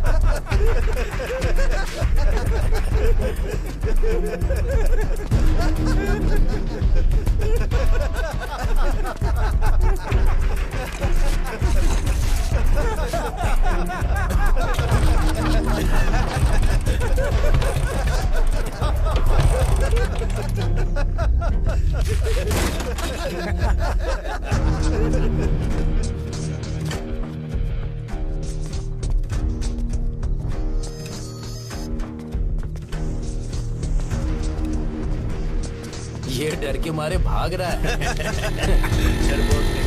ये डर के मारे भाग रहा है। चल बोल दे।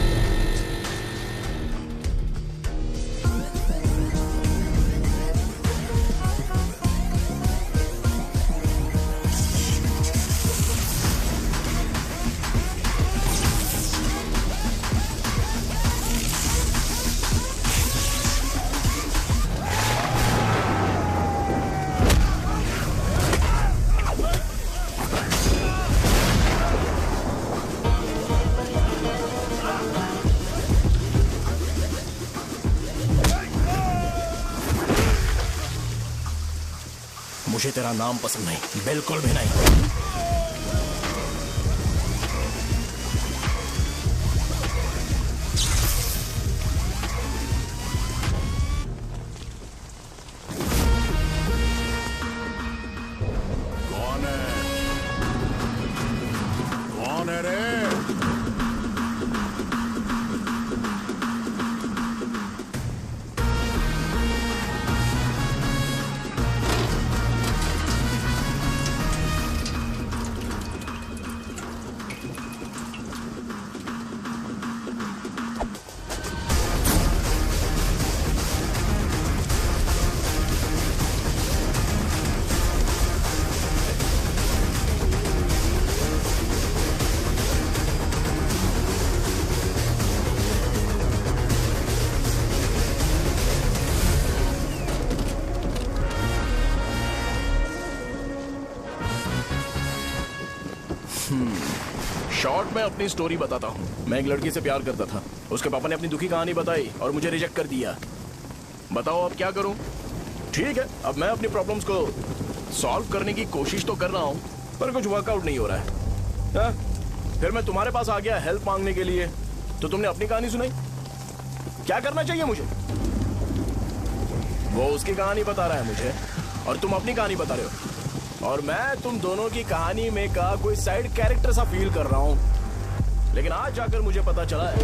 मुझे तेरा नाम पसंद नहीं, बिल्कुल भी नहीं। कौन है? कौन है रे? शॉर्ट में अपनी स्टोरी बताता हूँ। मैं एक लड़की से प्यार करता था, उसके पापा ने अपनी दुखी कहानी बताई और मुझे रिजेक्ट कर दिया। बताओ अब क्या करूँ? ठीक है, अब मैं अपनी प्रॉब्लम्स को सॉल्व करने की कोशिश तो कर रहा हूँ, पर कुछ वर्कआउट नहीं हो रहा है। फिर मैं तुम्हारे पास आ गया हेल्प मांगने के लिए, तो तुमने अपनी कहानी सुनाई। क्या करना चाहिए मुझे? वो उसकी कहानी बता रहा है मुझे और तुम अपनी कहानी बता रहे हो, और मैं तुम दोनों की कहानी में का कोई साइड कैरेक्टर सा फील कर रहा हूं। लेकिन आज जाकर मुझे पता चला है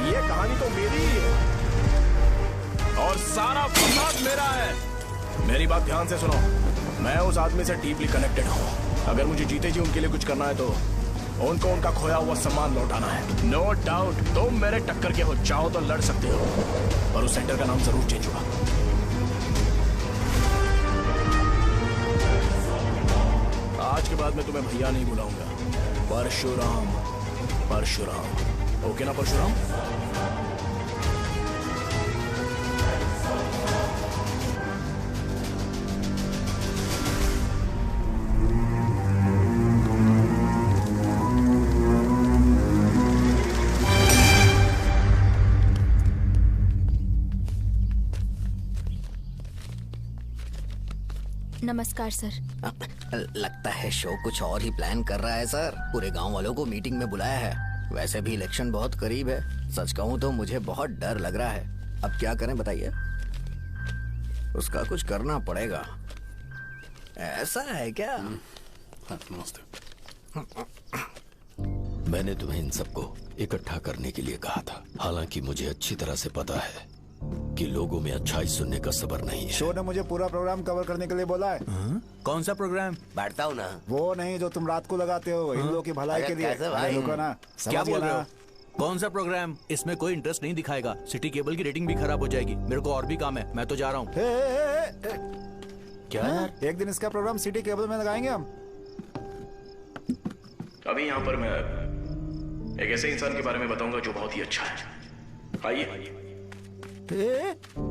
ये कहानी तो मेरी ही है और सारा फसाद मेरा है। मेरी बात ध्यान से सुनो, मैं उस आदमी से डीपली कनेक्टेड हूं। अगर मुझे जीते जी उनके लिए कुछ करना है तो उनको उनका खोया हुआ सम्मान लौटाना है। नो डाउट तुम मेरे टक्कर के हो, चाहो तो लड़ सकते हो, पर उस सेंटर का नाम जरूर चेंज होगा। आज के बाद मैं तुम्हें भैया नहीं बुलाऊंगा, परशुराम। परशुराम, ओके ना परशुराम? नमस्कार सर। लगता है शो कुछ और ही प्लान कर रहा है सर। पूरे गांव वालों को मीटिंग में बुलाया है। वैसे भी इलेक्शन बहुत करीब है। सच कहूं तो मुझे बहुत डर लग रहा है। अब क्या करें बताइए? उसका कुछ करना पड़ेगा। ऐसा है क्या? नमस्ते। मैंने तुम्हें इन सबको इकट्ठा करने के लिए कहा था। हालांकि मुझे अच्छी तरह से पता है कि लोगों में अच्छाई सुनने का सब्र नहीं है। शो ने मुझे पूरा प्रोग्राम कवर करने के लिए बोला है। कौन सा प्रोग्राम? बैठता हूँ ना। वो नहीं जो तुम रात को लगाते हो, इन लोगों की भलाई के लिए। रुको ना, क्या बोल रहे हो? कौन सा प्रोग्राम? इसमें कोई इंटरेस्ट नहीं दिखाएगा। सिटी केबल की रेटिंग भी खराब हो जाएगी। मेरे को और भी काम है, मैं तो जा रहा हूँ। क्या यार? एक दिन इसका प्रोग्राम सिटी केबल में लगाएंगे हम। अभी यहाँ पर मैं एक ऐसे इंसान के बारे में बताऊंगा जो बहुत ही अच्छा है। आइए।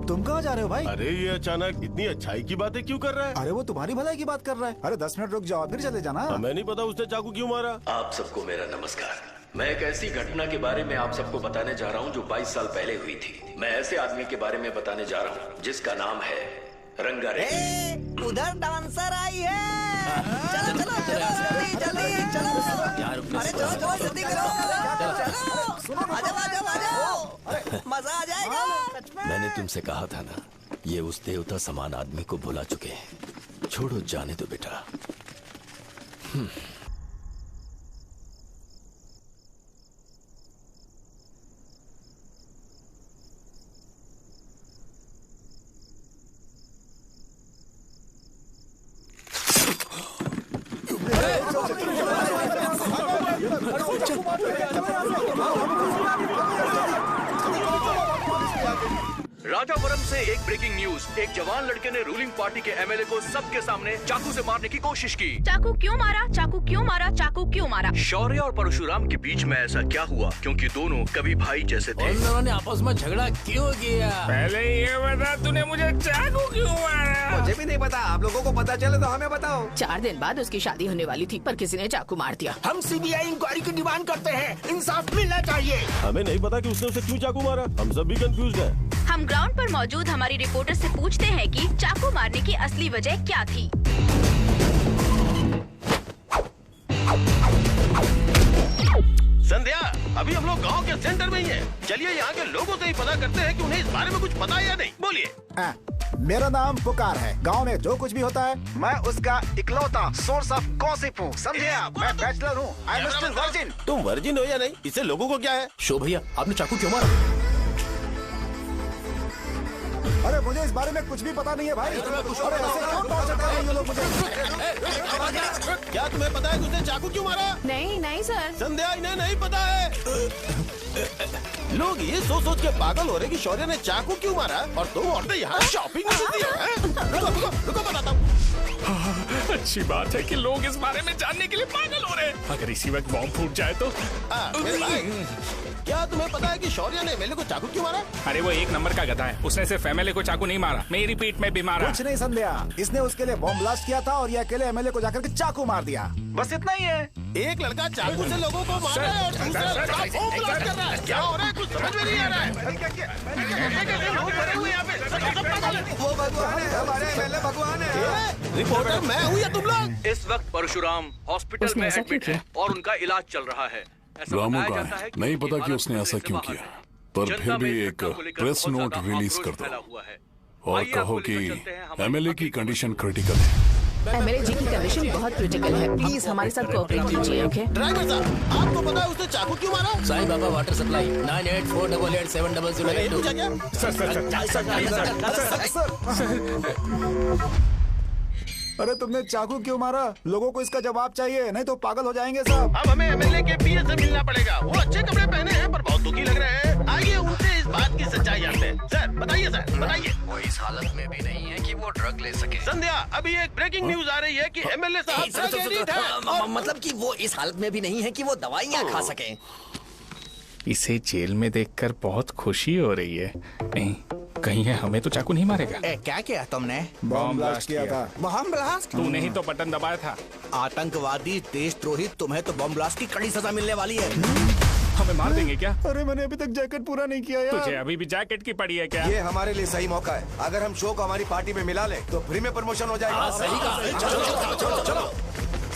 तुम कहाँ जा रहे हो भाई? अरे ये अचानक इतनी अच्छाई की बातें क्यों कर रहा है? अरे वो तुम्हारी भलाई की बात कर रहा है। अरे 10 मिनट रुक जाओ फिर चले जाना। हमें नहीं पता उसने चाकू क्यों मारा। आप सबको मेरा नमस्कार। मैं एक ऐसी घटना के बारे में आप सबको बताने जा रहा हूँ जो 22 साल पहले हुई थी। मैं ऐसे आदमी के बारे में बताने जा रहा हूँ जिसका नाम है रंगारेड्डी। उधर डांसर आई है। चलो चलो जल्दी जल्दी चलो। अरे चलो चलो जल्दी करो। चलो आ जाओ मजा आ जाएगा। मैंने तुमसे कहा था ना, ये उस देवता समान आदमी को भुला चुके हैं। छोड़ो, जाने दो बेटा। राजावरम से एक ब्रेकिंग न्यूज। एक जवान लड़के ने रूलिंग पार्टी के एमएलए को सबके सामने चाकू से मारने की कोशिश की। चाकू क्यों मारा? चाकू क्यों मारा? चाकू क्यों मारा? शौर्य और परशुराम के बीच में ऐसा क्या हुआ? क्योंकि दोनों कभी भाई जैसे थे। उन दोनों ने आपस में झगड़ा क्यों किया? पहले ये बता, तूने मुझे चाकू क्यों मारा? मुझे भी नहीं पता। आप लोगों को पता चले तो हमें बताओ। 4 दिन बाद उसकी शादी होने वाली थी, पर किसी ने चाकू मार दिया। हम सीबीआई इंक्वायरी की डिमांड करते हैं। इंसाफ मिलना चाहिए। हमें नहीं पता कि उसने उसे क्यों चाकू मारा। हम सब भी कंफ्यूज हैं। हम ग्राउंड पर मौजूद हमारी रिपोर्टर से पूछते हैं कि चाकू मारने की असली वजह क्या थी। संध्या, अभी हम लोग गांव के सेंटर में ही हैं। चलिए यहाँ के लोगों से ही पता करते हैं कि उन्हें इस बारे में कुछ पता है या नहीं। बोलिए। मेरा नाम पुकार है। गांव में जो कुछ भी होता है मैं उसका इकलौता सोर्स ऑफ गॉसिप हूँ, समझे आप? मैं बैचलर हूँ। I am still virgin. तुम वर्जिन हो या नहीं, इससे लोगों को क्या है? शो भैया, आपने चाकू क्यों मारा? अरे मुझे इस बारे में कुछ भी पता नहीं है भाई। अरे ऐसे क्यों टॉर्चर कर रहे हैं ये लोग मुझे? क्या तुम्हें पता है कि उसने चाकू क्यों मारा? नहीं नहीं सर। संध्या, इन्हें नहीं पता है। लोग ये सोच सोच के पागल हो रहे कि शौर्य ने चाकू क्यों मारा और तुम औरतें यहाँ शॉपिंग में बिजी हैं। रुको बताता हूँ। अच्छी बात है कि लोग इस बारे में जानने के लिए पागल हो रहे हैं। अगर इसी वक्त बॉम्ब फूट जाए तो। मेरे भाई, क्या तुम्हें पता है कि शौर्य ने एमएलए को चाकू क्यों मारा? अरे वो 1 नंबर का गधा है। उसने सिर्फ एमएलए को चाकू नहीं मारा, मेरी पीठ में भी मारा। कुछ नहीं संध्या, इसने उसके लिए बॉम्ब ब्लास्ट किया था और ये अकेले एमएलए को जाकर के चाकू मार दिया। बस इतना ही है। एक लड़का चाकू से लोगों को मार रहा है और दूसरा लड़का बॉम्ब ब्लास्ट कर रहा है। क्या हो रहा है? कुछ समझ में नहीं आ रहा है। लोग भरे हुए यहाँ पे। वो भगवान है, हमारे एमएलए भगवान है। रिपोर्टर मैं हूँ या तुम लोग? इस वक्त परशुराम हॉस्पिटल में एडमिट है और उनका इलाज चल रहा है। रामू का है, नहीं पता कि उसने ऐसा क्यों किया, पर फिर भी एक प्रेस नोट रिलीज कर दो और कहो कि एमएलए की कंडीशन क्रिटिकल है। एमएलए जी की कंडीशन बहुत क्रिटिकल है। प्लीज हमारे साथ कोऑपरेट कीजिए। ओके ड्राइवर साहब, आपको पता है उसने चाकू क्यों मारा? Sai Baba water supply 9848870082। अरे तुमने चाकू क्यों मारा? लोगों को इसका जवाब चाहिए, नहीं तो पागल हो जाएंगे सब। अब हमें एमएलए के पीए से मिलना पड़ेगा। वो अच्छे कपड़े पहने हैं पर बहुत दुखी लग रहे हैं। आइए उनसे इस बात की सच्चाई जानते हैं। सर बताइए, सर बताइए। वो इस हालत में भी नहीं है कि वो ड्रग ले सके। संध्या, अभी एक ब्रेकिंग न्यूज आ रही है कि एमएलए साहब ड्रग एडिक्ट है। मतलब कि वो इस हालत में भी नहीं है कि वो दवाइयाँ खा सके। इसे जेल में देखकर बहुत खुशी हो रही है। कहीं है हमें तो चाकू नहीं मारेगा। क्या किया तुमने? बॉम्ब ब्लास्ट किया था। Bomb blast? तूने ही तो बटन दबाया था। आतंकवादी, देशद्रोही, तुम्हें तो बॉम्ब ब्लास्ट की कड़ी सजा मिलने वाली है। हमें मार देंगे क्या? अरे मैंने अभी तक जैकेट पूरा नहीं किया यार। तुझे अभी भी जैकेट की पड़ी है क्या? ये हमारे लिए सही मौका है। अगर हम शो को हमारी पार्टी में मिला ले तो फ्री में प्रमोशन हो जाएगा। सही कहा। चलो।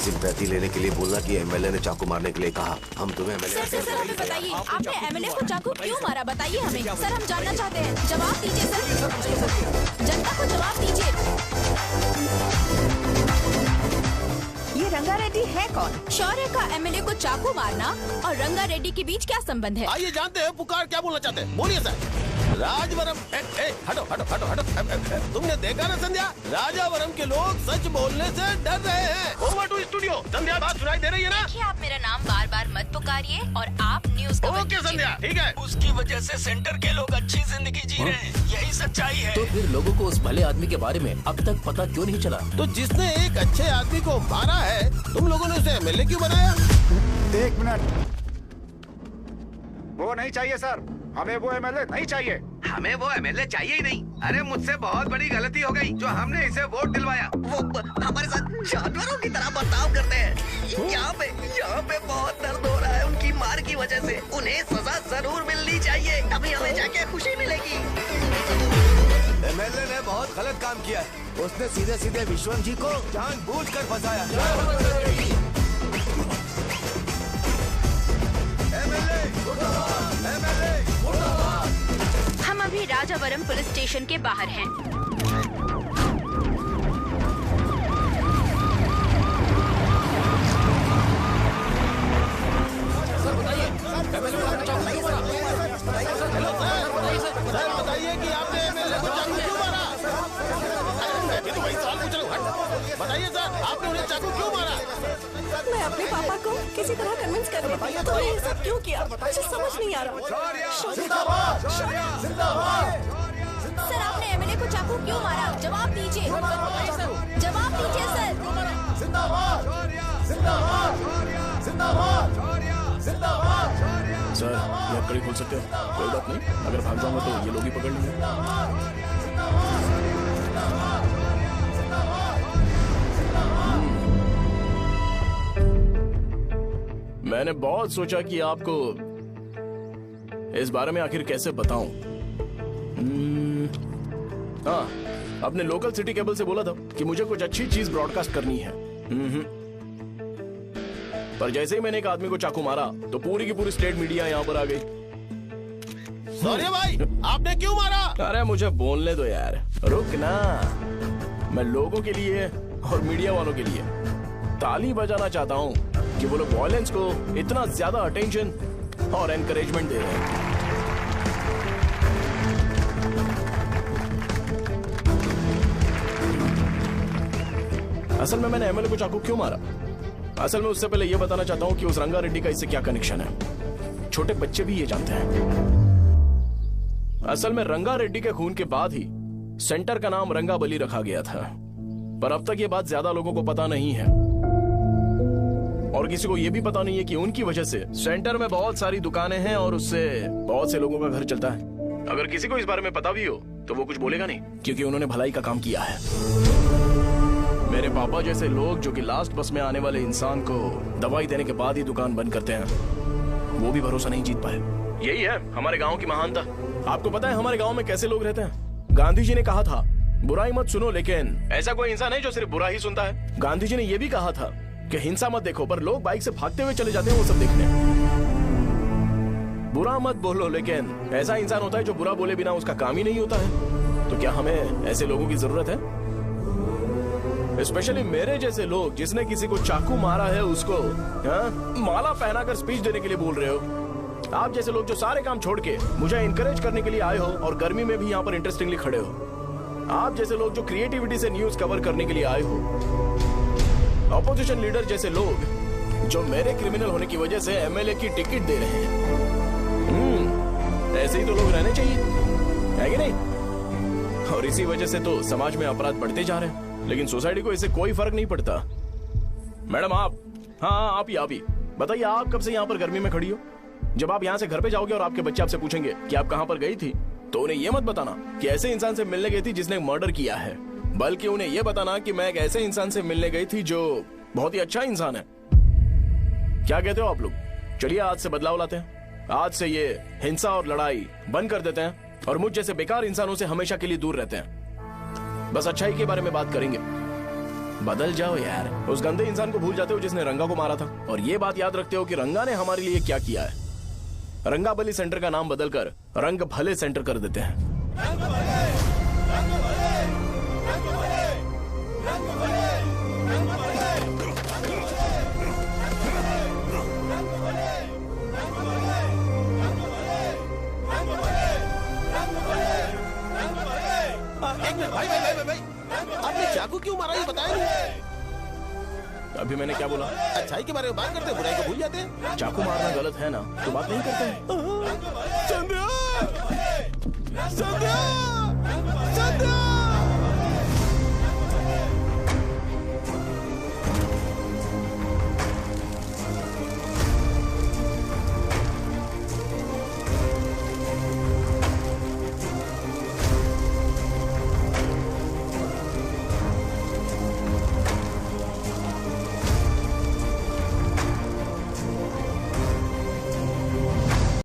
सिंपैथी लेने के लिए बोलना कि एमएलए ने चाकू मारने के लिए कहा। हम तुम्हें एमएलए। सर हमें बताइए, आपने एमएलए को चाकू क्यों मारा? बताइए हमें। सर हम जानना चाहते हैं, जवाब दीजिए सर। जनता को जवाब दीजिए। ये रंगा रेड्डी है कौन? शौर्य का एमएलए को चाकू मारना और रंगा रेड्डी के बीच क्या संबंध है? आइए जानते हैं पुकार क्या बोलना चाहते हैं। बोलिए सर। राजवरम, हटो हटो हटो हटो। तुमने देखा ना संध्या, राजावरम के लोग सच बोलने से डर रहे हैं। Over to studio. संध्या, बात सुनाई दे रही है ना? देखिए, आप मेरा नाम बार बार मत पुकारिए और आप न्यूज कवर ओके संध्या, ठीक है। उसकी वजह से सेंटर के लोग अच्छी जिंदगी जी रहे हैं, यही सच्चाई है। तो फिर लोगों को उस भले आदमी के बारे में अब तक पता क्यों नहीं चला? तो जिसने एक अच्छे आदमी को मारा है, तुम लोगों ने उसे एमएलए क्यों बनाया? 1 मिनट। वो नहीं चाहिए सर, हमें वो एमएलए नहीं चाहिए। हमें वो एमएलए चाहिए ही नहीं। अरे मुझसे बहुत बड़ी गलती हो गई जो हमने इसे वोट दिलवाया। वो हमारे साथ जानवरों की तरह बर्ताव करते हैं। यहाँ पे बहुत दर्द हो रहा है। उनकी मार की वजह से उन्हें सजा जरूर मिलनी चाहिए, तभी हमें जाके खुशी मिलेगी। एमएलए ने बहुत गलत काम किया है। उसने सीधे सीधे विश्वम जी को जानबूझकर फंसाया। हम अभी राजावरम पुलिस स्टेशन के बाहर हैं। सर बताइए कि आपने एमएलए को चाकू क्यों मारा? मैं तो वही सवाल पूछ रहा हूँ। बताइए सर, आपने उन्हें चाकू क्यों मारा? मैं अपने पापा को किसी तरह कन्विंस कर रही थी, तो ये सब क्यों किया मुझे समझ नहीं आ रहा। जिंदाबाद, जिंदाबाद। सर आपने एमएलए को चाकू क्यों मारा? जवाब दीजिए, जवाब दीजिए सर। जिंदाबाद, जिंदाबाद, जिंदाबाद, जिंदाबाद। सर ये कड़ी खोल सकते हो? कोई बात नहीं, अगर भाग जाऊंगा तो ये लोग ही पकड़ लेंगे। मैंने बहुत सोचा कि आपको इस बारे में आखिर कैसे बताऊं। हाँ, अपने लोकल सिटी केबल से बोला था कि मुझे कुछ अच्छी चीज ब्रॉडकास्ट करनी है। पर जैसे ही मैंने एक आदमी को चाकू मारा तो पूरी की पूरी स्टेट मीडिया यहाँ पर आ गई। सॉरी भाई, आपने क्यों मारा? अरे मुझे बोलने दो यार, रुक ना। मैं लोगों के लिए और मीडिया वालों के लिए ताली बजाना चाहता हूँ कि वो लोग वायलेंस को इतना ज्यादा अटेंशन और एनकरेजमेंट दे रहे हैं। असल में मैंने एमएलए को चाकू क्यों मारा? असल में उससे पहले यह बताना चाहता हूं कि उस रंगा रेड्डी का इससे क्या कनेक्शन है। छोटे बच्चे भी ये जानते हैं। असल में रंगा रेड्डी के खून के बाद ही सेंटर का नाम रंगाबली रखा गया था, पर अब तक ये बात ज्यादा लोगों को पता नहीं है और किसी को यह भी पता नहीं है कि उनकी वजह से सेंटर में बहुत सारी दुकानें हैं और उससे बहुत से लोगों का घर चलता है। अगर किसी को इस बारे में पता भी हो तो वो कुछ बोलेगा नहीं, क्योंकि उन्होंने भलाई का काम किया है। मेरे पापा जैसे लोग जो कि लास्ट बस में आने वाले इंसान को दवाई देने के बाद ही दुकान बंद करते हैं, वो भी भरोसा नहीं जीत पाए। यही है हमारे गांव की महानता। आपको पता है हमारे गांव में कैसे लोग रहते हैं? गांधी जी ने कहा था बुराई मत सुनो, लेकिन ऐसा कोई इंसान है जो सिर्फ बुरा ही सुनता है। गांधी जी ने यह भी कहा था कि हिंसा मत देखो, पर लोग बाइक से भागते हुए चले जाते हैं वो सब देखने। बुरा मत बोलो, लेकिन ऐसा इंसान होता है जो बुरा बोले बिना उसका काम ही नहीं होता है। तो क्या हमें ऐसे लोगों की जरूरत है? स्पेशली मेरे जैसे लोग, जिसने किसी को चाकू मारा है उसको माला पहनाकर स्पीच देने के लिए बोल रहे हो। आप जैसे लोग जो सारे काम छोड़ के मुझे इंकरेज करने के लिए आए हो और गर्मी में भी यहाँ पर इंटरेस्टिंगली खड़े हो। आप जैसे लोग जो क्रिएटिविटी से न्यूज कवर करने के लिए आए हो। ऑपोजिशन लीडर जैसे लोग जो मेरे क्रिमिनल होने की वजह से एमएलए की टिकट दे रहे हैं। ऐसे ही तो लोग रहने चाहिए, है कि नहीं? और इसी वजह से तो समाज में अपराध बढ़ते जा रहे हैं, लेकिन सोसाइटी को इससे कोई फर्क नहीं पड़ता। मैडम आप, हाँ आप ही बताइए, आप कब से यहाँ पर गर्मी में खड़ी हो? जब आप यहाँ से घर पे जाओगे और आपके बच्चे आपसे पूछेंगे कि आप कहाँ पर गई थी, तो उन्हें यह मत बताना कि ऐसे इंसान से मिलने गई थी जिसने मर्डर किया है, बल्कि उन्हें यह बताना कि मैं एक ऐसे इंसान से मिलने गई थी जो बहुत ही अच्छा इंसान है। क्या कहते हो आप लोग? चलिए आज से बदलाव लाते हैं। आज से ये हिंसा और लड़ाई बंद कर देते हैं और मुझ जैसे बेकार इंसानों से हमेशा के लिए दूर रहते हैं। बस अच्छाई के बारे में बात करेंगे। बदल जाओ यार, उस गंदे इंसान को भूल जाते हो जिसने रंगा को मारा था, और ये बात याद रखते हो कि रंगा ने हमारे लिए क्या किया है। रंगाबली सेंटर का नाम बदलकर रंग भले सेंटर कर देते हैं। भाई आपने चाकू क्यों मारा ये बताया नहीं? अभी मैंने क्या बोला? अच्छाई के बारे में बात करते हैं, बुराई को भूल जाते हैं। चाकू मारना गलत है ना, तो बात नहीं करते हैं। संध्या! संध्या!